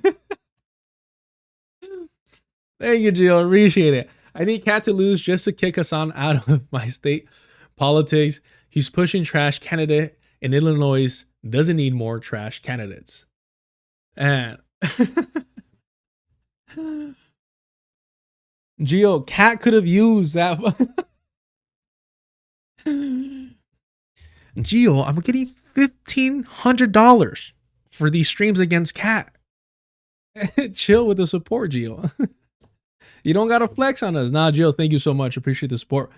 Thank you, Jill. Appreciate it. I need Kat to lose just to kick Hassan out of my state politics. He's pushing trash candidate in Illinois. Doesn't need more trash candidates. And Gio, Kat could have used that. Gio, I'm getting $1,500 for these streams against Kat. Chill with the support, Gio. You don't gotta flex on us. Nah, Gio, thank you so much. Appreciate the support.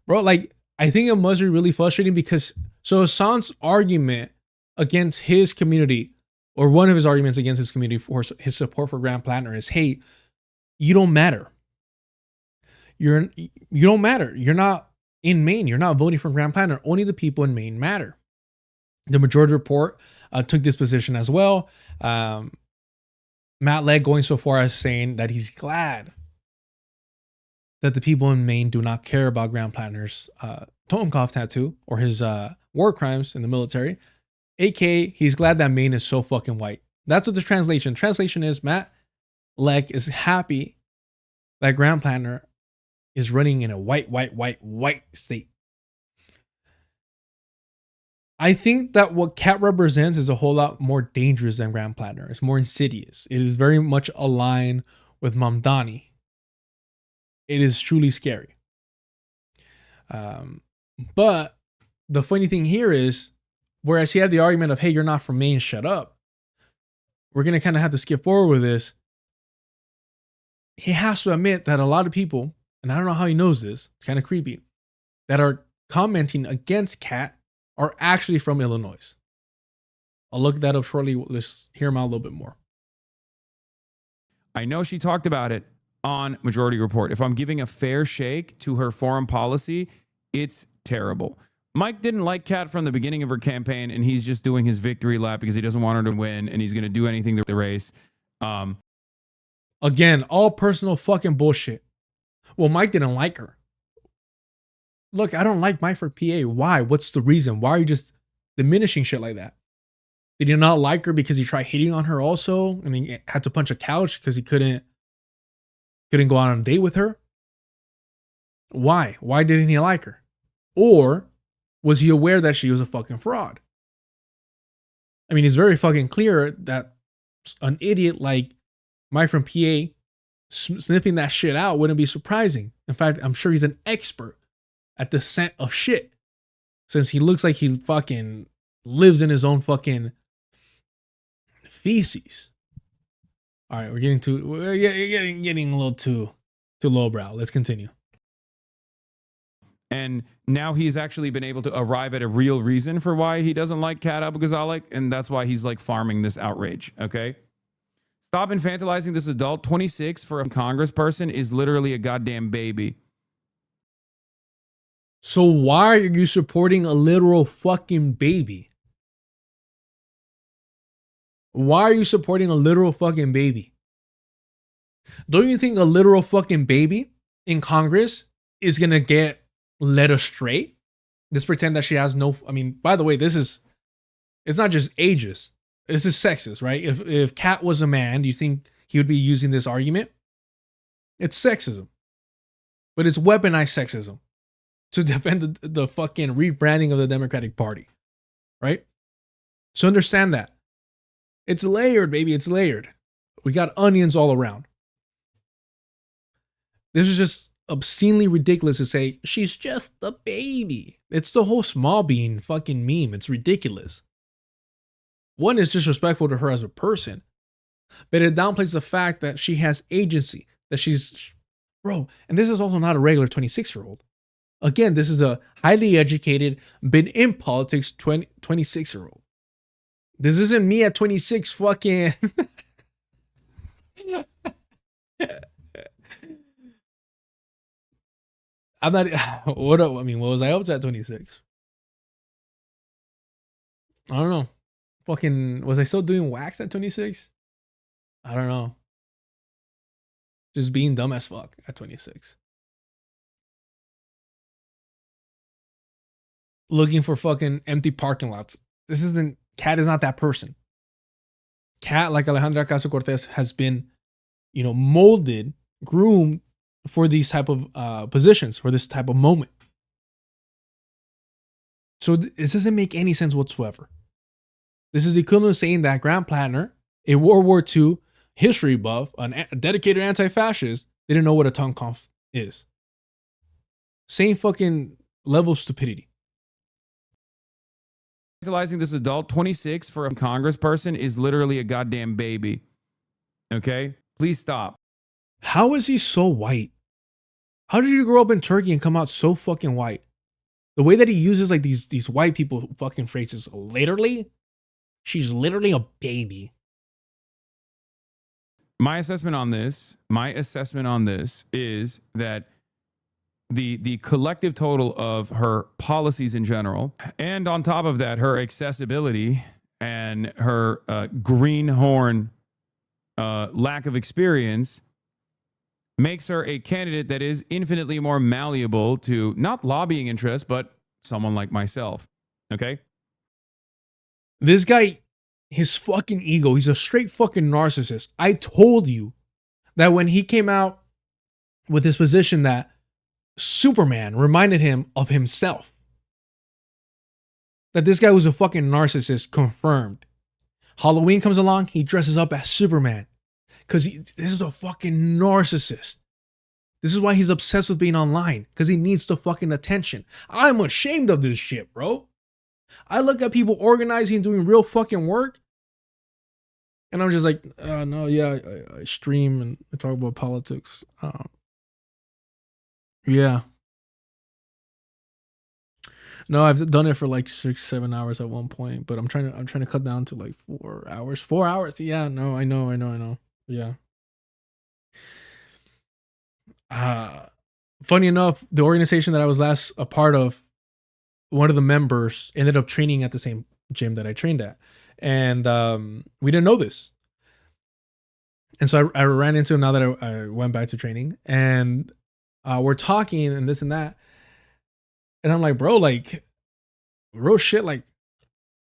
Bro, like, I think it must be really frustrating because so Hassan's argument against his community, or one of his arguments against his community for his support for Grand Planner is, hey, you don't matter. You don't matter. You're not in Maine. You're not voting for Grand Planner. Only the people in Maine matter. The Majority Report took this position as well. Matt Legg going so far as saying that he's glad that the people in Maine do not care about Graham Platner's Totenkopf tattoo or his war crimes in the military. AKA, he's glad that Maine is so fucking white. That's what the translation. Translation is Matt Legg is happy that Graham Platner is running in a white state. I think that what Kat represents is a whole lot more dangerous than Graham Platner. It's more insidious. It is very much aligned with Mamdani. It is truly scary. But the funny thing here is, whereas he had the argument of, hey, you're not from Maine, shut up. We're going to kind of have to skip forward with this. He has to admit that a lot of people, and I don't know how he knows this, it's kind of creepy, that are commenting against Kat are actually from Illinois. I'll look that up shortly. Let's hear him out a little bit more. I know she talked about it on Majority Report. If I'm giving a fair shake to her foreign policy, it's terrible. Mike didn't like Kat from the beginning of her campaign, and he's just doing his victory lap because he doesn't want her to win, and he's going to do anything to the race. Again, all personal fucking bullshit. Well, Mike didn't like her. Look, I don't like Mike for PA. Why? What's the reason? Why are you just diminishing shit like that? Did you not like her because he tried hitting on her also? And he had to punch a couch because he couldn't go out on a date with her? Why? Why didn't he like her? Or was he aware that she was a fucking fraud? I mean, it's very fucking clear that an idiot like Mike from PA sniffing that shit out wouldn't be surprising. In fact, I'm sure he's an expert at the scent of shit, since he looks like he fucking lives in his own fucking feces. All right, we're getting a little too lowbrow. Let's continue. And now he's actually been able to arrive at a real reason for why he doesn't like Kat Abughazaleh, and that's why he's like farming this outrage, okay? Stop infantilizing this adult. 26 for a congressperson is literally a goddamn baby. So why are you supporting a literal fucking baby? Why are you supporting a literal fucking baby? Don't you think a literal fucking baby in Congress is going to get led astray? Let's pretend that she has no, I mean, by the way, it's not just ageist. This is sexist, right? If Kat was a man, do you think he would be using this argument? It's sexism. But it's weaponized sexism to defend the fucking rebranding of the Democratic Party, right? So understand that. It's layered, baby. It's layered. We got onions all around. This is just obscenely ridiculous to say, she's just a baby. It's the whole small bean fucking meme. It's ridiculous. One is disrespectful to her as a person, but it downplays the fact that she has agency, that she's, bro, and this is also not a regular 26-year-old. Again, this is a highly educated, been in politics 26-year-old. This isn't me at 26 fucking. I'm not. What was I up to at 26? I don't know. Fucking, was I still doing wax at 26? I don't know. Just being dumb as fuck at 26. Looking for fucking empty parking lots. Kat is not that person. Kat, like Alejandra Ocasio-Cortez, has been, molded, groomed for these type of positions, for this type of moment. So this doesn't make any sense whatsoever. This is the equivalent of saying that Graham Platner, a World War II history buff, a dedicated anti-fascist, didn't know what a Totenkopf is. Same fucking level of stupidity. Infantilizing this adult. 26 for a congressperson is literally a goddamn baby. Okay? Please stop. How is he so white? How did you grow up in Turkey and come out so fucking white? The way that he uses like these white people fucking phrases, literally, she's literally a baby. My assessment on this is that the collective total of her policies in general, and on top of that, her accessibility and her greenhorn lack of experience makes her a candidate that is infinitely more malleable to not lobbying interests, but someone like myself. Okay? This guy, his fucking ego, he's a straight fucking narcissist. I told you that when he came out with his position that Superman reminded him of himself. That this guy was a fucking narcissist, confirmed. Halloween comes along, he dresses up as Superman. Because this is a fucking narcissist. This is why he's obsessed with being online. Because he needs the fucking attention. I'm ashamed of this shit, bro. I look at people organizing, doing real fucking work. And I'm just like, no, yeah, I stream and I talk about politics. Yeah. No, I've done it for like 6-7 hours at one point, but I'm trying to cut down to like 4 hours. 4 hours. Yeah, no, I know. Yeah. Funny enough, the organization that I was last a part of, one of the members ended up training at the same gym that I trained at. And we didn't know this. And so I ran into him now that I went back to training. And we're talking and this and that. And I'm like, bro, like, real shit, like,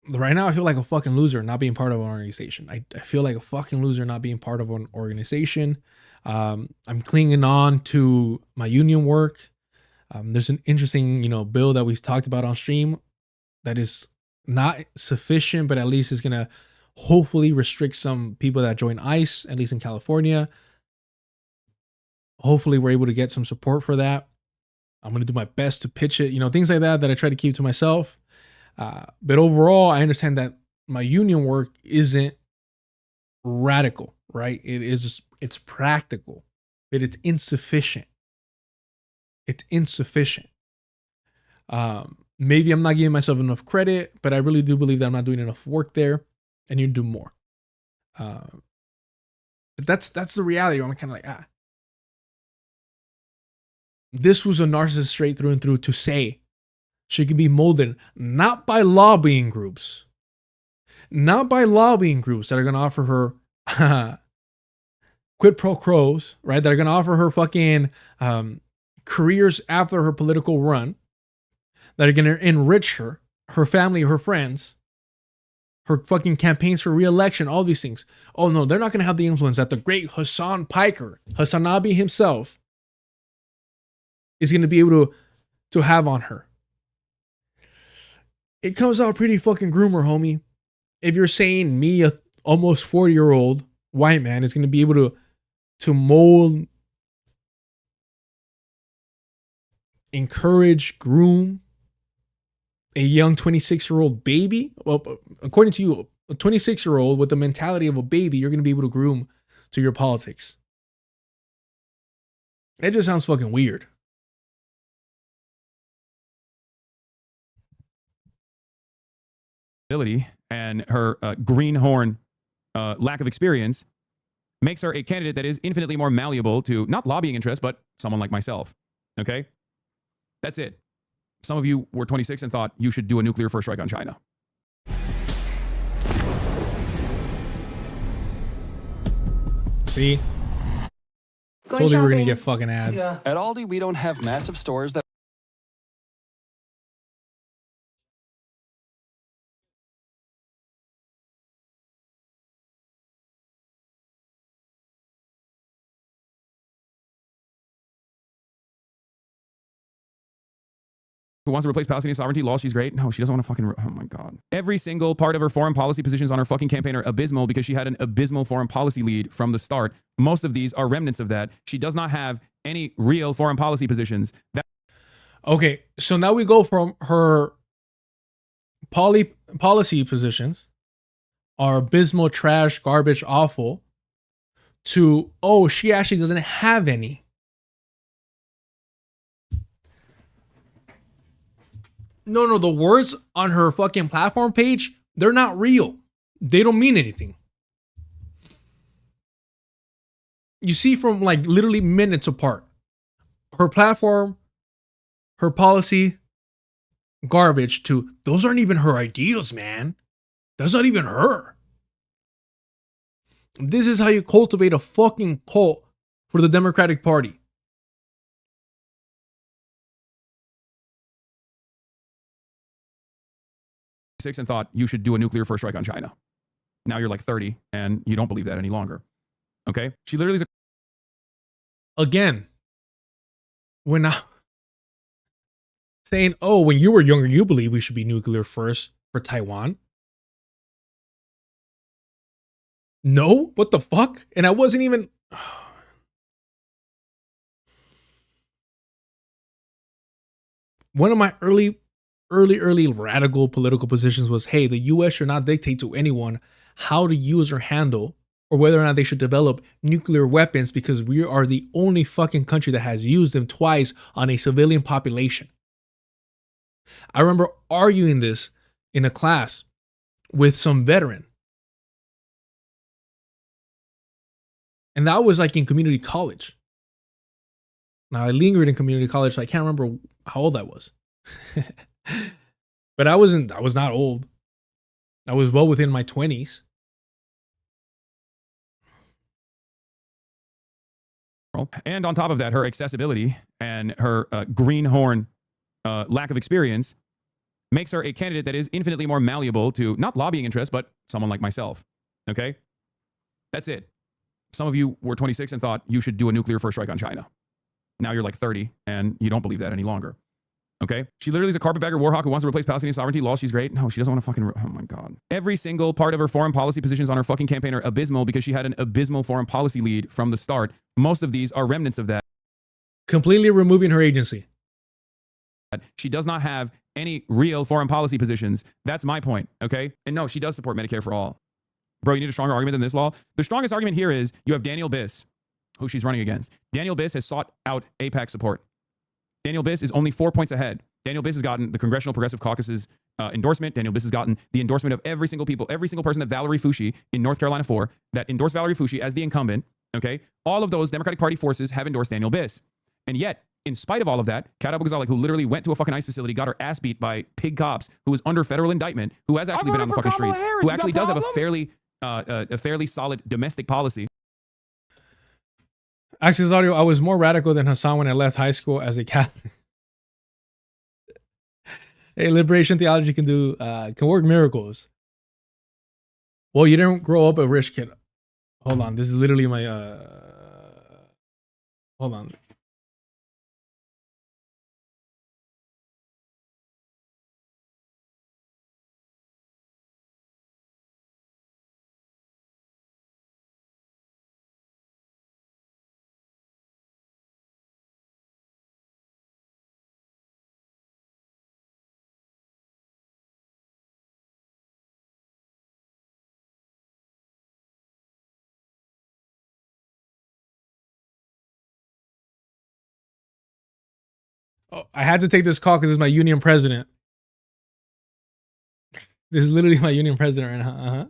right now I feel like a fucking loser not being part of an organization. I feel like a fucking loser not being part of an organization. I'm clinging on to my union work. There's an interesting, bill that we talked about on stream that is not sufficient, but at least is going to hopefully restrict some people that join ICE, at least in California. Hopefully we're able to get some support for that. I'm going to do my best to pitch it, things like that I try to keep to myself. But overall, I understand that my union work isn't radical, right? It's practical, but it's insufficient. It's insufficient. Maybe I'm not giving myself enough credit, but I really do believe that I'm not doing enough work there. I need to do more. But that's the reality. I'm kind of like, This was a narcissist straight through and through to say she could be molded not by lobbying groups, that are going to offer her quid pro quos, right? That are going to offer her fucking careers after her political run, that are going to enrich her family, her friends, her fucking campaigns for re-election, all these things. Oh no, they're not going to have the influence that the great Hassan Piker, Hassanabi himself, is going to be able to have on her. It comes out pretty fucking groomer, homie. If you're saying me, a almost 40-year-old white man, is going to be able to mold, encourage, groom a young 26-year-old baby. Well, according to you, a 26-year-old with the mentality of a baby, you're going to be able to groom to your politics. That just sounds fucking weird. And her greenhorn lack of experience makes her a candidate that is infinitely more malleable to not lobbying interests, but someone like myself. Okay? That's it. Some of you were 26 and thought you should do a nuclear first strike on China. See? Told you we were going to get fucking ads. Yeah. At Aldi, we don't have massive stores that who wants to replace Palestinian sovereignty law. She's great. No, she doesn't want to fucking... Oh my God. Every single part of her foreign policy positions on her fucking campaign are abysmal because she had an abysmal foreign policy lead from the start. Most of these are remnants of that. She does not have any real foreign policy positions. Okay, so now we go from her policy positions are abysmal, trash, garbage, awful, to, oh, she actually doesn't have any. No, the words on her fucking platform page, they're not real. They don't mean anything. You see from like literally minutes apart. Her platform her policy garbage to those aren't even her ideals, man. That's not even her. This is how you cultivate a fucking cult for the Democratic Party. And thought you should do a nuclear first strike on China. Now you're like 30 and you don't believe that any longer. Okay? She literally is again, we're not saying, oh, when you were younger, you believe we should be nuclear first for Taiwan. No, what the fuck? And I wasn't even. One of my early radical political positions was, hey, the US should not dictate to anyone how to use or handle or whether or not they should develop nuclear weapons because we are the only fucking country that has used them twice on a civilian population. I remember arguing this in a class with some veteran. And that was like in community college. Now I lingered in community college, so I can't remember how old I was. But I was not old. I was well within my 20s. And on top of that, her accessibility and her greenhorn lack of experience makes her a candidate that is infinitely more malleable to not lobbying interests, but someone like myself. Okay? That's it. Some of you were 26 and thought you should do a nuclear first strike on China. Now you're like 30 and you don't believe that any longer. Okay? She literally is a carpetbagger war hawk who wants to replace Palestinian sovereignty. Lol, she's great. No, she doesn't want to fucking... Oh my God. Every single part of her foreign policy positions on her fucking campaign are abysmal because she had an abysmal foreign policy lead from the start. Most of these are remnants of that. Completely removing her agency. She does not have any real foreign policy positions. That's my point, okay? And no, she does support Medicare for all. Bro, you need a stronger argument than this, law? The strongest argument here is you have Daniel Biss, who she's running against. Daniel Biss has sought out AIPAC support. Daniel Biss is only 4 points ahead. Daniel Biss has gotten the Congressional Progressive Caucus's endorsement. Daniel Biss has gotten the endorsement of every single person that Valerie Foushee in North Carolina that endorsed Valerie Foushee as the incumbent, okay? All of those Democratic Party forces have endorsed Daniel Biss. And yet, in spite of all of that, Kat Abughazaleh, who literally went to a fucking ICE facility, got her ass beat by pig cops, who is under federal indictment, who has actually been on the fucking streets, who actually does have a fairly solid domestic policy. Access Audio, I was more radical than Hassan when I left high school as a Catholic. Hey, liberation theology can work miracles. Well, you didn't grow up a rich kid. Hold on, this is literally my hold on. Oh, I had to take this call because this is my union president. This is literally my union president right now.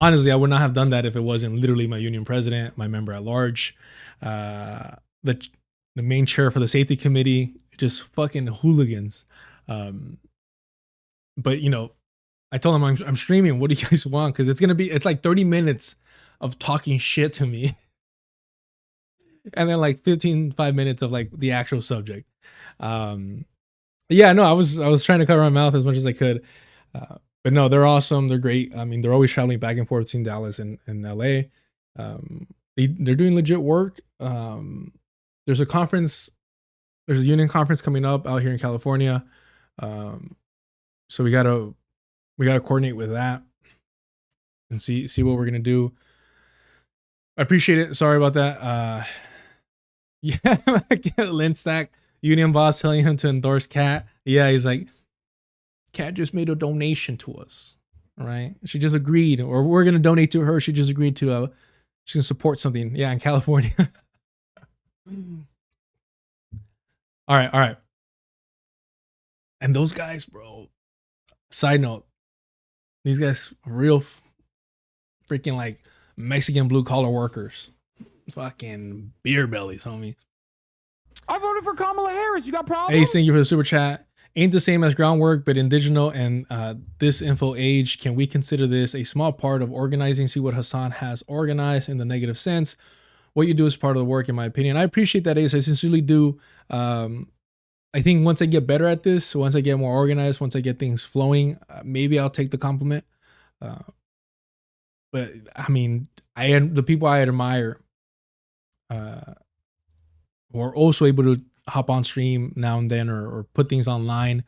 Honestly, I would not have done that if it wasn't literally my union president, my member at large. the main chair for the safety committee, just fucking hooligans. But you know, I told them I'm streaming. What do you guys want? Because it's like 30 minutes of talking shit to me, and then like 5 minutes of like the actual subject. Yeah, no, I was trying to cover my mouth as much as I could. But no, they're awesome. They're great. I mean, they're always traveling back and forth between Dallas and LA. They're doing legit work. There's a conference, there's a union conference coming up out here in California. So we gotta coordinate with that and see what we're gonna do. I appreciate it. Sorry about that. Yeah, Lynn Stack, union boss telling him to endorse Kat. Yeah, he's like, Kat just made a donation to us. All right. She just agreed, or we're going to donate to her. She just agreed to, she's going to support something. Yeah, in California. All right. And those guys, bro, side note, these guys are real freaking like Mexican blue collar workers. Fucking beer bellies, homie. I voted for Kamala Harris. You got problems? Ace, thank you for the super chat. Ain't the same as groundwork, but indigenous and this info age. Can we consider this a small part of organizing? See what Hassan has organized in the negative sense. What you do is part of the work, in my opinion. I appreciate that, Ace. I sincerely do. I think once I get better at this, once I get more organized, once I get things flowing, maybe I'll take the compliment. But I mean, the people I admire who are also able to hop on stream now and then or put things online,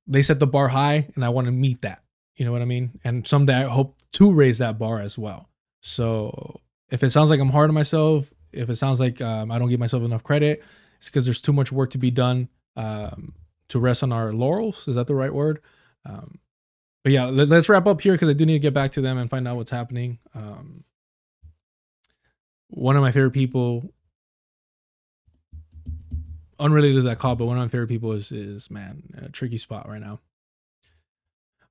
they set the bar high, and I want to meet that. You know what I mean? And someday I hope to raise that bar as well. So if it sounds like I'm hard on myself, if it sounds like I don't give myself enough credit, it's because there's too much work to be done to rest on our laurels. Is that the right word? But yeah, let's wrap up here because I do need to get back to them and find out what's happening. One of my favorite people, unrelated to that call, but one of my favorite people is man, a tricky spot right now.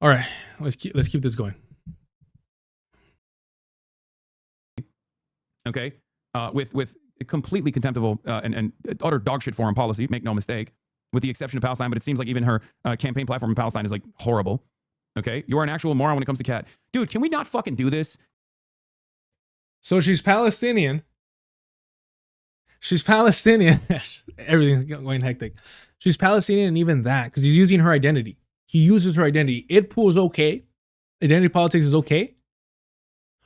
All right, let's keep this going. Okay, with completely contemptible and utter dogshit foreign policy, make no mistake, with the exception of Palestine, but it seems like even her campaign platform in Palestine is like horrible. Okay, you are an actual moron when it comes to Kat. Dude, can we not fucking do this? So she's Palestinian. She's Palestinian. Everything's going hectic. She's Palestinian, and even that, because he's using her identity. He uses her identity. It pulls okay. Identity politics is okay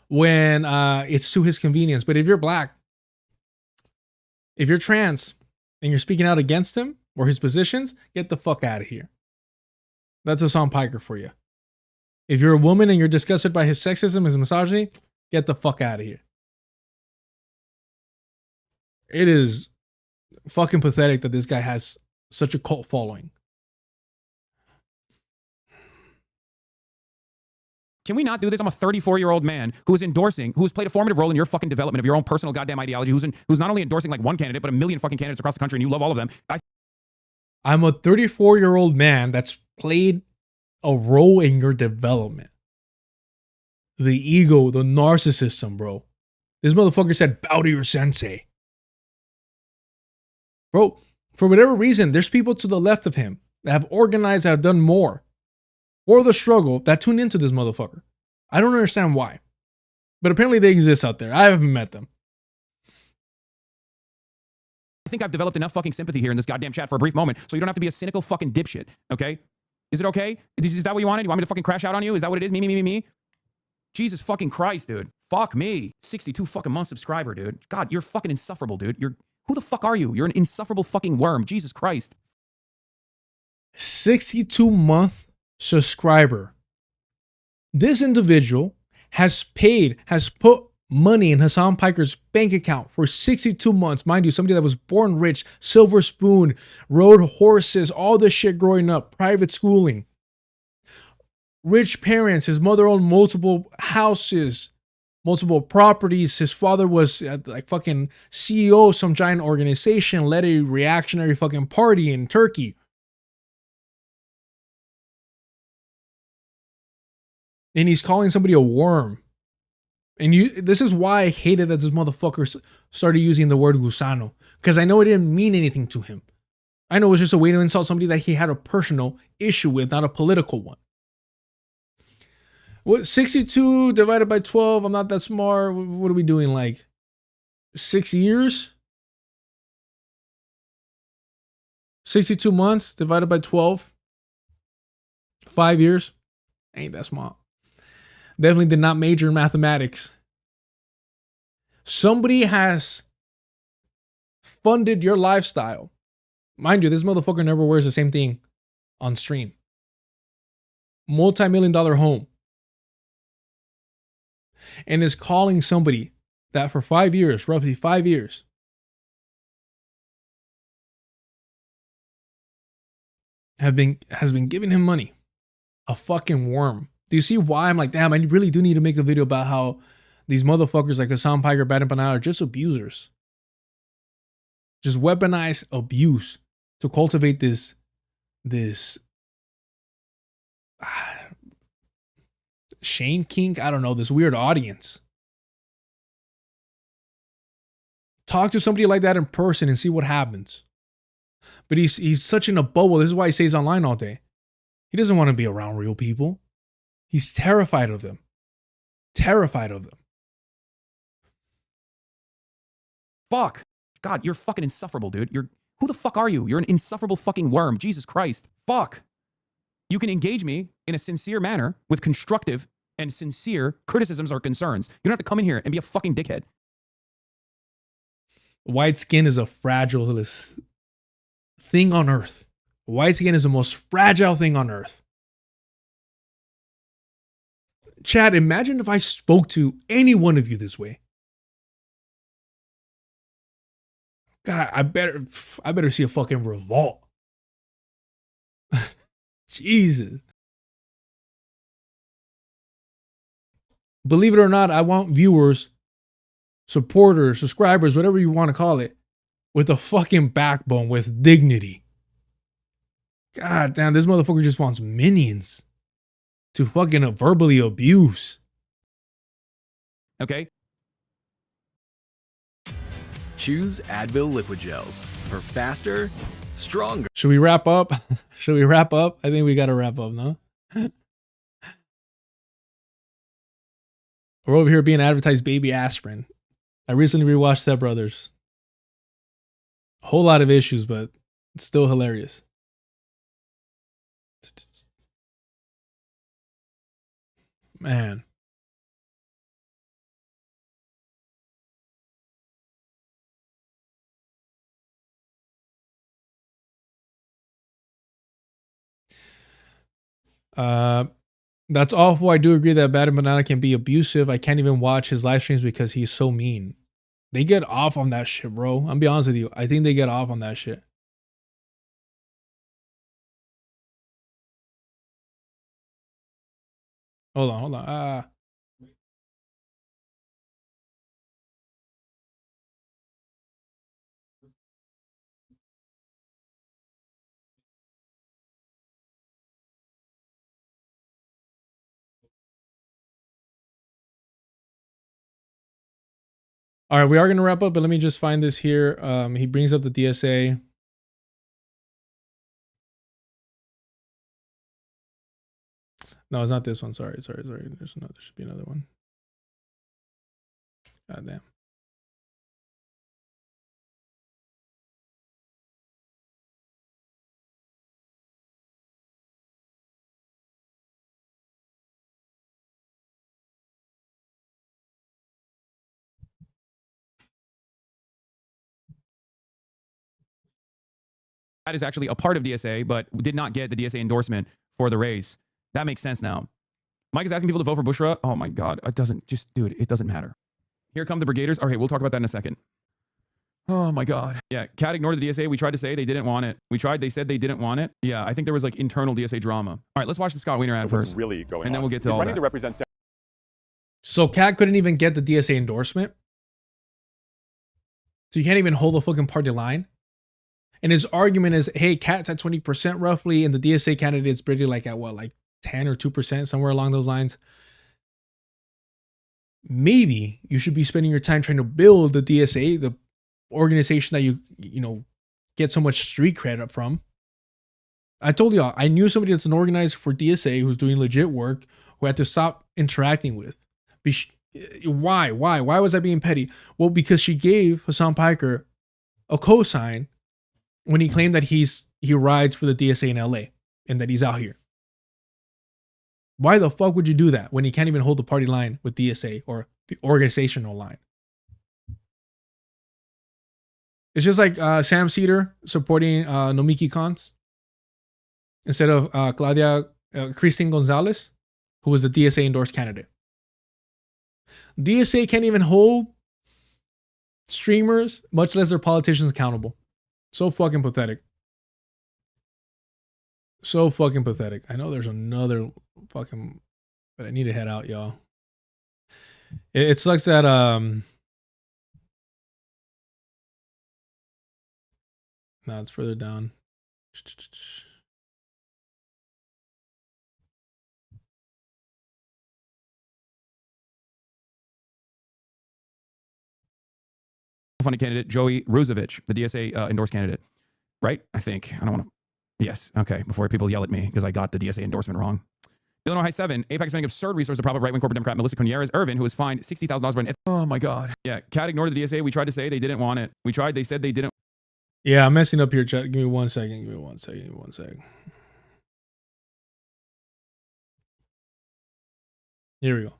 when it's to his convenience. But if you're black, if you're trans, and you're speaking out against him or his positions, get the fuck out of here. That's Hassan Piker for you. If you're a woman and you're disgusted by his sexism, his misogyny, get the fuck out of here. It is fucking pathetic that this guy has such a cult following. Can we not do this? I'm a 34-year-old man who is endorsing, who has played a formative role in your fucking development of your own personal goddamn ideology, who's not only endorsing like one candidate, but a million fucking candidates across the country, and you love all of them. I'm a 34-year-old man that's played a role in your development. The ego, the narcissism, bro. This motherfucker said, bow to your sensei. Bro, for whatever reason, there's people to the left of him that have organized, that have done more for the struggle, that tune into this motherfucker. I don't understand why. But apparently they exist out there. I haven't met them. I think I've developed enough fucking sympathy here in this goddamn chat for a brief moment, so you don't have to be a cynical fucking dipshit, okay? Is it okay? Is that what you wanted? You want me to fucking crash out on you? Is that what it is? Me? Jesus fucking Christ, dude. Fuck me. 62 fucking month subscriber, dude. God, you're fucking insufferable, dude. Who the fuck are you? You're an insufferable fucking worm. Jesus Christ. 62-month subscriber. This individual has put money in Hassan Piker's bank account for 62 months. Mind you, somebody that was born rich, silver spoon, rode horses, all this shit growing up, private schooling. Rich parents, his mother owned multiple houses, multiple properties. His father was like fucking CEO of some giant organization, led a reactionary fucking party in Turkey. And he's calling somebody a worm. And this is why I hated that this motherfucker started using the word gusano. Because I know it didn't mean anything to him. I know it was just a way to insult somebody that he had a personal issue with, not a political one. What, 62 divided by 12? I'm not that smart. What are we doing? Like 6 years? 62 months divided by 12? 5 years? Ain't that smart. Definitely did not major in mathematics. Somebody has funded your lifestyle. Mind you, this motherfucker never wears the same thing on stream. Multi-million-dollar home. And is calling somebody that for 5 years, roughly 5 years, has been giving him money. A fucking worm. Do you see why I'm like, damn, I really do need to make a video about how these motherfuckers like Hassan Piker, Bad and Banana are just abusers. Just weaponize abuse to cultivate this shame kink. I don't know, this weird audience. Talk to somebody like that in person and see what happens. But he's such in a bubble. This is why he stays online all day. He doesn't want to be around real people. He's terrified of them. Terrified of them. Fuck. God, you're fucking insufferable, dude. Who the fuck are you? You're an insufferable fucking worm. Jesus Christ. Fuck. You can engage me in a sincere manner with constructive and sincere criticisms or concerns. You don't have to come in here and be a fucking dickhead. White skin is a fragilest thing on earth. White skin is the most fragile thing on earth. Chad, imagine if I spoke to any one of you this way. God, I better see a fucking revolt. Jesus. Believe it or not, I want viewers, supporters, subscribers, whatever you want to call it, with a fucking backbone, with dignity. God damn, this motherfucker just wants minions to fucking verbally abuse. Okay. Choose Advil Liquid Gels for faster, stronger. Should we wrap up? Should we wrap up? I think we got to wrap up, no? We're over here being advertised baby aspirin. I recently rewatched Step Brothers. A whole lot of issues, but it's still hilarious. Man. That's awful. I do agree that Bad and Banana can be abusive. I can't even watch his live streams because he's so mean. They get off on that shit, bro. I'm be honest with you. I think they get off on that shit. Hold on. All right, we are going to wrap up, but let me just find this here. He brings up the DSA. No, it's not this one. Sorry. There should be another one. God damn. That is actually a part of DSA, but did not get the DSA endorsement for the race. That makes sense now. Mike is asking people to vote for Bushra. Oh my God. It doesn't, just, dude, it doesn't matter. Here come the Brigaders. Okay, we'll talk about that in a second. Oh my God. Yeah, Cat ignored the DSA. We tried to say they didn't want it. They said they didn't want it. Yeah, I think there was like internal DSA drama. All right, let's watch the Scott Wiener ad first. Really going and then on. we'll get to He's all running that. to represent. So Cat couldn't even get the DSA endorsement. So you can't even hold a fucking party line. And his argument is, hey, Cat's at 20% roughly, and the DSA candidate's pretty like at what, like 10 or 2%, somewhere along those lines. maybe you should be spending your time trying to build the DSA, the organization that you know, get so much street credit from. I told y'all, I knew somebody that's an organizer for DSA who's doing legit work who had to stop interacting with. Why was I being petty? Well, because she gave Hassan Piker a cosign when he claimed that he rides for the DSA in LA and that he's out here. Why the fuck would you do that when he can't even hold the party line with DSA or the organizational line? It's just like Sam Cedar supporting Nomiki Kans instead of Christine Gonzalez, who was the DSA endorsed candidate. DSA can't even hold streamers, much less their politicians, accountable. So fucking pathetic. So fucking pathetic. I know there's another fucking, but I need to head out, y'all. It sucks that no, it's further down. Funded candidate Joey Rusevich, the DSA endorsed candidate, right? I think. I don't want to. Yes. Okay. Before people yell at me because I got the DSA endorsement wrong. Illinois High 7, APAC spending absurd resources to prop up right-wing corporate Democrat Melissa Cunierez Irvin, who was fined $60,000 by an... Oh my God. Yeah. CAT ignored the DSA. We tried to say they didn't want it. We tried. They said they didn't. Yeah, I'm messing up here, chat. Give me 1 second. Give me 1 second. Give me 1 second. Here we go.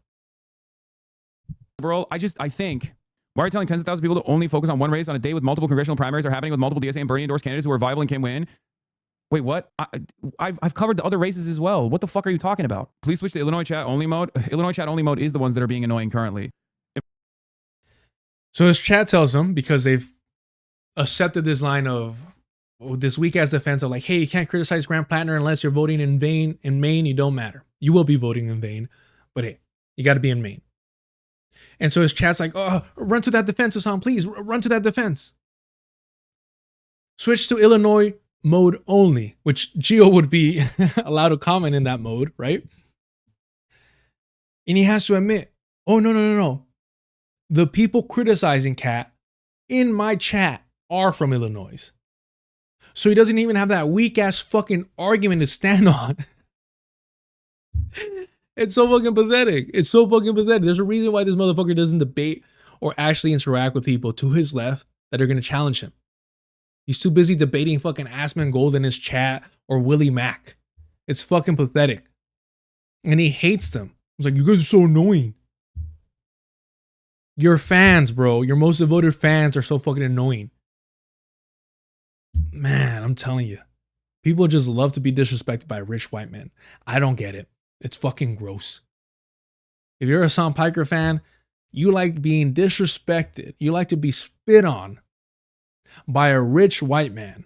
Bro, I think, why are you telling tens of thousands of people to only focus on one race on a day with multiple congressional primaries are happening with multiple DSA and Bernie endorsed candidates who are viable and can win? Wait, what? I've covered the other races as well. What the fuck are you talking about? Please switch to Illinois chat only mode. Illinois chat only mode is the ones that are being annoying currently. So his chat tells him, because they've accepted this line of this weak ass defense of like, hey, you can't criticize Grant Plattner unless you're voting in vain. In Maine, you don't matter. You will be voting in vain, but hey, you got to be in Maine. And so his chat's like, oh, run to that defense, Hassan, please run to that defense. Switch to Illinois mode only, which Gio would be allowed to comment in that mode, right? And he has to admit, oh, no. The people criticizing Cat in my chat are from Illinois. So he doesn't even have that weak ass fucking argument to stand on. It's so fucking pathetic. It's so fucking pathetic. There's a reason why this motherfucker doesn't debate or actually interact with people to his left that are going to challenge him. He's too busy debating fucking Assman Gold in his chat or Willie Mack. It's fucking pathetic. And he hates them. He's like, you guys are so annoying. Your fans, bro. Your most devoted fans are so fucking annoying. Man, I'm telling you. People just love to be disrespected by rich white men. I don't get it. It's fucking gross. If you're a Hassan Piker fan, you like being disrespected. You like to be spit on by a rich white man.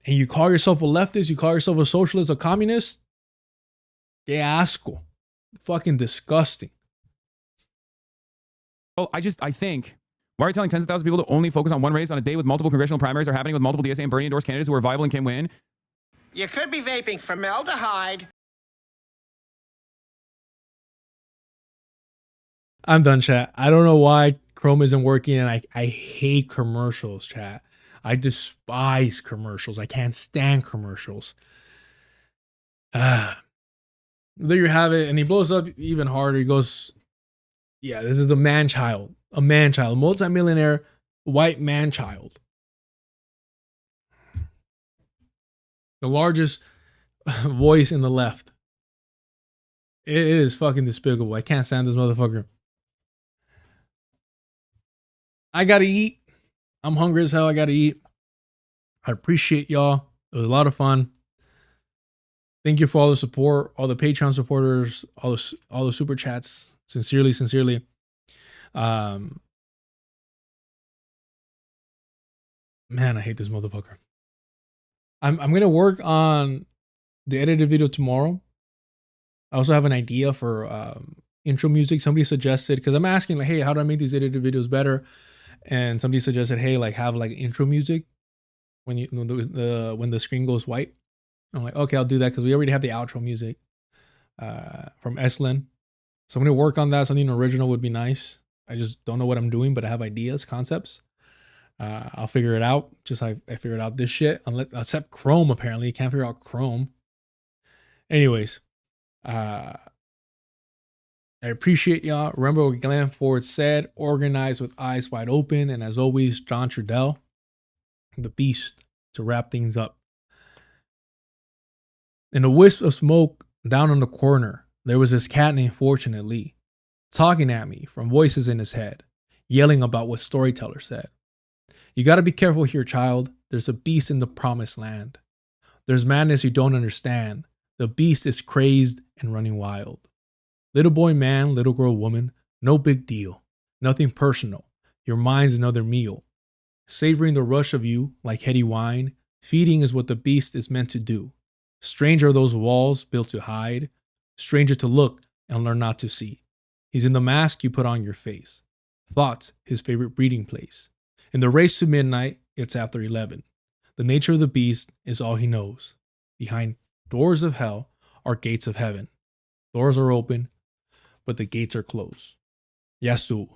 And you call yourself a leftist, you call yourself a socialist, a communist? Que asco. Fucking disgusting. Well, I think, why are you telling tens of thousands of people to only focus on one race on a day with multiple congressional primaries are happening with multiple DSA and Bernie endorsed candidates who are viable and can win? You could be vaping formaldehyde. I'm done, chat. I don't know why Chrome isn't working, and I hate commercials, chat. I despise commercials. I can't stand commercials. There you have it. And he blows up even harder. He goes, yeah, this is a man-child, a multimillionaire white man-child. The largest voice in the left. It is fucking despicable. I can't stand this motherfucker. I gotta eat. I'm hungry as hell. I gotta eat. I appreciate y'all. It was a lot of fun. Thank you for all the support, all the Patreon supporters, all the super chats. Sincerely. Man, I hate this motherfucker. I'm gonna work on the edited video tomorrow. I also have an idea for intro music. Somebody suggested, because I'm asking like, hey, how do I make these edited videos better? And somebody suggested, hey, like have like intro music when the screen goes white. I'm like, okay, I'll do that because we already have the outro music from Eslin. So I'm going to work on that. Something original would be nice. I just don't know what I'm doing, but I have ideas, concepts. I'll figure it out. Just like I figured out this shit. Except Chrome, apparently. You can't figure out Chrome. Anyways, I appreciate y'all. Remember what Glenn Ford said, organize with eyes wide open. And as always, John Trudell, the beast, to wrap things up. In a wisp of smoke down on the corner, there was this cat named Fortunately, talking at me from voices in his head, yelling about what storyteller said. You gotta be careful here, child. There's a beast in the promised land. There's madness you don't understand. The beast is crazed and running wild. Little boy, man, little girl, woman, no big deal. Nothing personal. Your mind's another meal. Savoring the rush of you like heady wine, feeding is what the beast is meant to do. Strange are those walls built to hide, stranger to look and learn not to see. He's in the mask you put on your face. Thoughts, his favorite breeding place. In the race to midnight, it's after 11. The nature of the beast is all he knows. Behind doors of hell are gates of heaven. Doors are open, but the gates are closed. Yasu.